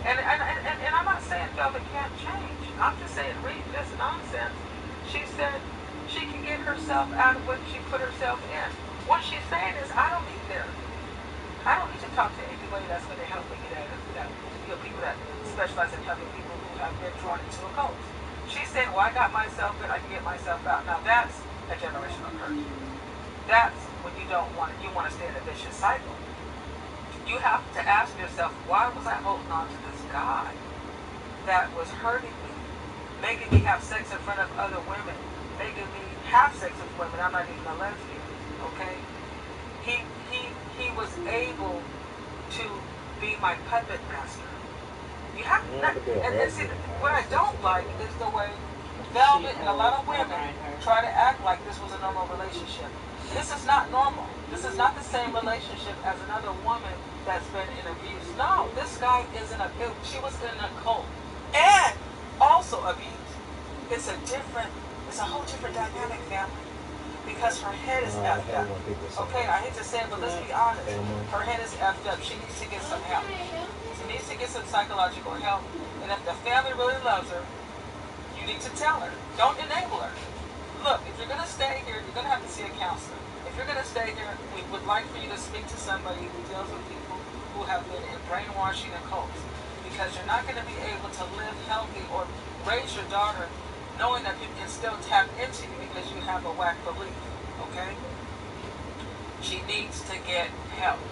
And I'm not saying Velvet can't change. I'm just saying read this nonsense. She said she can get herself out of what she put herself in. What she's saying is, I don't need therapy. I don't need to talk to anybody that's going to help me get out of that. You know, people that specialize in helping people who have been drawn into a cult. She's saying, well, I got myself in, I can get myself out. Now that's a generational curse. That's when you don't want it. You want to stay in a vicious cycle. You have to ask yourself, why was I holding on to this guy that was hurting me, making me have sex in front of other women, making me have sex with women? I'm not even a lesbian, okay? He was able to be my puppet master. You have to, and see, what I don't like is the way Velvet and a lot of women try to act like this was a normal relationship. This is not normal. This is not the same relationship as another woman that's been in abuse. No, this guy is in a, she was in a cult and also abused. It's a whole different dynamic, family. Because her head is effed up. Okay, I hate to say it, but let's be honest. Her head is effed up. She needs to get some help. She needs to get some psychological help. And if the family really loves her, you need to tell her. Don't enable her. Look, if you're going to stay here, you're going to have to see a counselor. If you're going to stay here, we would like for you to speak to somebody who deals with people who have been in brainwashing and cults. Because you're not going to be able to live healthy or raise your daughter knowing that people can still tap into you because you have a whack belief, okay? She needs to get help.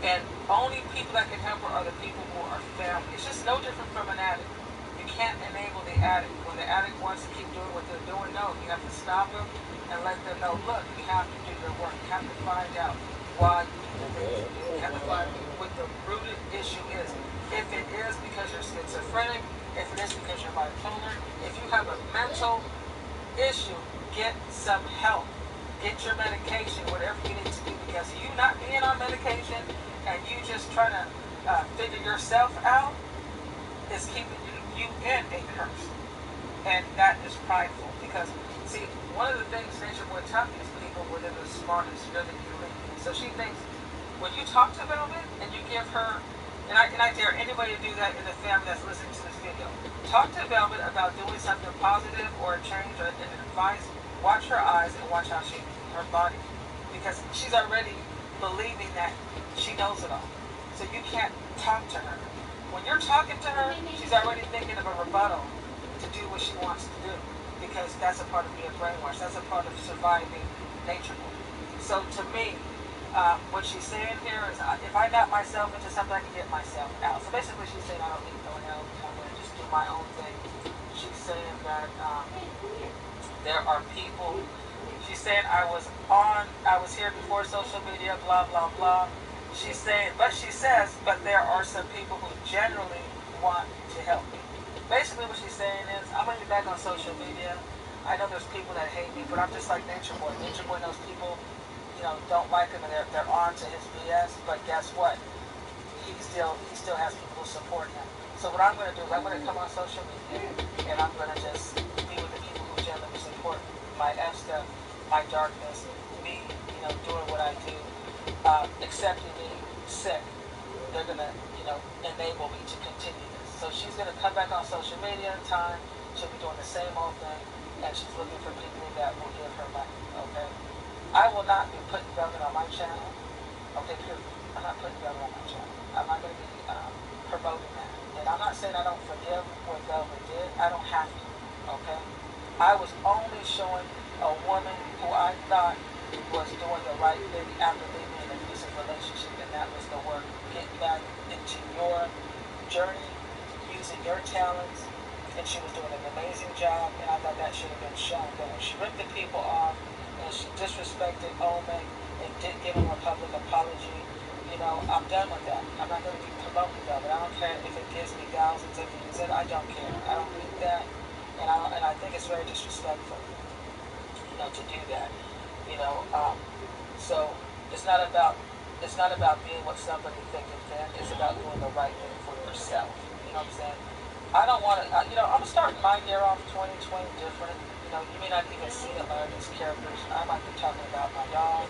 And only people that can help her are the people who are family. It's just no different from an addict. You can't enable the addict. When the addict wants to keep doing what they're doing, no, you have to stop them and let them know, look, you have to do your work. You have to find out why you do the things you do. You have to find what the rooted issue is. If it is because you're schizophrenic, if it is because you're bipolar, if you have a mental issue, get some help. Get your medication, whatever you need to do, because you not being on medication and you just trying to figure yourself out is keeping you in a curse. And that is prideful. Because, see, one of the things Nature Boy taught these people were they're the smartest, you're the elite. So she thinks, when you talk to Velvet and you give her, and I dare anybody to do that in the family that's listening to this video. Talk to Velvet about doing something positive or a change or an advice. Watch her eyes and watch how her body. Because she's already believing that she knows it all. So you can't talk to her. When you're talking to her, she's already thinking of a rebuttal to do what she wants to do. Because that's a part of being brainwashed. That's a part of surviving Nature Boy. So to me, what she's saying here is, if I got myself into something, I can get myself out. So basically she's saying I don't need no help. I'm going to just do my own thing. She's saying that there are people, she's saying I was here before social media, blah, blah, blah. She's saying, but she says, but there are some people who generally want to help me. Basically what she's saying is, I'm going to be back on social media. I know there's people that hate me, but I'm just like Nature Boy. Nature Boy knows people don't like him and they're on to his BS, but guess what? He still has people who support him. So what I'm going to do is I'm going to come on social media and I'm going to just be with the people who generally support my F stuff, my darkness, me, doing what I do, accepting me sick. They're going to, enable me to continue this. So she's going to come back on social media in time. She'll be doing the same old thing, and she's looking for people that will give her money, okay? I will not be putting Velvet on my channel. Okay, period. I'm not putting Velvet on my channel. I'm not going to be promoting that. And I'm not saying I don't forgive what Velvet did. I don't have to, okay? I was only showing a woman who I thought was doing the right thing after leaving an abusive relationship, and that was the work. Get back into your journey, using your talents, and she was doing an amazing job, and I thought that should have been shown. But when she ripped the people off, and she disrespected Olmec and didn't give him a public apology, I'm done with that. I'm not going to be promoting Velvet. I don't care if it gives me thousands of views. I don't care. I don't need that, and I think it's very disrespectful, to do that. So it's not about being what somebody thinks and then. It's about doing the right thing for yourself. You know what I'm saying? I don't want to. I'm starting my year off 2020 different. you may not even see a lot of these characters. I might be talking about my dog.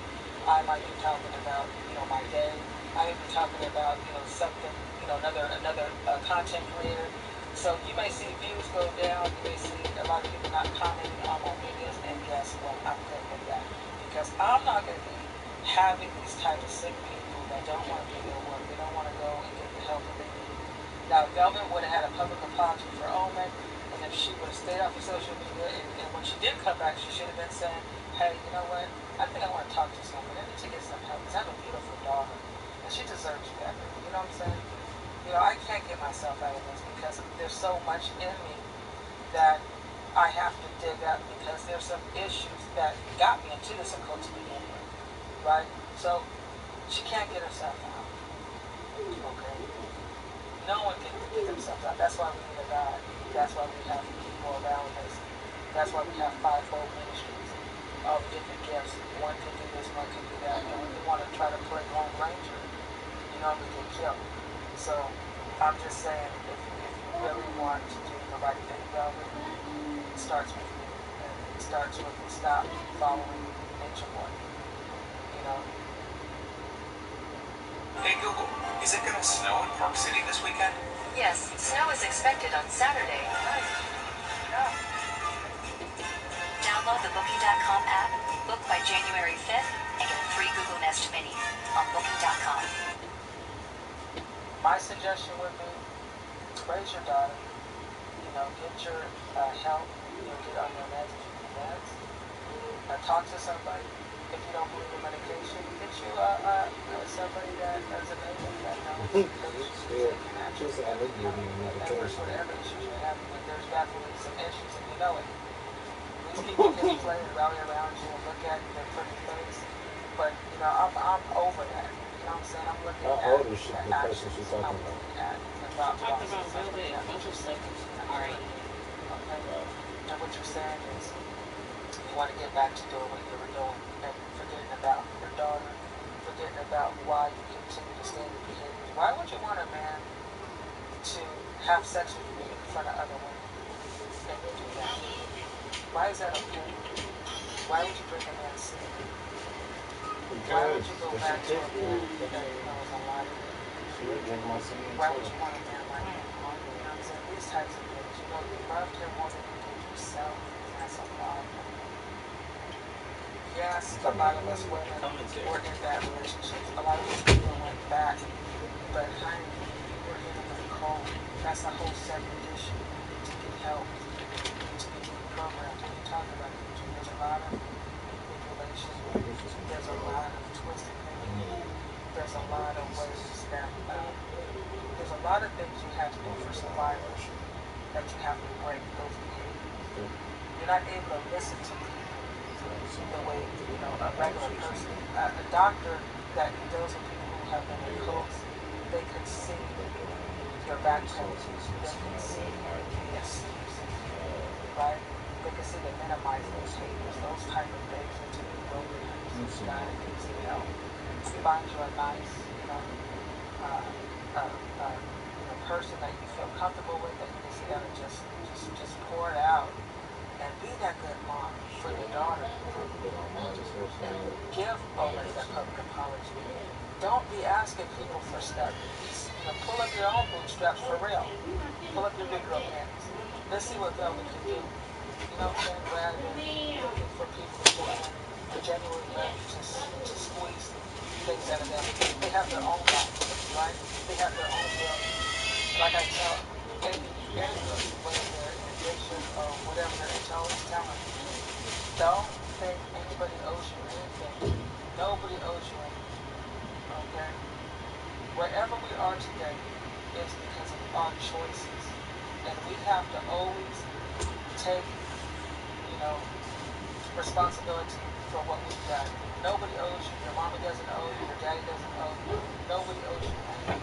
I might be talking about, my day. I might be talking about, something, another content creator. So you may see views go down. You may see a lot of people not commenting on my videos. And guess what? I'm good with that. Because I'm not going to be having these types of sick people that don't want to do their work. They don't want to go and get the help that they need. Now, Velvet would have had a public apology for Omen. And if she would have stayed off of social media, and when she did come back, she should have been saying, hey, you know what? I think I want to talk to someone. I need to get some help because I have a beautiful daughter. And she deserves better. You know what I'm saying? I can't get myself out of this because there's so much in me that I have to dig up because there's some issues that got me into this occult to begin with. Right? So, she can't get herself out. Okay? No one can get themselves out. That's why we need a God. That's why we have people around us. That's why we have fivefold ministries of different gifts. One can do this, one can do that. And when you want to try to play Lone Ranger, you normally get killed. So I'm just saying, if you really want to do the right thing about it, it starts with you. And it starts with you stop following Nature Boy. Hey Google, is it going to snow in Park City this weekend? Yes, snow is expected on Saturday. Download the Booking.com app, book by January 5th, and get a free Google Nest Mini on Booking.com. My suggestion would be, raise your daughter, get your help, get on your meds if you need meds, talk to somebody. If you don't believe in medication, get you somebody that is a neighbor that knows whatever issues you're having, but there's definitely some issues and you know it. These people can play and rally around you and look at their pretty face, but I'm over that. You know what I'm saying? I'm looking at how old is the person she's talking about? Talked about Velvet and a bunch of stuff already. Okay. And what you're saying is you want to get back to doing what you were doing and forgetting about your daughter, forgetting about why you continue to stay in your behaviors. Why would you want a man to have sex with you in front of other women and you do that? Why is that okay? Why would you bring a man sick? Why would you go back to a man that you know is a liar? Why would you want a man like him? You know what I'm saying? These types of things. You loved him more than you did yourself. That's a problem. Yes, a lot of us women were in bad relationships. A lot of us people went back. But honey, we're hitting the cold. That's a whole separate issue. To get help. To be programmed. When you talk about it, there's a lot of manipulation. There's a lot of twisted thinking. There's a lot of ways that there's a lot of things you have to do for survival that you have to break those behaviors. You're not able to listen to people the way a regular person. A doctor that deals with people who have been in cults, they can see your backpedaling. They can see the excuses, right? They can see the minimizing behaviors, those type of things that you can go with. You gotta get some help. Find you a nice, person that you feel comfortable with, that you can sit down and just pour it out and be that good mom for your daughter. And give always that public apology. Don't be asking people for stuff. Pull up your own bootstraps for real. Pull up your big girl pants. Let's see what Velvet can do. You know what I'm saying? Rather than looking for people to genuinely to squeeze things out of them. They have their own life, right? They have their own will. Like I tell any person, whether they're in addiction or whatever they're into, I always tell them, don't think anybody owes you anything. Nobody owes you anything. Okay? Wherever we are today is because of our choices. And we have to always take, responsibility for what we've done. Nobody owes you. Your mama doesn't owe you. Your daddy doesn't owe you. Nobody owes you anything.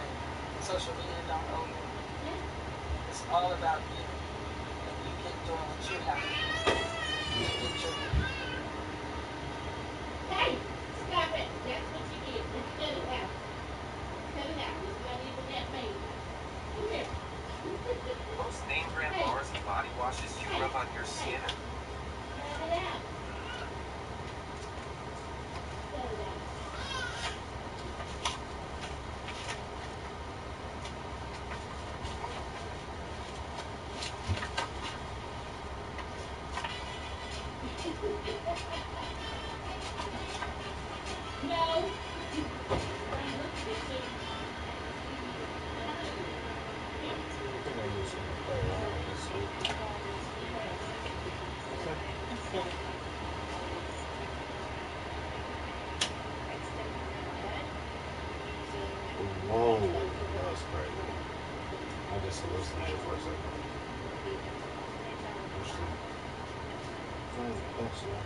Social media don't owe you. It's all about you. And you get doing what you have to do. You get your... Hey! Stop it! That's what you did. Let's cut it out. Cut it out. It's not even that made. Come here. Most name brand bars and body washes you rub on your skin just hallucinated for a second. Thanks, man.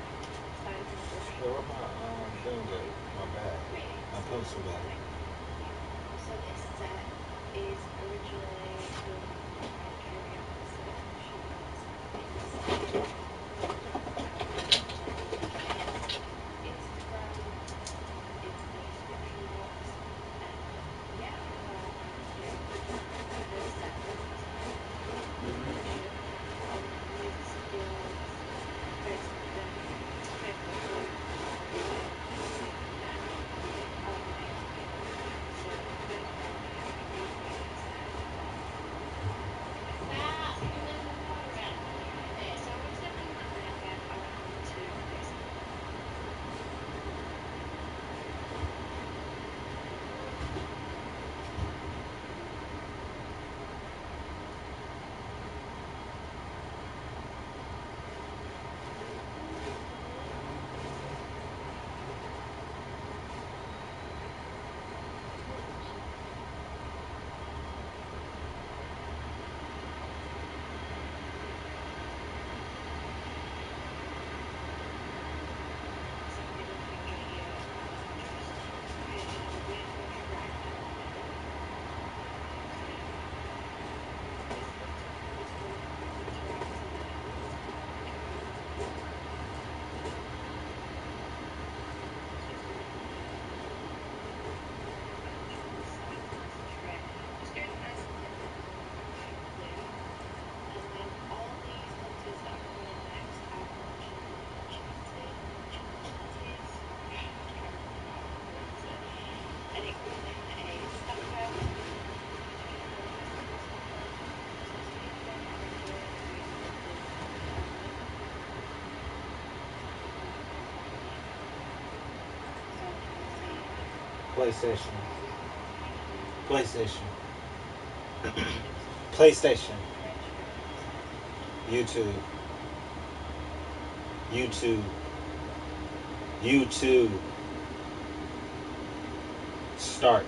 Yeah, where my thing at? My bag. My pencil bag. So this set is originally built by Gary Anderson. Instagram, it's a description box, and yeah, this set was music skills, PlayStation. PlayStation. PlayStation. YouTube. YouTube. YouTube. Start.